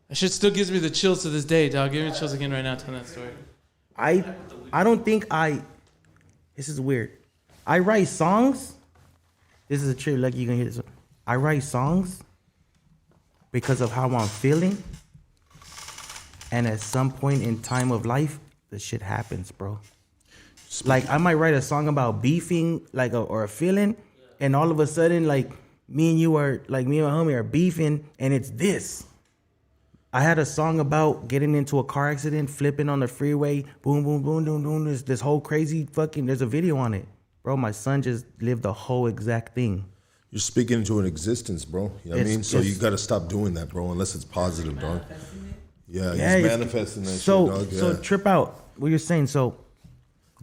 That shit still gives me the chills to this day, dog. Give me the chills again right now telling that story. I don't think this is weird. I write songs. This is a trip, like you can hear this. I write songs because of how I'm feeling. And at some point in time of life, the shit happens, bro. Like I might write a song about beefing, like or a feeling, and all of a sudden, like me and my homie are beefing, and it's this. I had a song about getting into a car accident, flipping on the freeway, boom, boom, boom, boom, boom. This whole crazy fucking. There's a video on it, bro. My son just lived the whole exact thing. You're speaking into an existence, bro. You know what I mean? So you got to stop doing that, bro, unless it's positive, dog. Yeah, he's manifesting that shit, dog. Yeah. So trip out. What you're saying, so.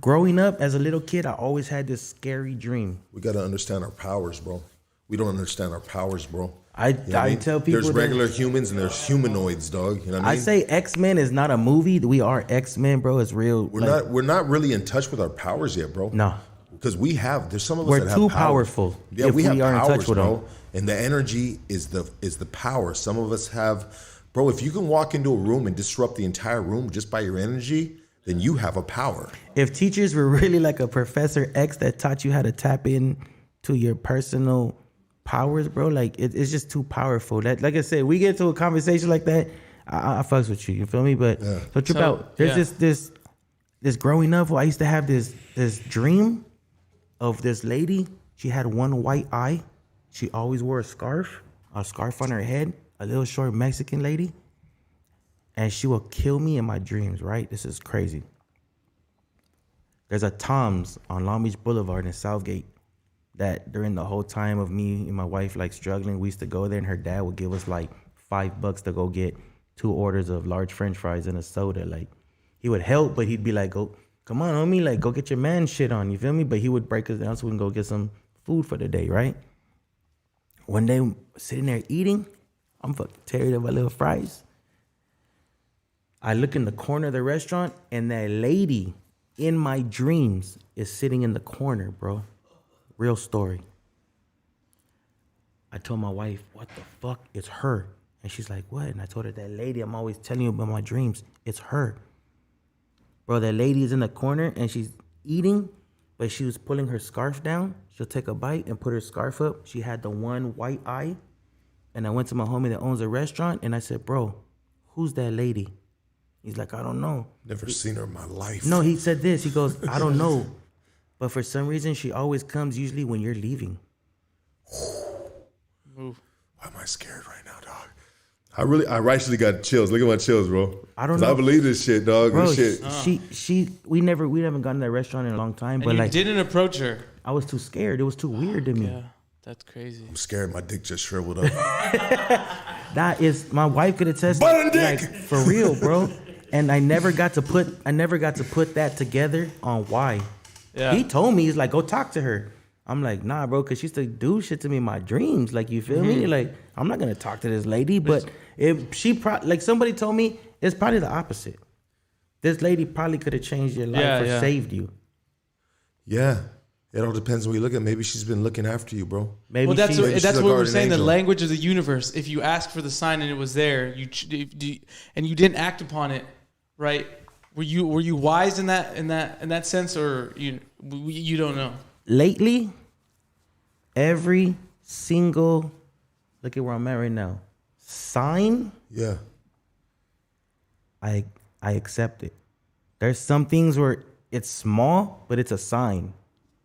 Growing up as a little kid, I always had this scary dream. We got to understand our powers, bro. We don't understand our powers, bro. I tell people there's regular humans and there's humanoids, dog. You know what I mean? I say X-Men is not a movie. We are X-Men, bro. It's real. We're not really in touch with our powers yet, bro. No. Because there's some of us that have too power. Powerful. Yeah, we have powers, bro. And the energy is the power. Some of us have, bro, if you can walk into a room and disrupt the entire room just by your energy, then you have a power. If teachers were really like a Professor X that taught you how to tap in to your personal powers, bro, like it's just too powerful. That, like I said, we get to a conversation like that, I fucks with you. You feel me? But so trip out. There's this growing up. I used to have this dream of this lady. She had one white eye. She always wore a scarf on her head. A little short Mexican lady. And she will kill me in my dreams, right? This is crazy. There's a Tom's on Long Beach Boulevard in Southgate that during the whole time of me and my wife like struggling, we used to go there, and her dad would give us like $5 to go get 2 orders of large French fries and a soda. Like he would help, but he'd be like, "Go, come on, homie, like go get your man shit on." You feel me? But he would break us down so we can go get some food for the day, right? One day, sitting there eating, I'm fucking tired of my little fries. I look in the corner of the restaurant, and that lady in my dreams is sitting in the corner, bro. Real story. I told my wife, what the fuck? It's her. And she's like, what? And I told her, that lady I'm always telling you about my dreams, it's her. Bro, that lady is in the corner, and she's eating, but she was pulling her scarf down. She'll take a bite and put her scarf up. She had the one white eye. And I went to my homie that owns a restaurant, and I said, bro, who's that lady? He's like, I don't know. Never seen her in my life. No, he said this. He goes, I don't know. But for some reason, she always comes usually when you're leaving. Why am I scared right now, dog? I actually got chills. Look at my chills, bro. I don't know. I believe this shit, dog. Bro, This shit. we haven't gone to that restaurant in a long time. And but you like, didn't approach her. I was too scared. It was too weird to me. Yeah, that's crazy. I'm scared. My dick just shriveled up. That is, my wife could attest. Button dick! Like, for real, bro. And I never got to put that together on why. Yeah. He told me, he's like, go talk to her. I'm like, nah, bro, because she used to do shit to me in my dreams. Like, you feel me? Like, I'm not going to talk to this lady. But if she, like somebody told me, it's probably the opposite. This lady probably could have changed your life or saved you. Yeah. It all depends on what you look at. Maybe she's been looking after you, bro. Maybe well, that's she's what a we were guardian saying. angel. The language of the universe. If you ask for the sign and it was there, and you didn't act upon it, right? Were you wise in that sense, or you don't know? Lately, every single, look at where I'm at right now, sign, Yeah. I accept it. There's some things where it's small, but it's a sign.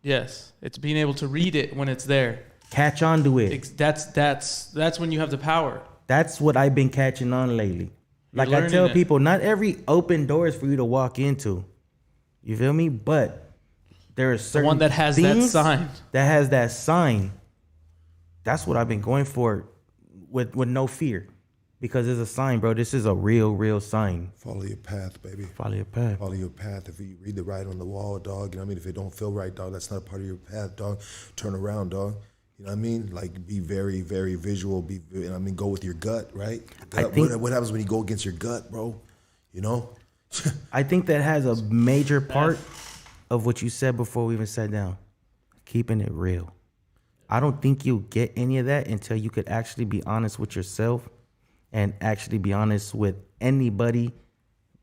Yes, it's being able to read it when it's there. Catch on to it. That's when you have the power. That's what I've been catching on lately. Like I tell people, not every open door is for you to walk into. You feel me? But there are certain one that has that sign. That has that sign. That's what I've been going for with no fear. Because it's a sign, bro. This is a real sign. Follow your path, baby. Follow your path. Follow your path. If you read the write on the wall, dog, you know what I mean? If it don't feel right, dog, that's not a part of your path, dog. Turn around, dog. You know what I mean? Like, be very, very visual. You know what I mean? Go with your gut, right? What happens when you go against your gut, bro? You know? I think that has a major part of what you said before we even sat down. Keeping it real. I don't think you'll get any of that until you could actually be honest with yourself and actually be honest with anybody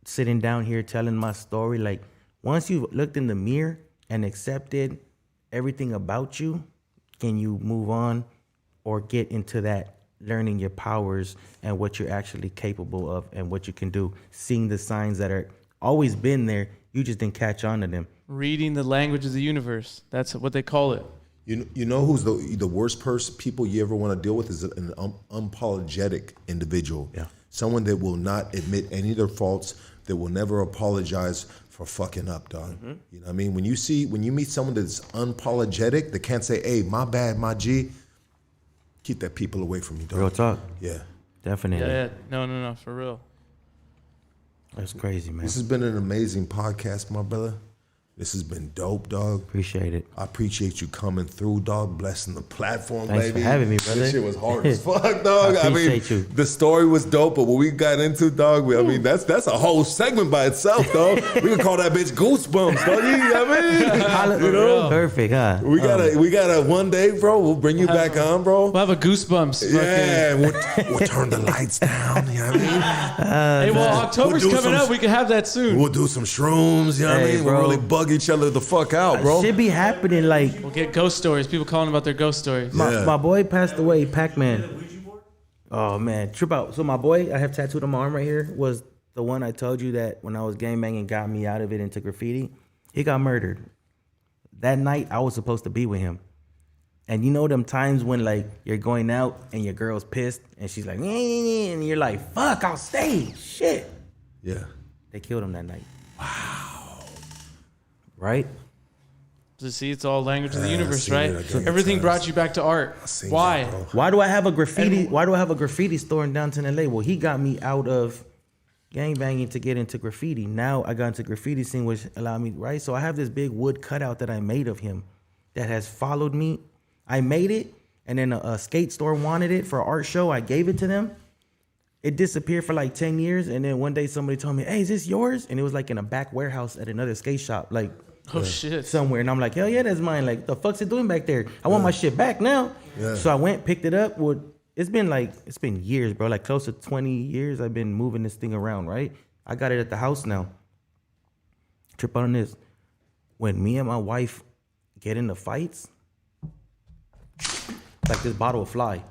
sitting down here telling my story. Like, once you've looked in the mirror and accepted everything about you, can you move on or get into that learning your powers and what you're actually capable of and what you can do, seeing the signs that are always been there, you just didn't catch on to them. Reading the language of the universe. That's what they call it. You know who's the worst people you ever want to deal with is an unapologetic individual. Yeah. Someone that will not admit any of their faults, that will never apologize for fucking up, dog. Mm-hmm. You know what I mean? When you meet someone that's unapologetic, that can't say, hey, my bad, my G, keep that people away from me, dog. Real talk. Yeah. Definitely. Yeah. No, for real. That's crazy, man. This has been an amazing podcast, my brother. This has been dope, dog. Appreciate it. I appreciate you coming through, dog. Blessing the platform, Thanks baby. for having me, brother. This shit was hard as fuck, dog. I appreciate you. The story was dope, but what we got into, dog, that's a whole segment by itself, dog. We can call that bitch Goosebumps, dog. You know what I mean? You know? Perfect, huh? We gotta one day, bro. We'll bring you back on, bro. We'll have a Goosebumps. Yeah, we'll turn the lights down. You know what I mean? Hey, well, October's coming up. We can have that soon. We'll do some shrooms. You know what I mean? We'll really bug each other the fuck out, bro. Should be happening like. We'll get ghost stories. People calling about their ghost stories. My boy passed away, Pac-Man. Oh man, trip out. So my boy, I have tattooed on my arm right here, was the one I told you that when I was gangbanging got me out of it into graffiti. He got murdered. That night I was supposed to be with him. And you know them times when like you're going out and your girl's pissed and she's like, and you're like, fuck, I'll stay. Shit. Yeah. They killed him that night. Wow. Right? To see, it's all language of the universe, seen right? it a Everything times. brought you back to art. Why? Why do I have a graffiti store in downtown LA? Well, he got me out of gangbanging to get into graffiti. Now I got into graffiti scene, which allowed me, right? So I have this big wood cutout that I made of him that has followed me. I made it, and then a skate store wanted it for an art show. I gave it to them. It disappeared for like 10 years, and then one day somebody told me, hey, is this yours? And it was like in a back warehouse at another skate shop, like Shit. somewhere. And I'm like, hell yeah, that's mine. Like, the fuck's it doing back there? I want my shit back now. Yeah. So I went, picked it up. Well, it's been years, bro. Like close to 20 years I've been moving this thing around, right? I got it at the house now. Trip on this. When me and my wife get into fights, like this bottle will fly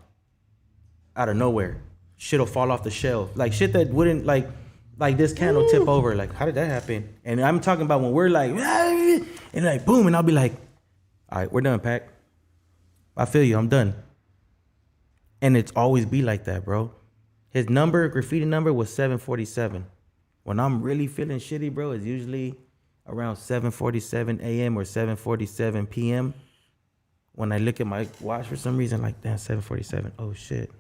out of nowhere. Shit'll fall off the shelf. Like shit that wouldn't like this can will tip over. Like, how did that happen? And I'm talking about when we're like, and like boom, and I'll be like, all right, we're done, Pac. I feel you, I'm done. And it's always be like that, bro. His graffiti number was 747. When I'm really feeling shitty, bro, it's usually around 7:47 a.m. or 7:47 p.m. When I look at my watch for some reason, like, damn, 7:47. Oh, shit.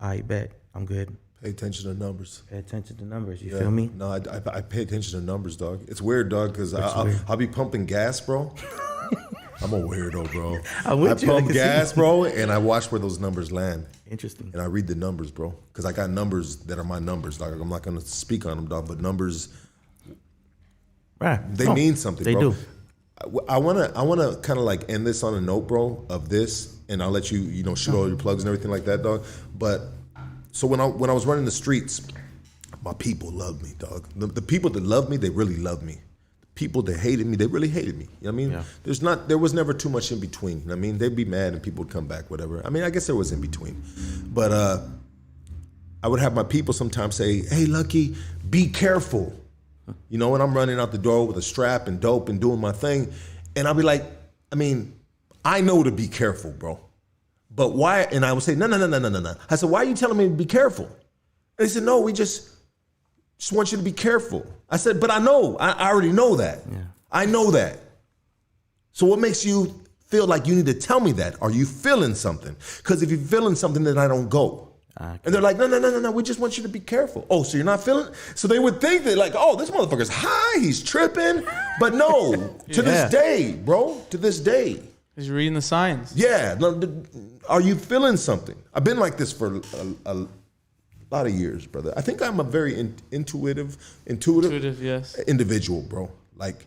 I bet. I'm good. Pay attention to numbers. Pay attention to numbers. You feel me? No, I pay attention to numbers, dog. It's weird, dog, because I'll be pumping gas, bro. I'm a weirdo, bro. I pump gas, bro, and I watch where those numbers land. Interesting. And I read the numbers, bro, because I got numbers that are my numbers, dog. I'm not going to speak on them, dog, but numbers, right? They mean something, they bro. Do. I wanna kind of like end this on a note, bro, of this, and I'll let you shoot all your plugs and everything like that, dog. But so when I was running the streets, my people loved me, dog. The people that loved me, they really loved me. People that hated me, they really hated me. You know what I mean? Yeah. There was never too much in between. You know what I mean? They'd be mad and people would come back, whatever. I mean, I guess there was in between. But I would have my people sometimes say, hey, Lucky, be careful. You know, when I'm running out the door with a strap and dope and doing my thing. And I'll be like, I mean, I know to be careful, bro. But why? And I would say, no. I said, why are you telling me to be careful? And they said, no, we just want you to be careful. I said, but I know. I already know that. Yeah. I know that. So what makes you feel like you need to tell me that? Are you feeling something? Because if you're feeling something, then I don't go. Okay. And they're like, no. We just want you to be careful. Oh, so you're not feeling? So they would think that like, oh, this motherfucker's high. He's tripping. But no, to this day, bro, to this day. Because you're reading the signs. Yeah. Are you feeling something? I've been like this for a lot of years, brother. I think I'm a very intuitive yes. individual, bro. Like,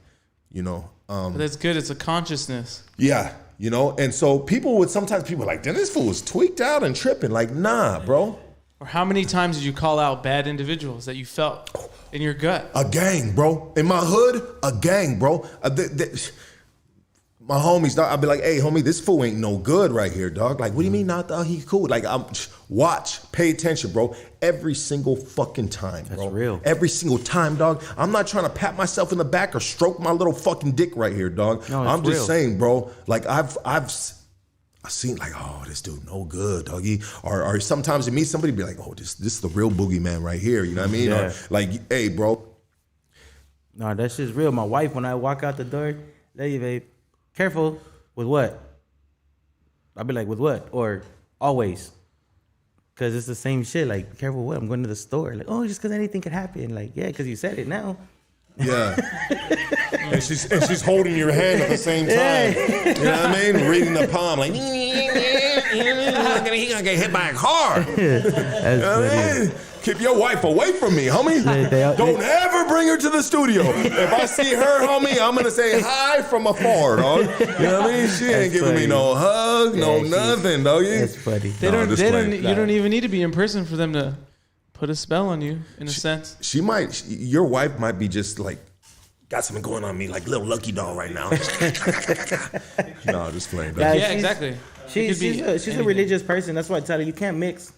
but that's good. It's a consciousness. Yeah, and so sometimes people are like, damn, this fool is tweaked out and tripping. Like, nah, bro. Or how many times did you call out bad individuals that you felt in your gut? A gang, bro. In my hood, a gang, bro. My homies, dog, I'd be like, hey, homie, this fool ain't no good right here, dog. Like, what do you mean not, dog? He cool. Like, pay attention, bro. Every single fucking time, bro. That's real. Every single time, dog. I'm not trying to pat myself in the back or stroke my little fucking dick right here, dog. No, I'm just saying, bro. Like, I've seen like, oh, this dude no good, doggy. Or sometimes you meet somebody, be like, oh, this is the real boogeyman right here. You know what I mean? Yeah. Or like, hey, bro. No, that shit's real. My wife, when I walk out the door, lady, babe. Careful with what? I'll be like, with what? Or always. Because it's the same shit. Like, careful what? I'm going to the store. Like, oh, just because anything could happen. Like, yeah, because you said it now. Yeah. and she's holding your hand at the same time. You know what I mean? Reading the palm. Like, he's going to get hit by a car. That's funny. Keep your wife away from me, homie. Don't ever bring her to the studio. If I see her, homie, I'm going to say hi from afar, dog. You know what I mean? She ain't giving me no hug, nothing, dog. That's funny. You don't even need to be in person for them to put a spell on you, in a sense. Your wife might be just like, got something going on me, like little Lucky doll right now. No, just playing. Yeah, exactly. She's a religious person. That's why I tell her, you can't mix.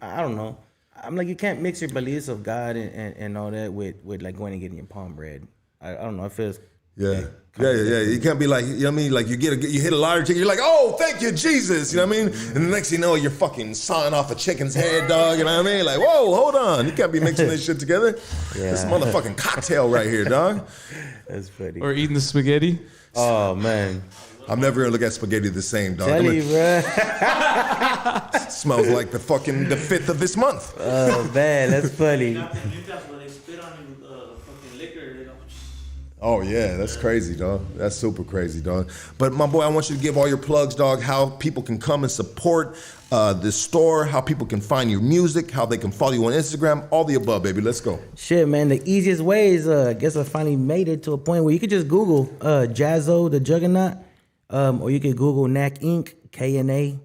I don't know. I'm like, you can't mix your beliefs of God and all that with like going and getting your palm read. I don't know. It feels. Yeah. You can't be like, you know what I mean? Like you hit a lottery ticket, you're like, oh, thank you, Jesus. You know what I mean? And the next thing you know, you're fucking sawing off a chicken's head, dog. You know what I mean? Like, whoa, hold on. You can't be mixing this shit together. Yeah. This motherfucking cocktail right here, dog. That's funny. Or eating the spaghetti. Oh, man. I'm never gonna look at spaghetti the same, dog. Tell you, bro. Smells like the 5th of this month. Oh, man, that's funny. Oh, yeah, that's crazy, dog. That's super crazy, dog. But my boy, I want you to give all your plugs, dog, how people can come and support the store, how people can find your music, how they can follow you on Instagram, all the above, baby. Let's go. Shit, man, the easiest way is, I guess I finally made it to a point where you could just Google Jazzo, the Juggernaut, or you could Google Knack Inc., KNACKINK.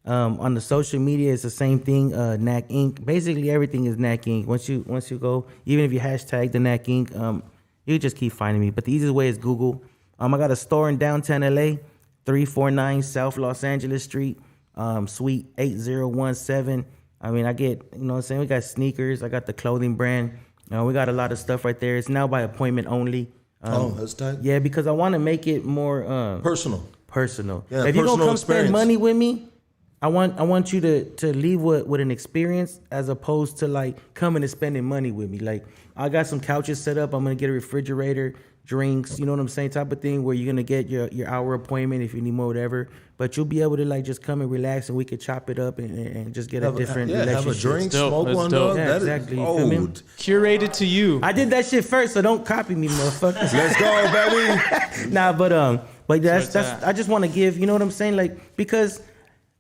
On the social media, it's the same thing, Knack Inc. Basically, everything is Knack Inc. Once you go, even if you hashtag the Knack Inc., you just keep finding me. But the easiest way is Google. I got a store in downtown LA, 349 South Los Angeles Street, Suite 8017. I mean, I get, you know what I'm saying? We got sneakers. I got the clothing brand. We got a lot of stuff right there. It's now by appointment only. That's tight. Yeah, because I want to make it more personal. Yeah, if you're going to come spend money with me, I want you to leave with an experience as opposed to like coming and spending money with me. Like I got some couches set up. I'm gonna get a refrigerator, drinks, you know what I'm saying, type of thing where you're gonna get your hour appointment if you need more, whatever. But you'll be able to like just come and relax and we could chop it up and just get a different relationship. Have a drink, Dope. smoke That's one, dope. dog. Yeah, That exactly. is You feel me? old. Curated to you. I did that shit first, so don't copy me, motherfucker. Let's go, baby. Nah, but that's at. I just want to give, you know what I'm saying, like because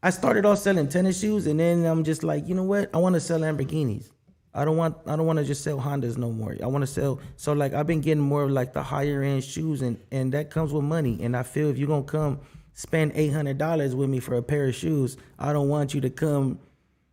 I started off selling tennis shoes, and then I'm just like, you know what? I want to sell Lamborghinis. I don't want to just sell Hondas no more. I want to sell. So like I've been getting more of like the higher end shoes, and that comes with money. And I feel if you're gonna come spend $800 with me for a pair of shoes, I don't want you to come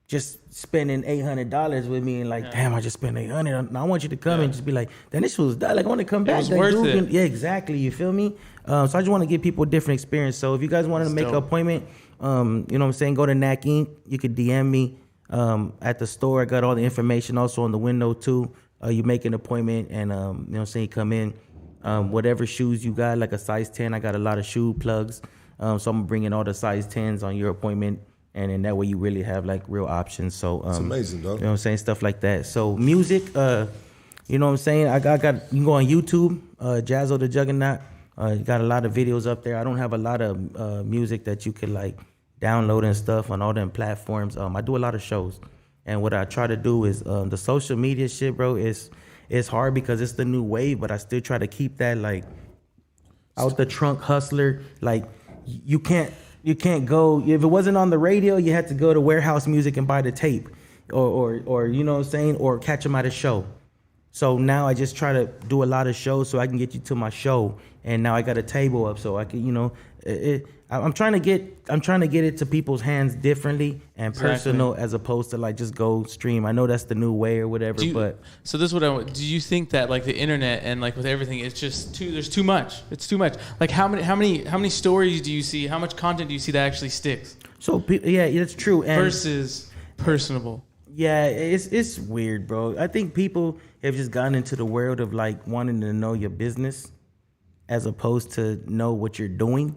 just spending $800 with me and like, damn, I just spent $800. I want you to come and just be like, then this was like I want to come back. was Like, worth dude, it. yeah, exactly. You feel me? So I just want to give people a different experience. So if you guys wanted to make an appointment, you know what I'm saying, go to NAC Inc. You could DM me at the store. I got all the information also on the window too. You make an appointment and you know what I'm saying, you come in. Whatever shoes you got, like a size 10, I got a lot of shoe plugs. So I'm bringing all the size 10s on your appointment. And in that way, you really have like real options. So It's amazing, dog. You know what I'm saying? Stuff like that. So music, you know what I'm saying? I got you can go on YouTube, Jazzo the Juggernaut. You got a lot of videos up there. I don't have a lot of music that you could like download and stuff on all them platforms. I do a lot of shows. And what I try to do is the social media shit, bro, it's hard because it's the new wave, but I still try to keep that like out the trunk hustler. Like you can't go, if it wasn't on the radio, you had to go to Warehouse Music and buy the tape or you know what I'm saying, or catch them at a show. So now I just try to do a lot of shows so I can get you to my show. And now I got a table up so I can, you know, I'm trying to get it to people's hands differently and personal as opposed to like just go stream. I know that's the new way or whatever, but so this is what I want. Do you think that like the internet and like with everything, it's just there's too much. It's too much. Like how many stories do you see? How much content do you see that actually sticks? So yeah, that's true. And versus personable. Yeah, it's weird, bro. I think people have just gotten into the world of like wanting to know your business as opposed to know what you're doing.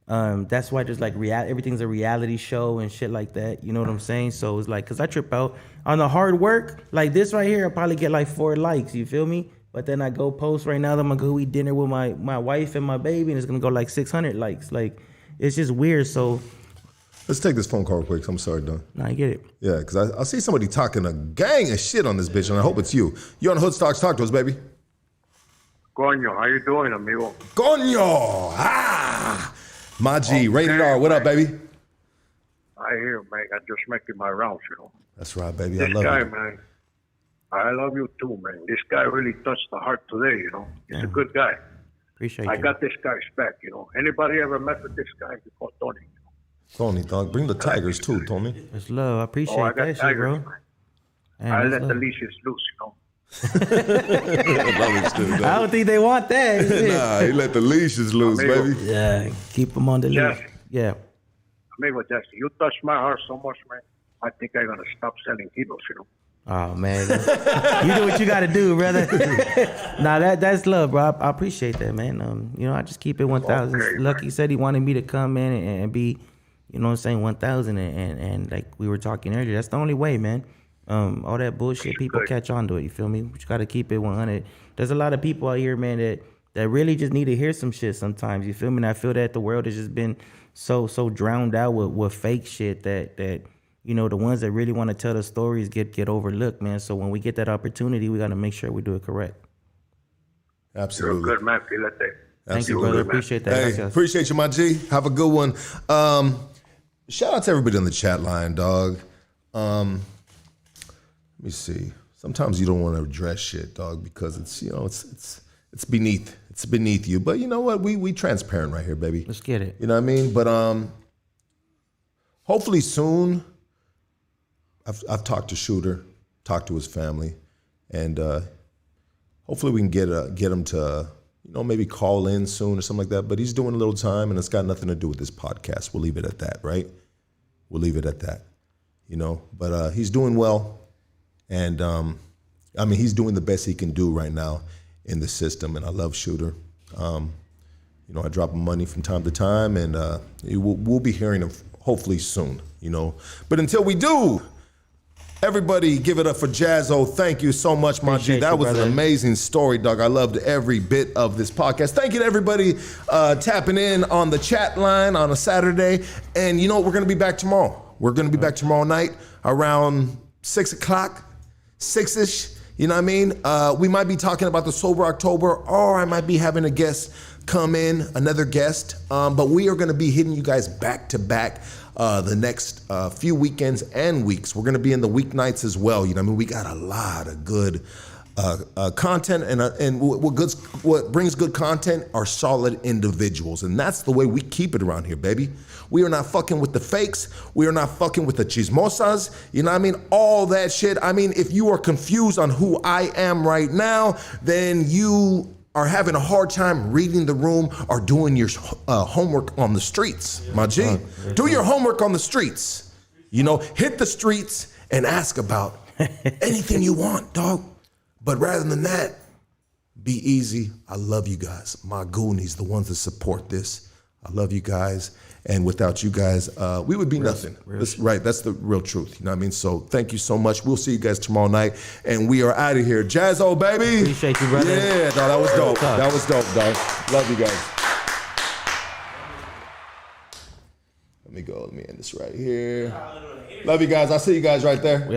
That's why there's like everything's a reality show and shit like that. You know what I'm saying? So it's like, cause I trip out on the hard work like this right here. I'll probably get like 4 likes. You feel me? But then I go post right now that I'm gonna go eat dinner with my wife and my baby, and it's gonna go like 600 likes. Like it's just weird. So let's take this phone call real quick. I'm sorry, Don. Nah, I get it. Yeah, because I see somebody talking a gang of shit on this bitch, and I hope it's you. You're on Hood Stocks. Talk to us, baby. Coño, how you doing, amigo? Coño! Ah! My G, rated R. What up, baby? I hear, man. I just making my rounds, you know. That's right, baby. This I love guy, you. man. I love you too, man. This guy really touched the heart today, you know. He's a good guy. Appreciate I you. got this guy's back, you know. Anybody ever met with this guy? You call Tony. Tony, dog. Bring the Tigers, too, Tony. It's love. I appreciate I got that shit, tigers, bro. man. Man, I that's let the love. leashes loose, you know. I don't think they want that. Nah, he let the leashes loose, Amigo. baby. Yeah, keep them on the Yes. leash. Yeah. Amigo, Jesse, you touched my heart so much, man. I think I'm going to stop selling kilos, you know. Oh man, you do what you got to do, brother. Nah, that's love, bro. I appreciate that, man. You know, I just keep it 1,000. Okay, Lucky said he wanted me to come in and be, you know what I'm saying, 1,000, and like we were talking earlier, that's the only way, man. All that bullshit, people catch on to it. You feel me? But you got to keep it 100. There's a lot of people out here, man, that really just need to hear some shit sometimes. You feel me? And I feel that the world has just been so drowned out with fake shit that you know, the ones that really want to tell the stories get overlooked, man. So when we get that opportunity, we got to make sure we do it correct. Absolutely. You're a good man, Filete. Thank you, brother. Appreciate that. Hey, Gracias. appreciate you, my G. Have a good one. Shout out to everybody on the chat line, dog. Let me see. Sometimes you don't want to address shit, dog, because it's, you know, it's beneath you. But you know what? We transparent right here, baby. Let's get it. You know what I mean? But hopefully soon. I've talked to Shooter, talked to his family, and hopefully we can get him to, you know, maybe call in soon or something like that. But he's doing a little time, and it's got nothing to do with this podcast. We'll leave it at that, right? We'll leave it at that, you know. But he's doing well, and I mean, he's doing the best he can do right now in the system, and I love Shooter. You know, I drop him money from time to time, and we'll be hearing hopefully soon, you know. But until we do, everybody give it up for Jazzo. Thank you so much, my G. That was an amazing story, dog. I loved every bit of this podcast. Thank you to everybody tapping in on the chat line on a Saturday. And you know what? We're going to be back tomorrow. We're going to be back tomorrow night around 6 o'clock, 6-ish. You know what I mean? We might be talking about the Sober October, or I might be having a guest come in, another guest. But we are going to be hitting you guys back to back the next few weekends and weeks. We're going to be in the weeknights as well. You know what I mean? We got a lot of good content, and what brings good content are solid individuals. And that's the way we keep it around here, baby. We are not fucking with the fakes. We are not fucking with the chismosas. You know what I mean? All that shit. I mean, if you are confused on who I am right now, then you are having a hard time reading the room or doing your homework on the streets, my G. Do your homework on the streets. You know, hit the streets and ask about anything you want, dog. But rather than that, be easy. I love you guys. My Goonies, the ones that support this. I love you guys. And without you guys, we would be nothing. Right, that's the real truth. You know what I mean? So thank you so much. We'll see you guys tomorrow night. And we are out of here. Jazzo, baby. Appreciate you, brother. Yeah, dog, that was dope. That was dope, dog. Love you guys. Let me go. Let me end this right here. Love you guys. I'll see you guys right there.